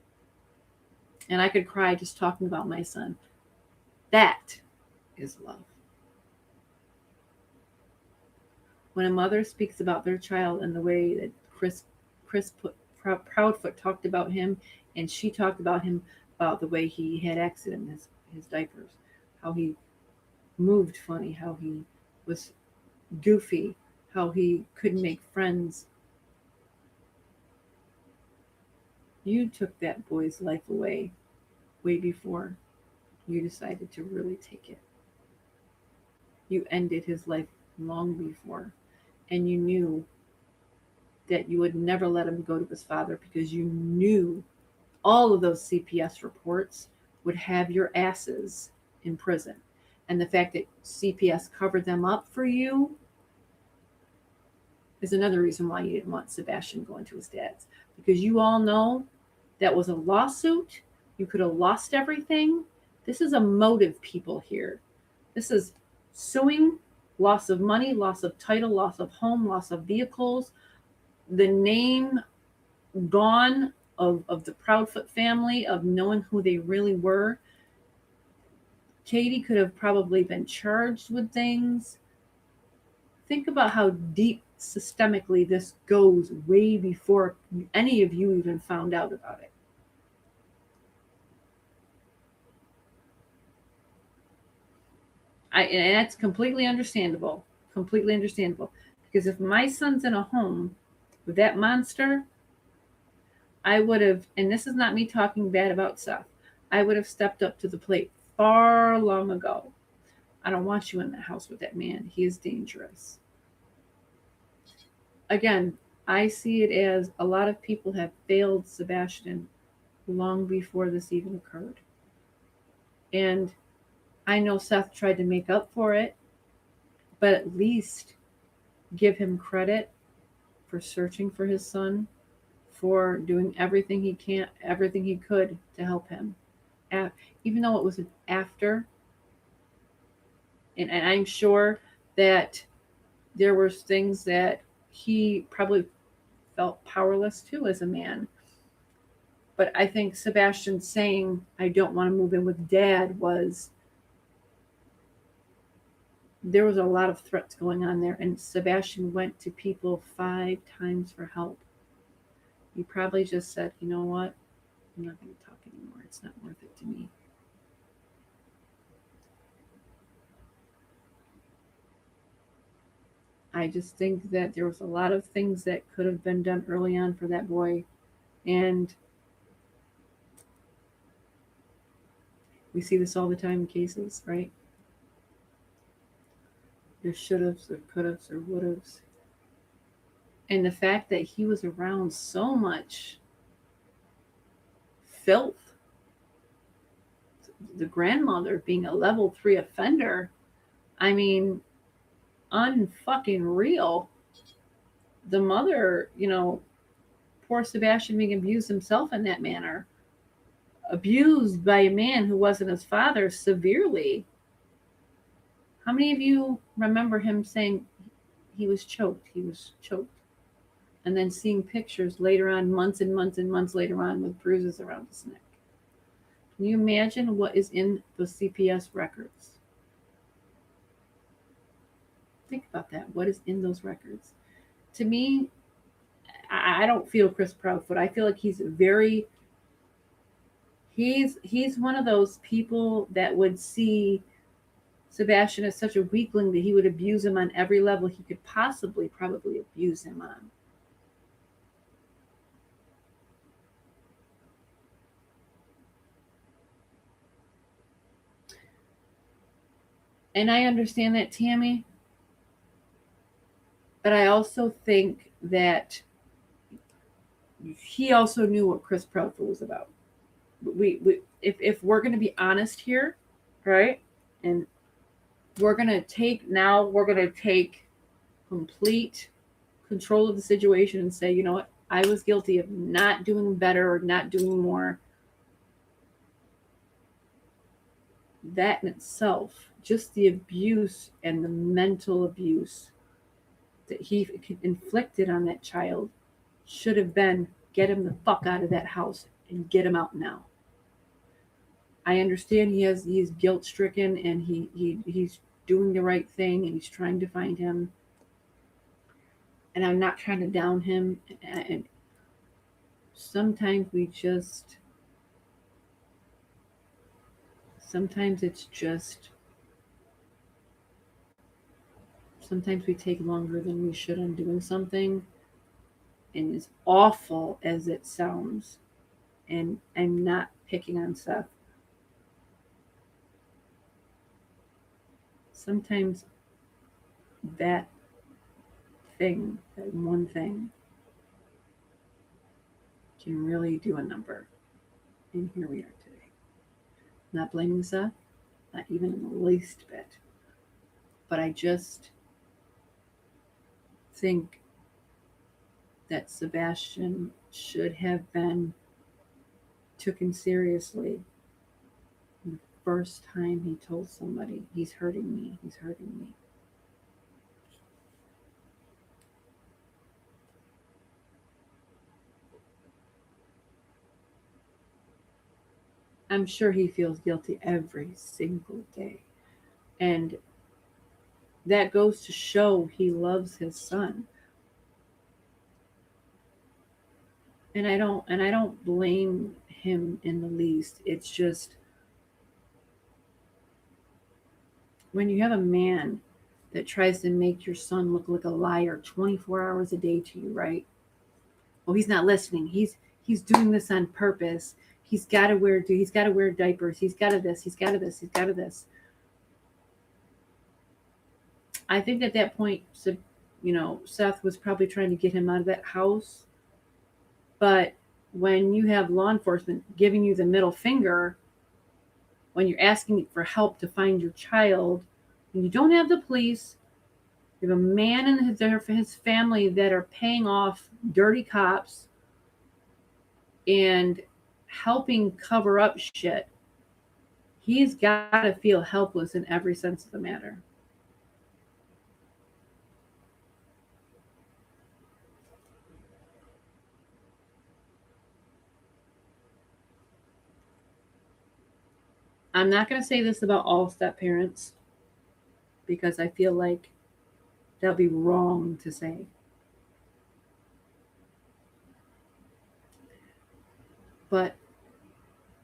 And I could cry just talking about my son. That is love. When a mother speaks about their child in the way that Proudfoot talked about him, and she talked about him about the way he had accident in his diapers, how he moved funny, how he was goofy, how he couldn't make friends. You took that boy's life away way before you decided to really take it. You ended his life long before, and you knew that you would never let him go to his father because you knew all of those CPS reports would have your asses in prison. And the fact that CPS covered them up for you is another reason why you didn't want Sebastian going to his dad's. Because you all know that was a lawsuit. You could have lost everything. This is a motive, people here. This is suing, loss of money, loss of title, loss of home, loss of vehicles, the name gone of the Proudfoot family, of knowing who they really were. Katie could have probably been charged with things. Think about how deep systemically this goes way before any of you even found out about it. And that's completely understandable. Completely understandable. Because if my son's in a home with that monster, I would have, and this is not me talking bad about Seth, I would have stepped up to the plate far long ago. I don't want you in the house with that man. He is dangerous. Again, I see it as a lot of people have failed Sebastian long before this even occurred. And I know Seth tried to make up for it, but at least give him credit for searching for his son, for doing everything he could to help him. Even though it was an after, and I'm sure that there were things that he probably felt powerless to as a man. But I think Sebastian saying, I don't want to move in with dad, was there was a lot of threats going on there. And Sebastian went to people 5 times for help. He probably just said, you know what? I'm not going to talk anymore. It's not worth it to me. I just think that there was a lot of things that could have been done early on for that boy. And we see this all the time in cases, right? There should haves, or could haves, or would haves. And the fact that he was around so much filth, the grandmother being a level 3 offender, I mean, unfucking real. The mother, poor Sebastian being abused himself in that manner, abused by a man who wasn't his father severely. How many of you remember him saying he was choked? He was choked. And then seeing pictures later on, months and months and months later on, with bruises around his neck. Can you imagine what is in the CPS records? Think about that. What is in those records? To me, I don't feel Chris Proudfoot. I feel like he's very He's one of those people that would see Sebastian as such a weakling that he would abuse him on every level he could possibly probably abuse him on. And I understand that, Tammy, but I also think that he also knew what Chris Proudfoot was about. We if we're going to be honest here, right? And we're going to take complete control of the situation and say, you know what? I was guilty of not doing better or not doing more. That in itself, just the abuse and the mental abuse that he inflicted on that child should have been get him the fuck out of that house and get him out now. I understand he's guilt stricken and he's doing the right thing and he's trying to find him. And I'm not trying to down him. And sometimes sometimes it's just sometimes we take longer than we should on doing something. And as awful as it sounds, and I'm not picking on Seth, sometimes that that one thing, can really do a number. And here we are today. Not blaming Seth, not even in the least bit. But I just think that Sebastian should have been taken seriously the first time he told somebody, he's hurting me, he's hurting me. I'm sure he feels guilty every single day. And that goes to show he loves his son. And I don't blame him in the least. It's just when you have a man that tries to make your son look like a liar 24 hours a day to you, right? Oh, he's not listening. He's doing this on purpose. He's got to wear diapers. He's got to this. He's got to this. He's got to this. I think at that point, Seth was probably trying to get him out of that house. But when you have law enforcement giving you the middle finger, when you're asking for help to find your child, and you don't have the police, you have a man and his family that are paying off dirty cops and helping cover up shit, he's got to feel helpless in every sense of the matter. I'm not going to say this about all step parents because I feel like that would be wrong to say. But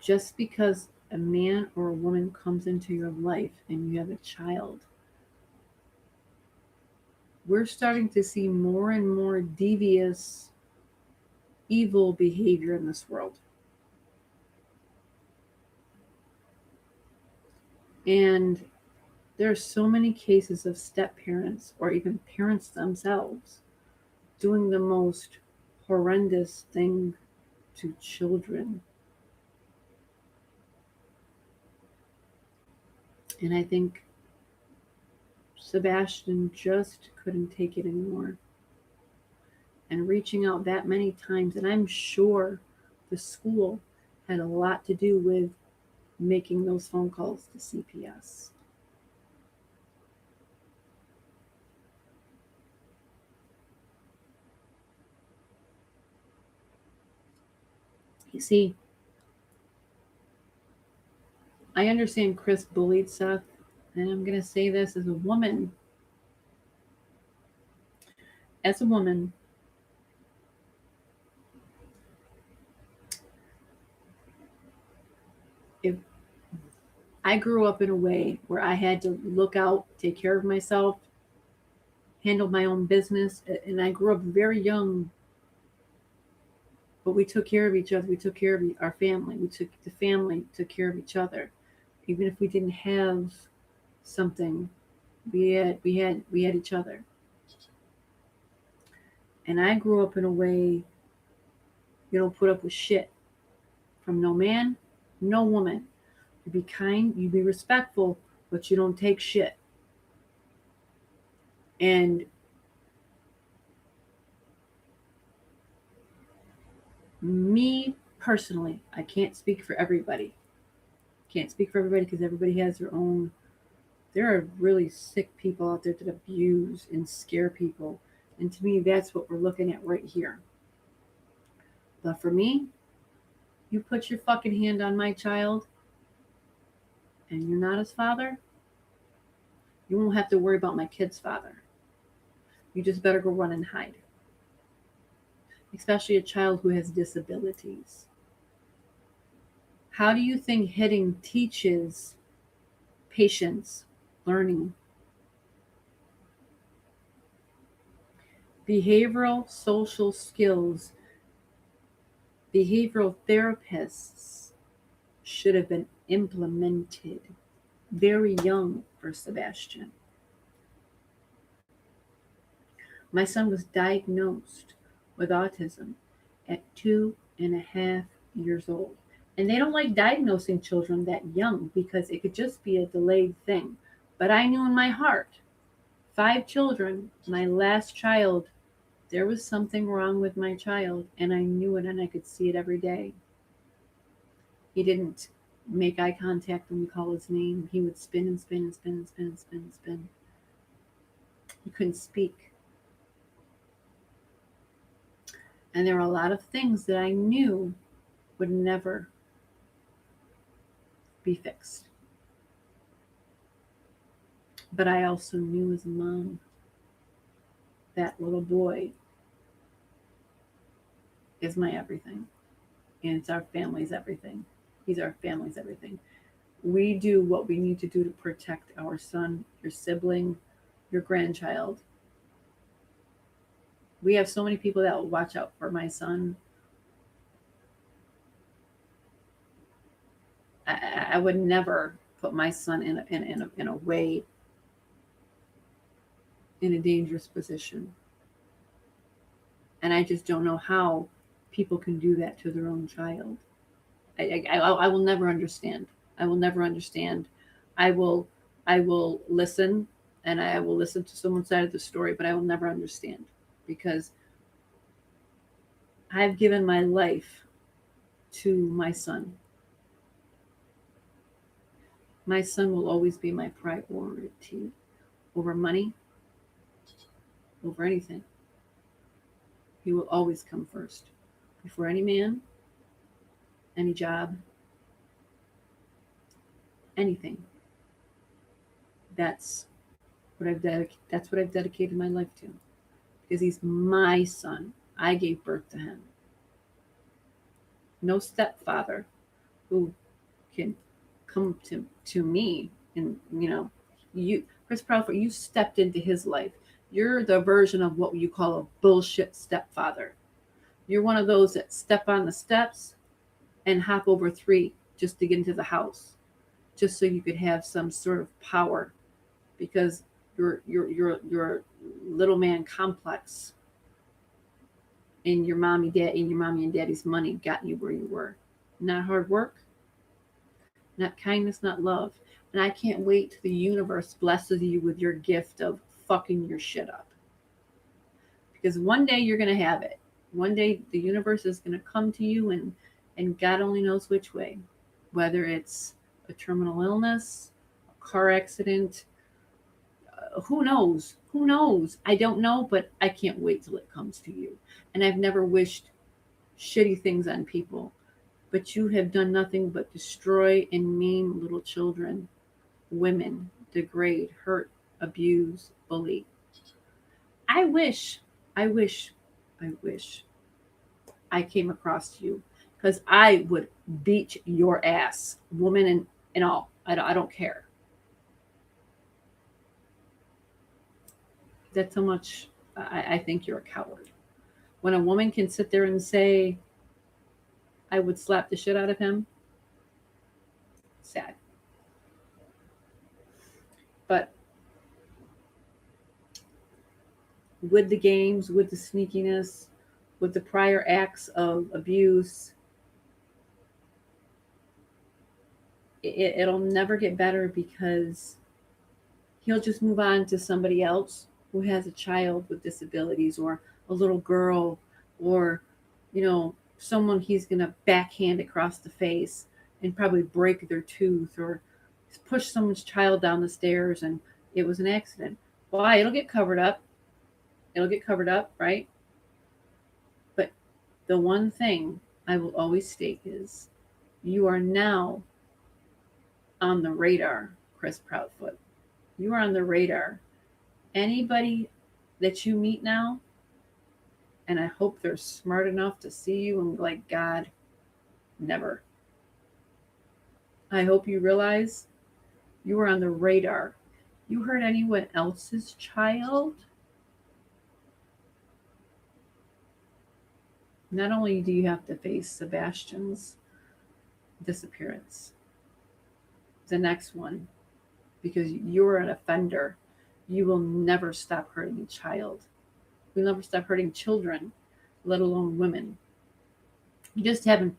just because a man or a woman comes into your life and you have a child, we're starting to see more and more devious, evil behavior in this world. And there are so many cases of step parents or even parents themselves doing the most horrendous thing to children. And I think Sebastian just couldn't take it anymore. And reaching out that many times, and I'm sure the school had a lot to do with making those phone calls to CPS. You see, I understand Chris bullied Seth, and I'm going to say this as a woman. As a woman, I grew up in a way where I had to look out, take care of myself, handle my own business. And I grew up very young, but we took care of each other. We took care of our family. The family took care of each other. Even if we didn't have something, we had each other. And I grew up in a way you don't put up with shit from no man, no woman. You be kind, you be respectful, but you don't take shit. And me personally, I can't speak for everybody. Can't speak for everybody because everybody has their own. There are really sick people out there that abuse and scare people. And to me, that's what we're looking at right here. But for me, you put your fucking hand on my child and you're not his father, you won't have to worry about my kid's father. You just better go run and hide. Especially a child who has disabilities. How do you think hitting teaches patience, learning? Behavioral social skills, behavioral therapists should have been implemented very young for Sebastian. My son was diagnosed with autism at 2.5 years old. And they don't like diagnosing children that young because it could just be a delayed thing. But I knew in my heart, 5 children, my last child, there was something wrong with my child, and I knew it and I could see it every day. He didn't make eye contact when we call his name. He would spin and spin and spin and spin and spin and spin. He couldn't speak. And there were a lot of things that I knew would never be fixed. But I also knew as a mom that little boy is my everything. And it's our family's everything. He's our family's everything. We do what we need to do to protect our son, your sibling, your grandchild. We have so many people that will watch out for my son. I would never put my son in a way, in a dangerous position. And I just don't know how people can do that to their own child. I will never understand. I will never understand. I will listen, and I will listen to someone's side of the story, but I will never understand because I've given my life to my son. My son will always be my priority over money, over anything. He will always come first before any man, any job, anything. That's that's what I've dedicated my life to because he's my son. I gave birth to him. No stepfather who can come to me and you, Chris Proudfoot, you stepped into his life. You're the version of what you call a bullshit stepfather. You're one of those that step on the steps and hop over 3 just to get into the house, just so you could have some sort of power, because your little man complex and your mommy and daddy's money got you where you were. Not hard work, not kindness, not love. And I can't wait till the universe blesses you with your gift of fucking your shit up. Because one day you're going to have it. One day the universe is going to come to you, and God only knows which way. Whether it's a terminal illness, a car accident, who knows? Who knows? I don't know, but I can't wait till it comes to you. And I've never wished shitty things on people. But you have done nothing but destroy and maim little children, women, degrade, hurt, abuse, bully. I wish I came across you, because I would beat your ass, woman and all. I don't care. That's how much I think you're a coward. When a woman can sit there and say, I would slap the shit out of him, sad. But with the games, with the sneakiness, with the prior acts of abuse, it'll never get better because he'll just move on to somebody else who has a child with disabilities or a little girl or, someone he's going to backhand across the face and probably break their tooth or push someone's child down the stairs and it was an accident. Why? It'll get covered up. It'll get covered up, right? But the one thing I will always state is you are now on the radar, Chris Proudfoot. You are on the radar. Anybody that you meet now, and I hope they're smart enough to see you and be like, God, never. I hope you realize you are on the radar. You hurt anyone else's child, not only do you have to face Sebastian's disappearance, the next one, because you're an offender, you will never stop hurting a child. You'll never stop hurting children, let alone women. You just haven't,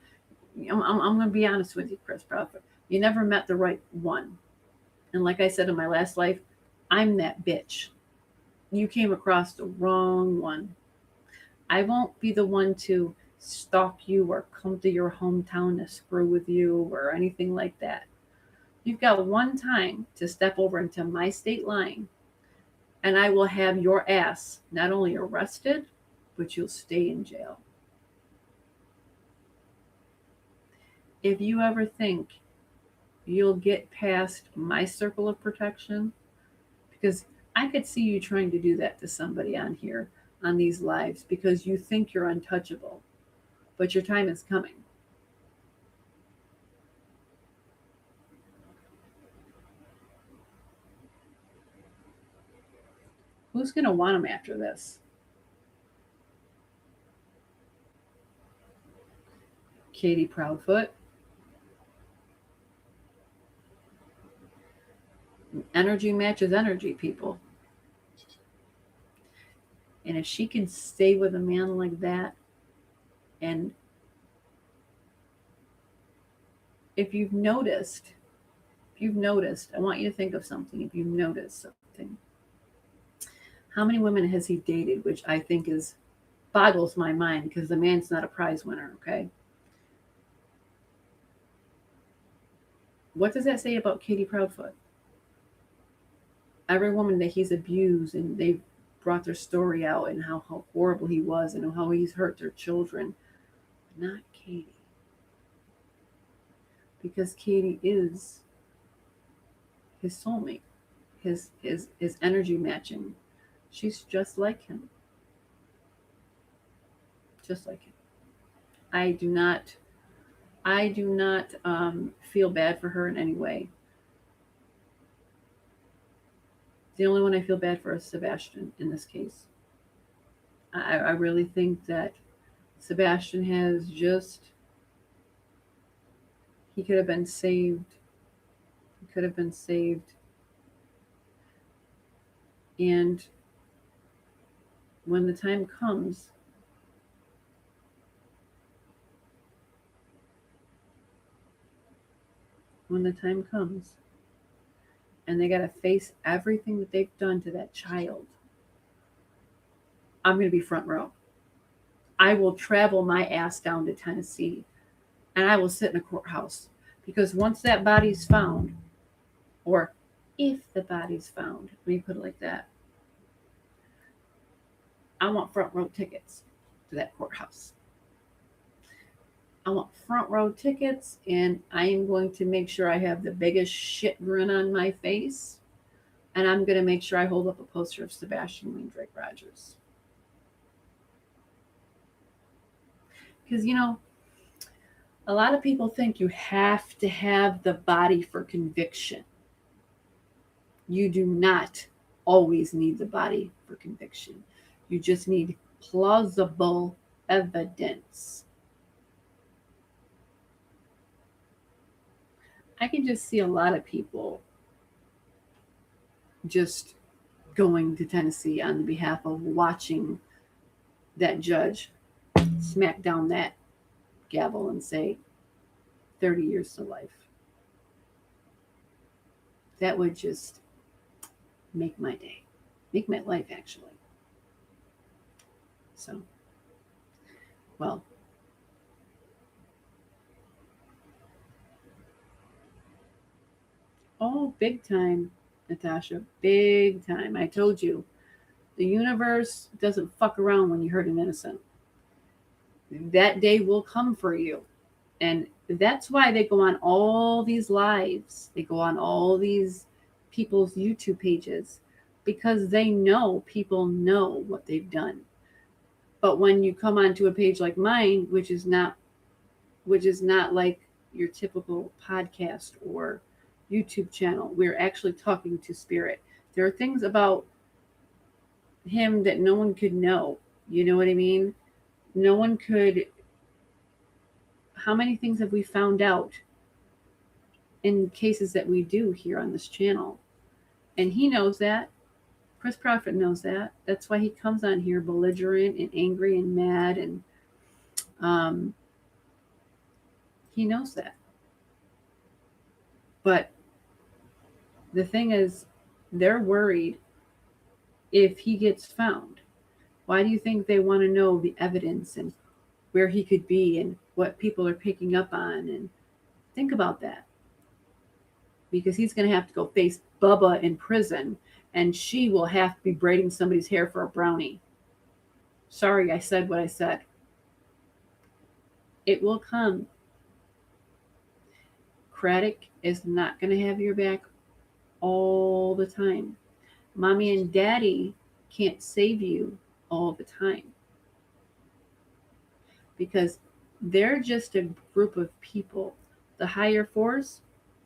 I'm going to be honest with you, Chris Prophet. You never met the right one. And like I said in my last life, I'm that bitch. You came across the wrong one. I won't be the one to stalk you or come to your hometown to screw with you or anything like that. You've got one time to step over into my state line, and I will have your ass not only arrested, but you'll stay in jail. If you ever think you'll get past my circle of protection, because I could see you trying to do that to somebody on here, on these lives, because you think you're untouchable, but your time is coming. Who's going to want them after this? Katie Proudfoot. Energy matches energy, people. And if she can stay with a man like that, and if you've noticed, I want you to think of something. If you've noticed something, how many women has he dated? Which I think is boggles my mind because the man's not a prize winner. Okay, what does that say about Katie Proudfoot? Every woman that he's abused and they've brought their story out and how horrible he was and how he's hurt their children. Not Katie. Because Katie is his soulmate, his energy matching. She's just like him. Just like him. I do not feel bad for her in any way. The only one I feel bad for is Sebastian in this case. I really think that Sebastian has just, he could have been saved. He could have been saved. And when the time comes, when the time comes, and they got to face everything that they've done to that child, I'm going to be front row. I will travel my ass down to Tennessee and I will sit in a courthouse because once that body's found, or if the body's found, let me put it like that, I want front row tickets to that courthouse. I want front row tickets, and I am going to make sure I have the biggest shit grin on my face, and I'm going to make sure I hold up a poster of Sebastian Wayne Drake Rogers. Because, A lot of people think you have to have the body for conviction. You do not always need the body for conviction. You just need plausible evidence. I can just see a lot of people just going to Tennessee on behalf of watching that judge smack down that gavel and say 30 years to life. That would just make my day, make my life actually. So, well, oh, big time, Natasha, big time. I told you, the universe doesn't fuck around when you hurt an innocent. That day will come for you. And that's why they go on all these lives. They go on all these people's YouTube pages because they know people know what they've done. But when you come onto a page like mine, which is not like your typical podcast or YouTube channel, we're actually talking to spirit. There are things about him that no one could know. You know what I mean? No one could. How many things have we found out in cases that we do here on this channel? And he knows that. Chris Prophet knows that. That's why he comes on here belligerent and angry and mad, and um, he knows that. But the thing is, they're worried if he gets found. Why do you think they want to know the evidence and where he could be and what people are picking up on? And think about that. Because he's going to have to go face Bubba in prison, and she will have to be braiding somebody's hair for a brownie. Sorry, I said what I said. It will come. Craddock is not going to have your back all the time. Mommy and daddy can't save you all the time because they're just a group of people. The higher force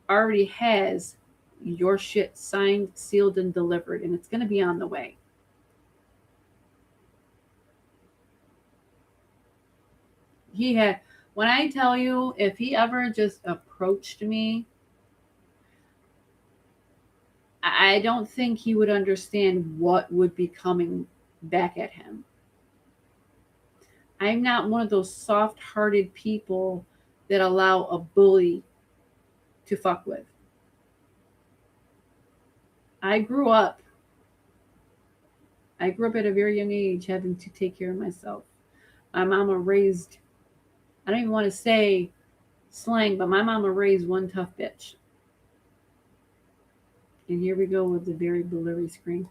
already has your shit signed, sealed, and delivered, and it's going to be on the way. He had, when I tell you, if he ever just approached me, I don't think he would understand what would be coming back at him. I'm not one of those soft hearted people that allow a bully to fuck with. I grew up. I grew up at a very young age having to take care of myself. My mama raised, I don't even want to say slang, but my mama raised one tough bitch. And here we go with the very blurry screen.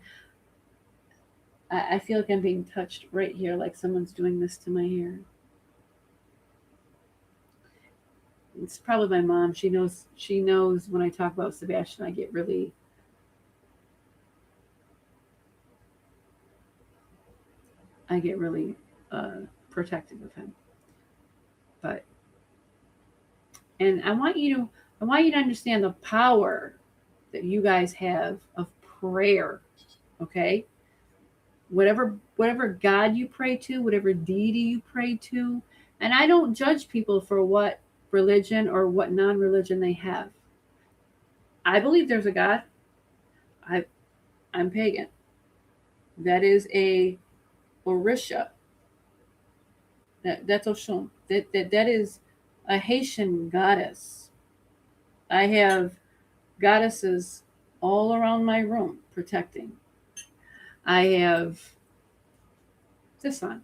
I feel like I'm being touched right here, like someone's doing this to my hair. It's probably my mom. She knows. She knows when I talk about Sebastian, I get really. I get really protective of him. But and I want you to understand the power that you guys have of prayer. Okay, whatever God you pray to, whatever deity you pray to, and I don't judge people for what religion or what non-religion they have. I believe there's a God. I I'm pagan. That is a Orisha. That's Oshun. That is a Haitian goddess. I have goddesses all around my room protecting. I have this on.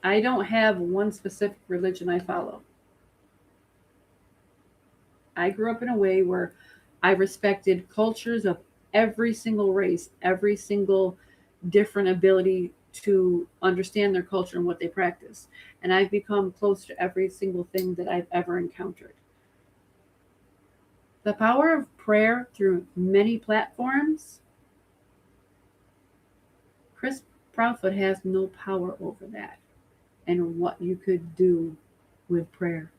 I don't have one specific religion I follow. I grew up in a way where I respected cultures of every single race, every single different ability to understand their culture and what they practice. And I've become close to every single thing that I've ever encountered. The power of prayer through many platforms, Chris Proudfoot has no power over that. and what you could do with prayer.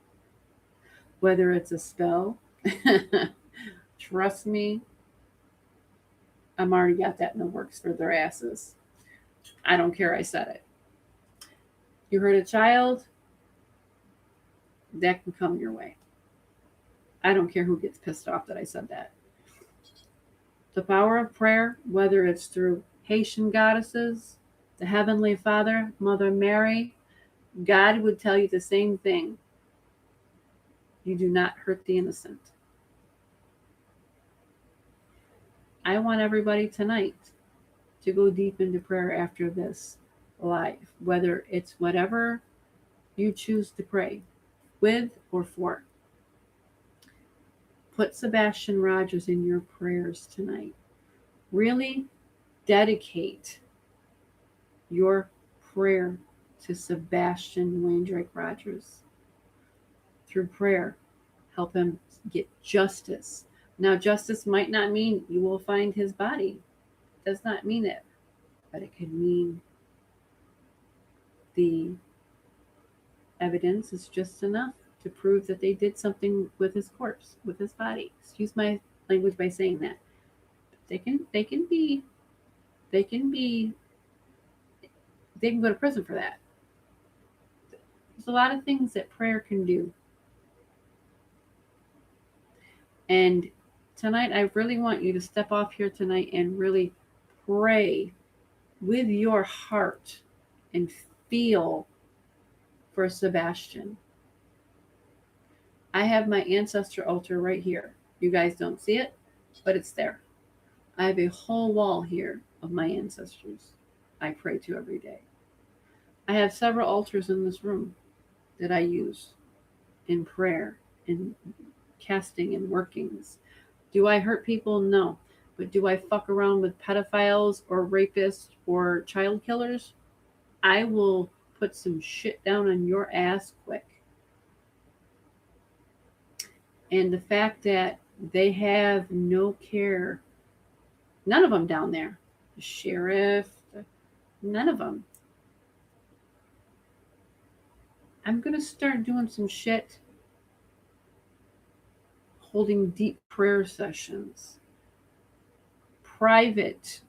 Whether it's a spell, trust me, I'm already got that in the works for their asses. I don't care, I said it. You hurt a child, that can come your way. I don't care who gets pissed off that I said that. The power of prayer, whether it's through Haitian goddesses, the Heavenly Father, Mother Mary, God would tell you the same thing. You do not hurt the innocent. I want everybody tonight to go deep into prayer after this live, whether it's whatever you choose to pray with or for. Put Sebastian Rogers in your prayers tonight. Really dedicate your prayer to Sebastian Wayne Drake Rogers. Through prayer, help him get justice. Now, justice might not mean you will find his body. It does not mean it. But it could mean the evidence is just enough to prove that they did something with his corpse, with his body. Excuse my language by saying that. They can go to prison for that. There's a lot of things that prayer can do. And tonight, I really want you to step off here tonight and really pray with your heart and feel for Sebastian. I have my ancestor altar right here. You guys don't see it, but it's there. I have a whole wall here of my ancestors I pray to every day. I have several altars in this room that I use in prayer, in casting and workings. Do I hurt people? No. But do I fuck around with pedophiles or rapists or child killers? I will put some shit down on your ass quick. And the fact that they have no care, none of them down there, the sheriff, none of them. I'm going to start doing some shit, holding deep prayer sessions, private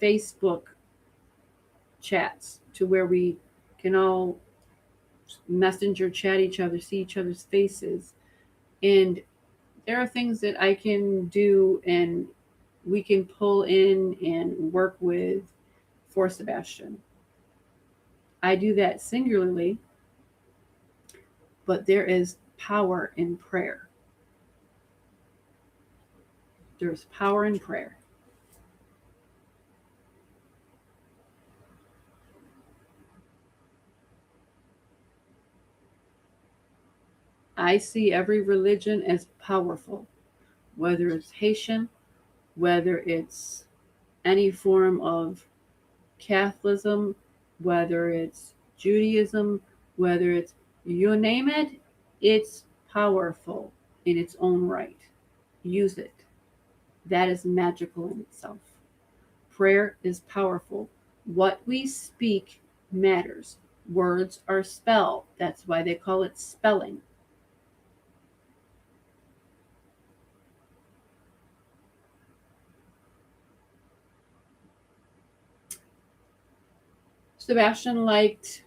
Facebook chats to where we can all messenger chat each other, see each other's faces. And there are things that I can do and we can pull in and work with for Sebastian. I do that singularly, but there is power in prayer. There's power in prayer. I see every religion as powerful, whether it's Haitian, whether it's any form of Catholicism, whether it's Judaism, whether it's you name it, it's powerful in its own right. Use it. That is magical in itself. Prayer is powerful. What we speak matters. Words are spell. That's why they call it spelling. Sebastian liked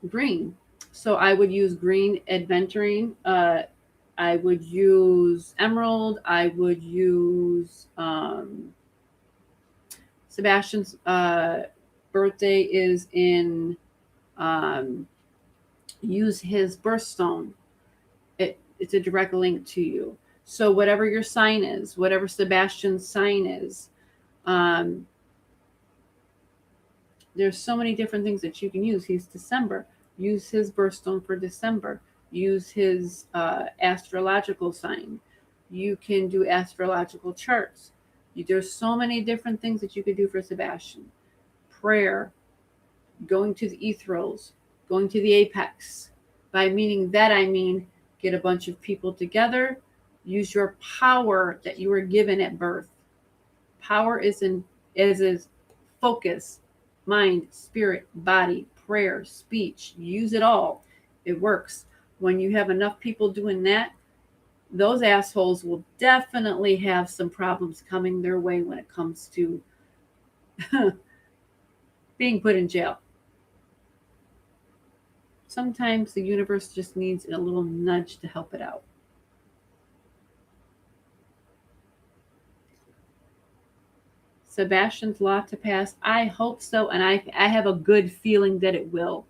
green. So I would use green adventuring. I would use emerald. I would use Sebastian's birthday is in use his birthstone. It's a direct link to you. So whatever your sign is, whatever Sebastian's sign is, there's so many different things that you can use. He's December. Use his birthstone for December. Use his astrological sign. You can do astrological charts. There's so many different things that you could do for Sebastian. Prayer, going to the ethereals, going to the apex. By meaning that, I mean get a bunch of people together. Use your power that you were given at birth. Power is focus, mind, spirit, body, prayer, speech, use it all. It works. When you have enough people doing that, those assholes will definitely have some problems coming their way when it comes to being put in jail. Sometimes the universe just needs a little nudge to help it out. Sebastian's law to pass? I hope so, and I have a good feeling that it will.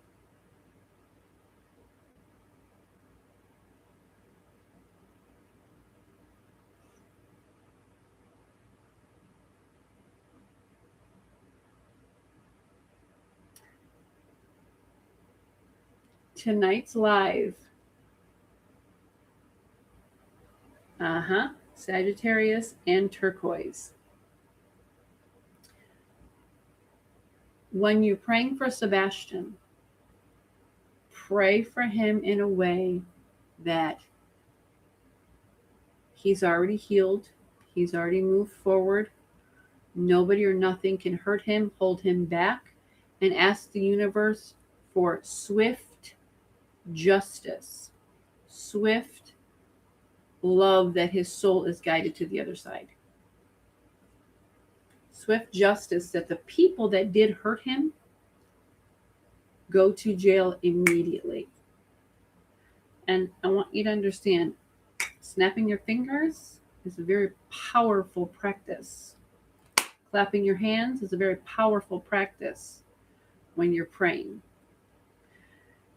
Tonight's live. Sagittarius and turquoise. When you're praying for Sebastian, pray for him in a way that he's already healed, he's already moved forward. Nobody or nothing can hurt him, hold him back, and ask the universe for swift justice, swift love that his soul is guided to the other side. Swift justice that the people that did hurt him go to jail immediately. And I want you to understand, snapping your fingers is a very powerful practice. Clapping your hands is a very powerful practice when you're praying.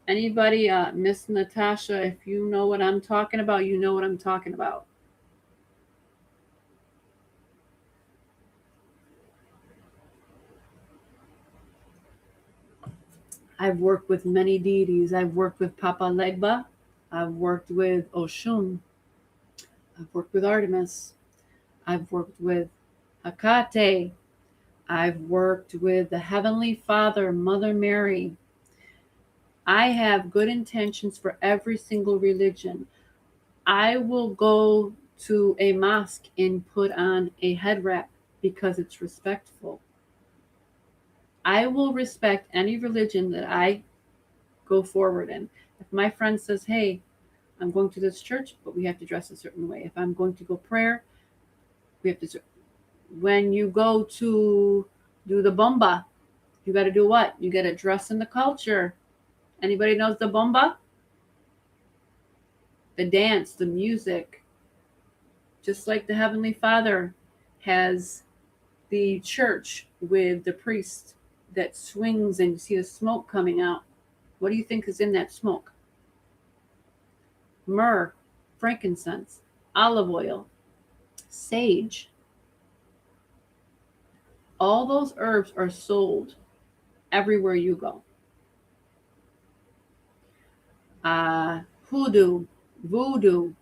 Anybody, Miss Natasha, if you know what I'm talking about, you know what I'm talking about. I've worked with many deities. I've worked with Papa Legba. I've worked with Oshun. I've worked with Artemis. I've worked with Hecate. I've worked with the Heavenly Father, Mother Mary. I have good intentions for every single religion. I will go to a mosque and put on a head wrap because it's respectful. I will respect any religion that I go forward in. If my friend says, hey, I'm going to this church, but we have to dress a certain way. If I'm going to go prayer, we have to. When you go to do the bomba, you got to do what? You got to dress in the culture. Anybody knows the bomba? The dance, the music. Just like the Heavenly Father has the church with the priest that swings and you see the smoke coming out. What do you think is in that smoke? Myrrh, frankincense, olive oil, sage. All those herbs are sold everywhere you go. Hoodoo, voodoo,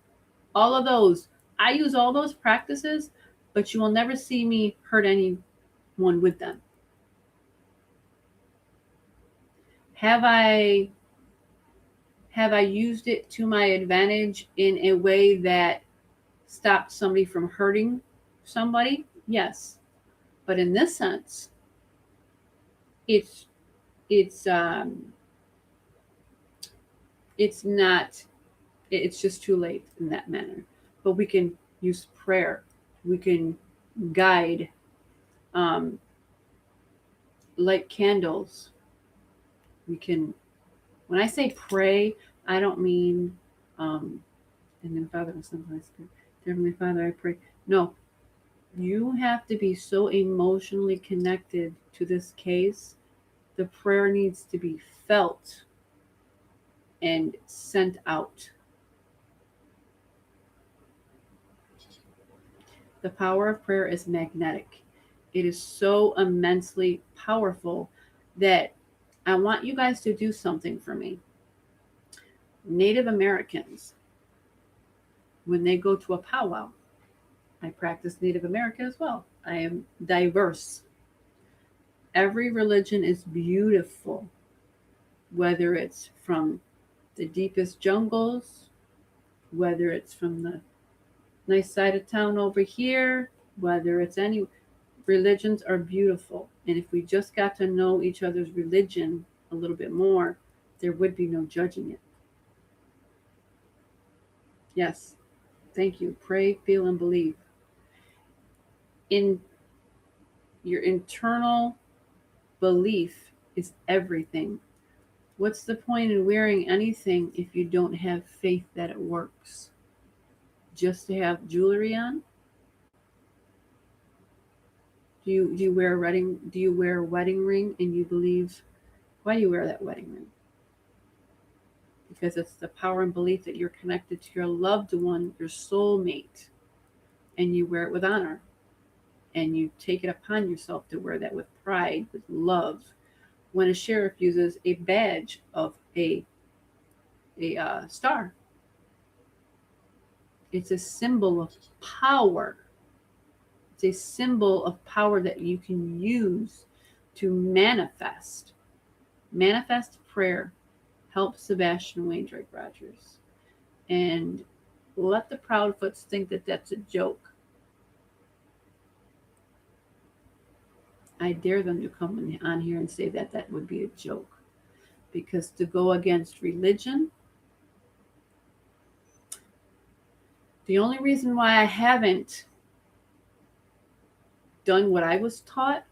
all of those. I use all those practices, but you will never see me hurt anyone with them. Have I used it to my advantage in a way that stopped somebody from hurting somebody? Yes. But in this sense, it's not, it's just too late in that manner. But we can use prayer. We can guide, light candles. We can, when I say pray, I don't mean, and then Father and Son, Holy Spirit, Dear Heavenly Father, I pray. No, you have to be so emotionally connected to this case. The prayer needs to be felt and sent out. The power of prayer is magnetic. It is so immensely powerful that I want you guys to do something for me. Native Americans, when they go to a powwow, I practice Native American as well. I am diverse. Every religion is beautiful, whether it's from the deepest jungles, whether it's from the nice side of town over here, whether it's any religions are beautiful. And if we just got to know each other's religion, a little bit more, there would be no judging it. Yes, thank you. Pray, feel, and believe. In your internal belief is everything. What's the point in wearing anything if you don't have faith that it works? Just to have jewelry on? Do you wear a wedding ring and you believe? Why do you wear that wedding ring? Because it's the power and belief that you're connected to your loved one, your soulmate, and you wear it with honor. And you take it upon yourself to wear that with pride, with love. When a sheriff uses a badge of a star, it's a symbol of power. It's a symbol of power that you can use to manifest. Manifest prayer helps Sebastian Wainwright Rogers. And let the Proudfoots think that that's a joke. I dare them to come on here and say that that would be a joke. Because to go against religion, the only reason why I haven't done what I was taught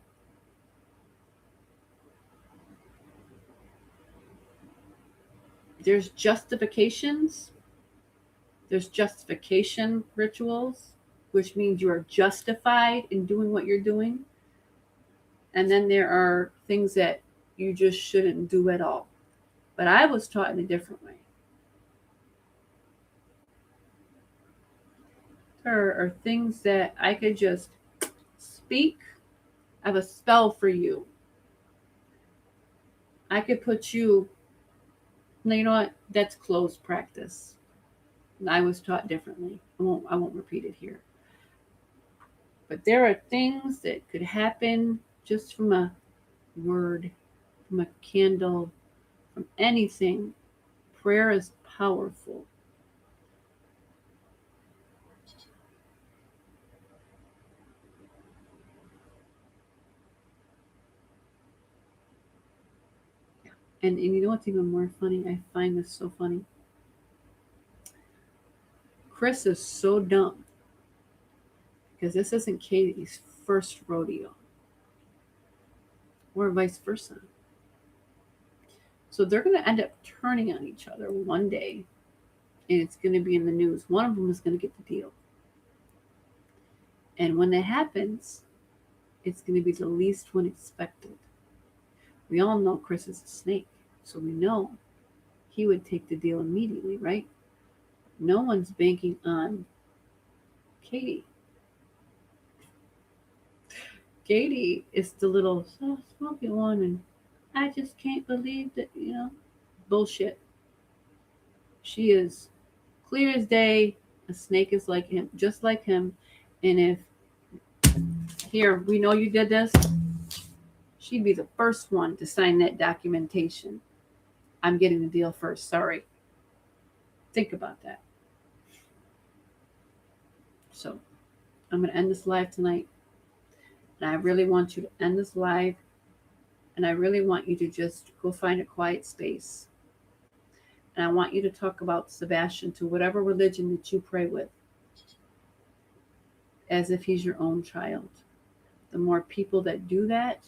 there's justifications, there's justification rituals, which means you are justified in doing what you're doing. And then there are things that you just shouldn't do at all. But I was taught in a different way. There are things that I could just speak. I have a spell for you. I could put you, no, you know what? That's closed practice. I was taught differently. I won't repeat it here. But there are things that could happen just from a word, from a candle, from anything. Prayer is powerful. And you know what's even more funny? I find this so funny. Chris is so dumb because this isn't Katie's first rodeo, or vice versa. So they're going to end up turning on each other one day, and it's going to be in the news. One of them is going to get the deal. And when that happens, it's going to be the least one expected. We all know Chris is a snake, so we know he would take the deal immediately, right? No one's banking on Katie. Katie is the little smoky one, and I just can't believe that, bullshit. She is clear as day. A snake is like him, just like him. And if, here, we know you did this, she'd be the first one to sign that documentation. I'm getting the deal first. Sorry. Think about that. So I'm going to end this live tonight. And I really want you to end this live. And I really want you to just go find a quiet space. And I want you to talk about Sebastian to whatever religion that you pray with, as if he's your own child. The more people that do that,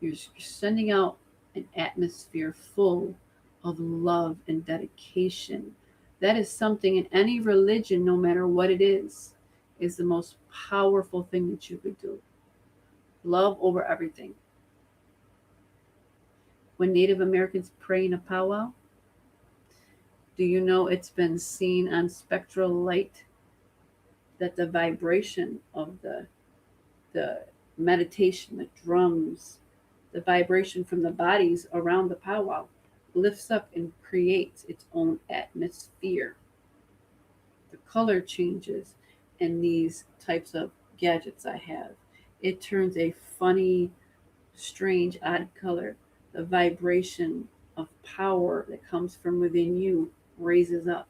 you're sending out an atmosphere full of love and dedication. That is something in any religion, no matter what it is the most powerful thing that you could do. Love over everything. When Native Americans pray in a powwow, do you know it's been seen on spectral light that the vibration of the meditation, the drums, the vibration from the bodies around the powwow lifts up and creates its own atmosphere. The color changes in these types of gadgets I have. It turns a funny, strange, odd color. The vibration of power that comes from within you raises up.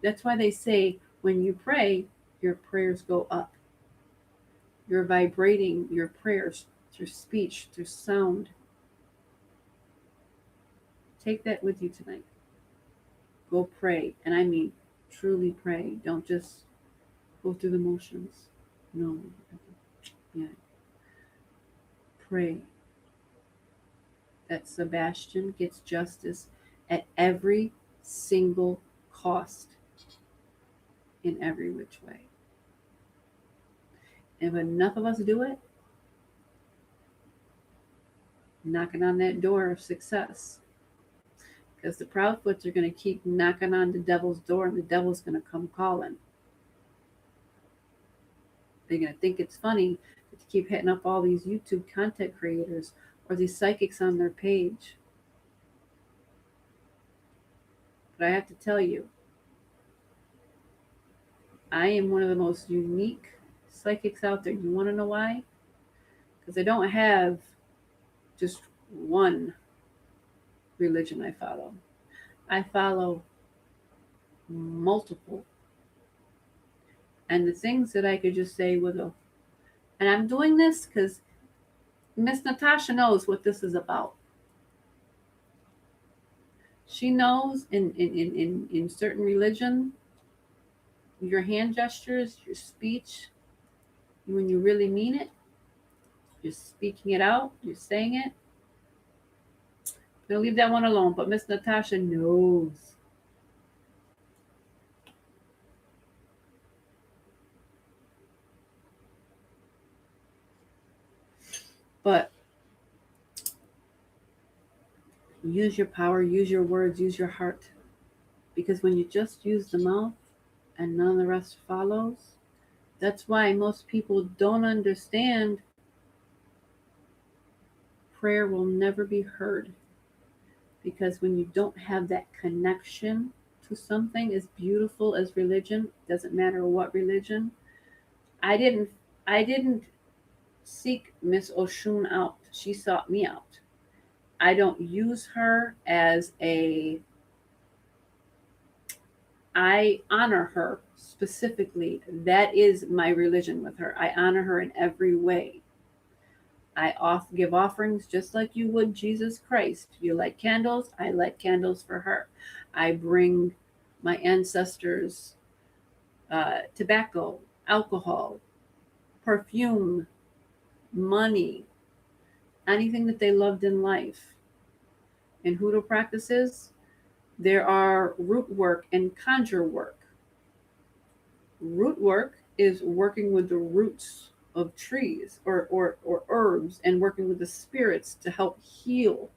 That's why they say when you pray, your prayers go up. You're vibrating your prayers through speech, through sound. Take that with you tonight. Go pray. And I mean, truly pray. Don't just go through the motions. No. Yeah. Pray that Sebastian gets justice at every single cost in every which way. If enough of us do it, knocking on that door of success. Because the Proudfoots are going to keep knocking on the devil's door and the devil's going to come calling. They're going to think it's funny to keep hitting up all these YouTube content creators or these psychics on their page. But I have to tell you, I am one of the most unique psychics out there. You want to know why? Because I don't have just one religion I follow. I follow multiple. And the things that I could just say and I'm doing this because Miss Natasha knows what this is about. She knows in certain religion, your hand gestures, your speech, when you really mean it, you're speaking it out, you're saying it. I'm going to leave that one alone, but Miss Natasha knows. But use your power, use your words, use your heart. Because when you just use the mouth and none of the rest follows, that's why most people don't understand prayer will never be heard. Because when you don't have that connection to something as beautiful as religion, doesn't matter what religion. I didn't seek Miss Oshun out. She sought me out. I don't use her as I honor her specifically. That is my religion with her. I honor her in every way. I give offerings just like you would Jesus Christ. You light candles, I light candles for her. I bring my ancestors tobacco, alcohol, perfume, money, anything that they loved in life. In hoodoo practices, there are root work and conjure work. Root work is working with the roots of trees or herbs and working with the spirits to help heal.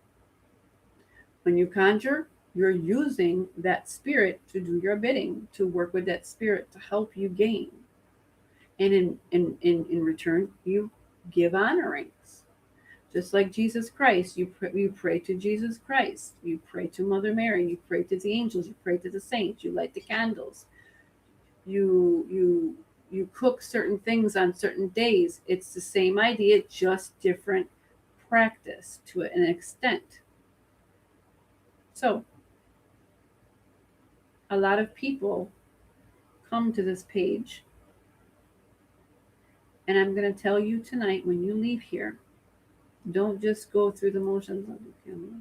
When you conjure, you're using that spirit to do your bidding, to work with that spirit to help you gain. And in return, you give honorings. Just like Jesus Christ, you pray to Jesus Christ. You pray to Mother Mary. You pray to the angels. You pray to the saints. You light the candles. You cook certain things on certain days. It's the same idea, just different practice to an extent. So, a lot of people come to this page, and I'm going to tell you tonight when you leave here, don't just go through the motions of the camera.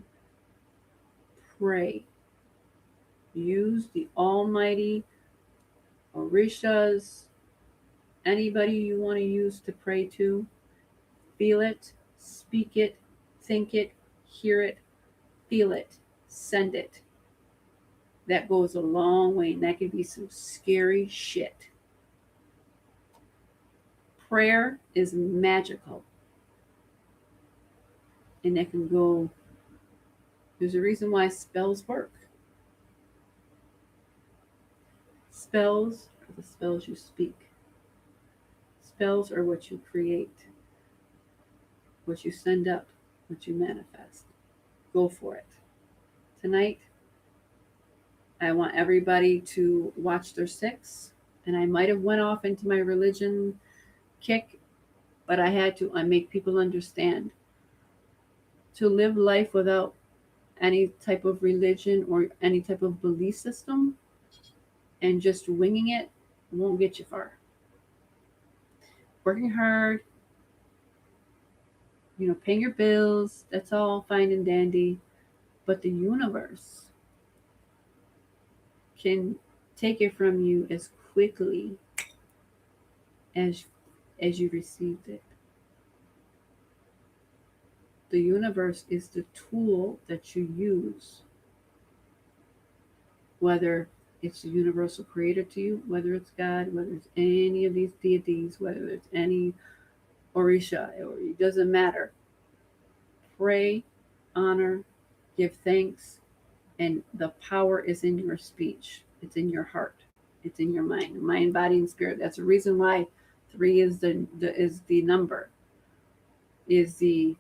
Pray. Use the almighty Orishas, anybody you want to use to pray to. Feel it, speak it, think it, hear it, feel it, send it. That goes a long way, and that could be some scary shit. Prayer is magical. And that can go, there's a reason why spells work. Spells are the spells you speak. Spells are what you create, what you send up, what you manifest. Go for it. Tonight, I want everybody to watch their six, and I might have went off into my religion kick, but I had to make people understand. To live life without any type of religion or any type of belief system and just winging it won't get you far. Working hard, paying your bills, that's all fine and dandy. But the universe can take it from you as quickly as you received it. The universe is the tool that you use, whether it's the universal creator to you, whether it's God, whether it's any of these deities, whether it's any Orisha, or it doesn't matter. Pray, honor, give thanks, and the power is in your speech. It's in your heart. It's in your mind, body, and spirit. That's the reason why 3 is the number, is the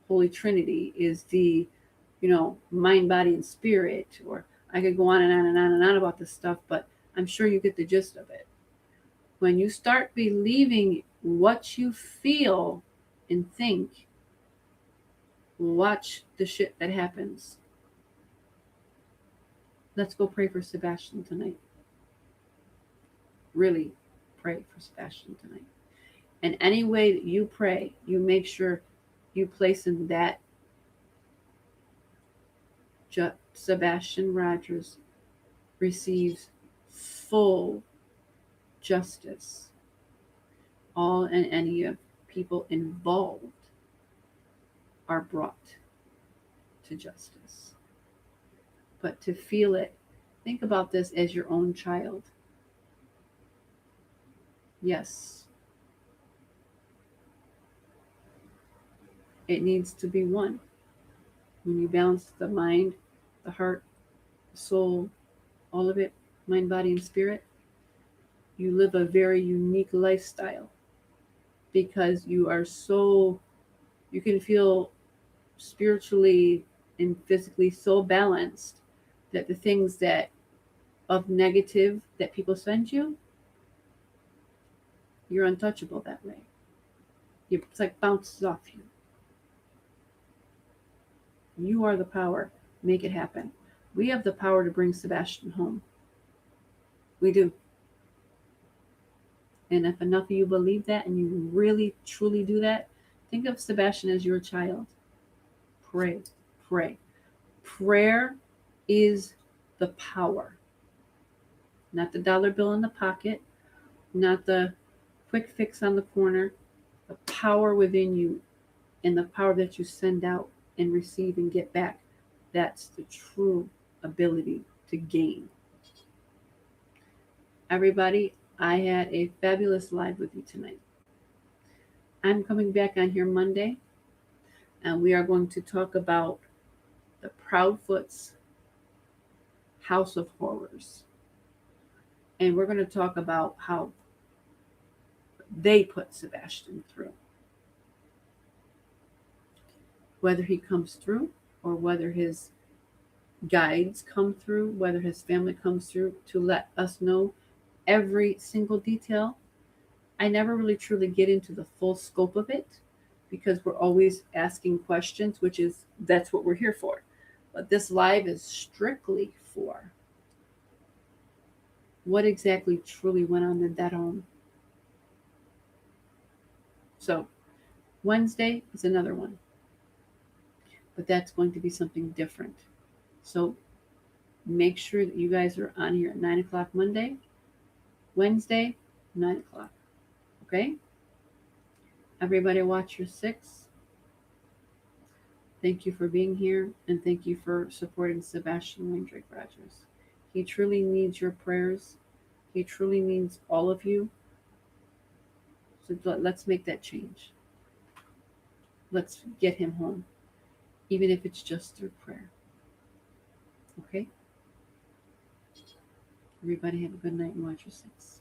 Holy Trinity, is the mind, body, and spirit. Or I could go on and on and on and on about this stuff, but I'm sure you get the gist of it. When you start believing what you feel and think, watch the shit that happens. Let's go pray for Sebastian tonight. Really pray for Sebastian tonight. And any way that you pray, you make sure you place in that Sebastian Rogers receives full justice. All and any of people involved are brought to justice. But to feel it, think about this as your own child. Yes, it needs to be one. When you balance the mind, the heart, the soul, all of it, mind, body, and spirit, you live a very unique lifestyle, because you can feel spiritually and physically so balanced that the things that of negative that people send you, you're untouchable that way. It's like bounces off you. You are the power. Make it happen. We have the power to bring Sebastian home. We do. And if enough of you believe that and you really, truly do that, think of Sebastian as your child. Pray. Pray. Prayer is the power. Not the dollar bill in the pocket, not the quick fix on the corner. The power within you and the power that you send out and receive and get back. That's the true ability to gain. Everybody, I had a fabulous live with you tonight. I'm coming back on here Monday, and we are going to talk about the Proudfoot's House of Horrors. And we're going to talk about how they put Sebastian through. Whether he comes through or whether his guides come through, whether his family comes through to let us know every single detail. I never really truly get into the full scope of it, because we're always asking questions, that's what we're here for. But this live is strictly for what exactly truly went on in that home. So Wednesday is another one, but that's going to be something different. So make sure that you guys are on here at 9 o'clock Monday, Wednesday, 9 o'clock. Okay? Everybody watch your 6. Thank you for being here, and thank you for supporting Sebastian Waindrake Rogers. He truly needs your prayers. He truly needs all of you. So let's make that change. Let's get him home, even if it's just through prayer. Okay? Everybody have a good night and watch your 6.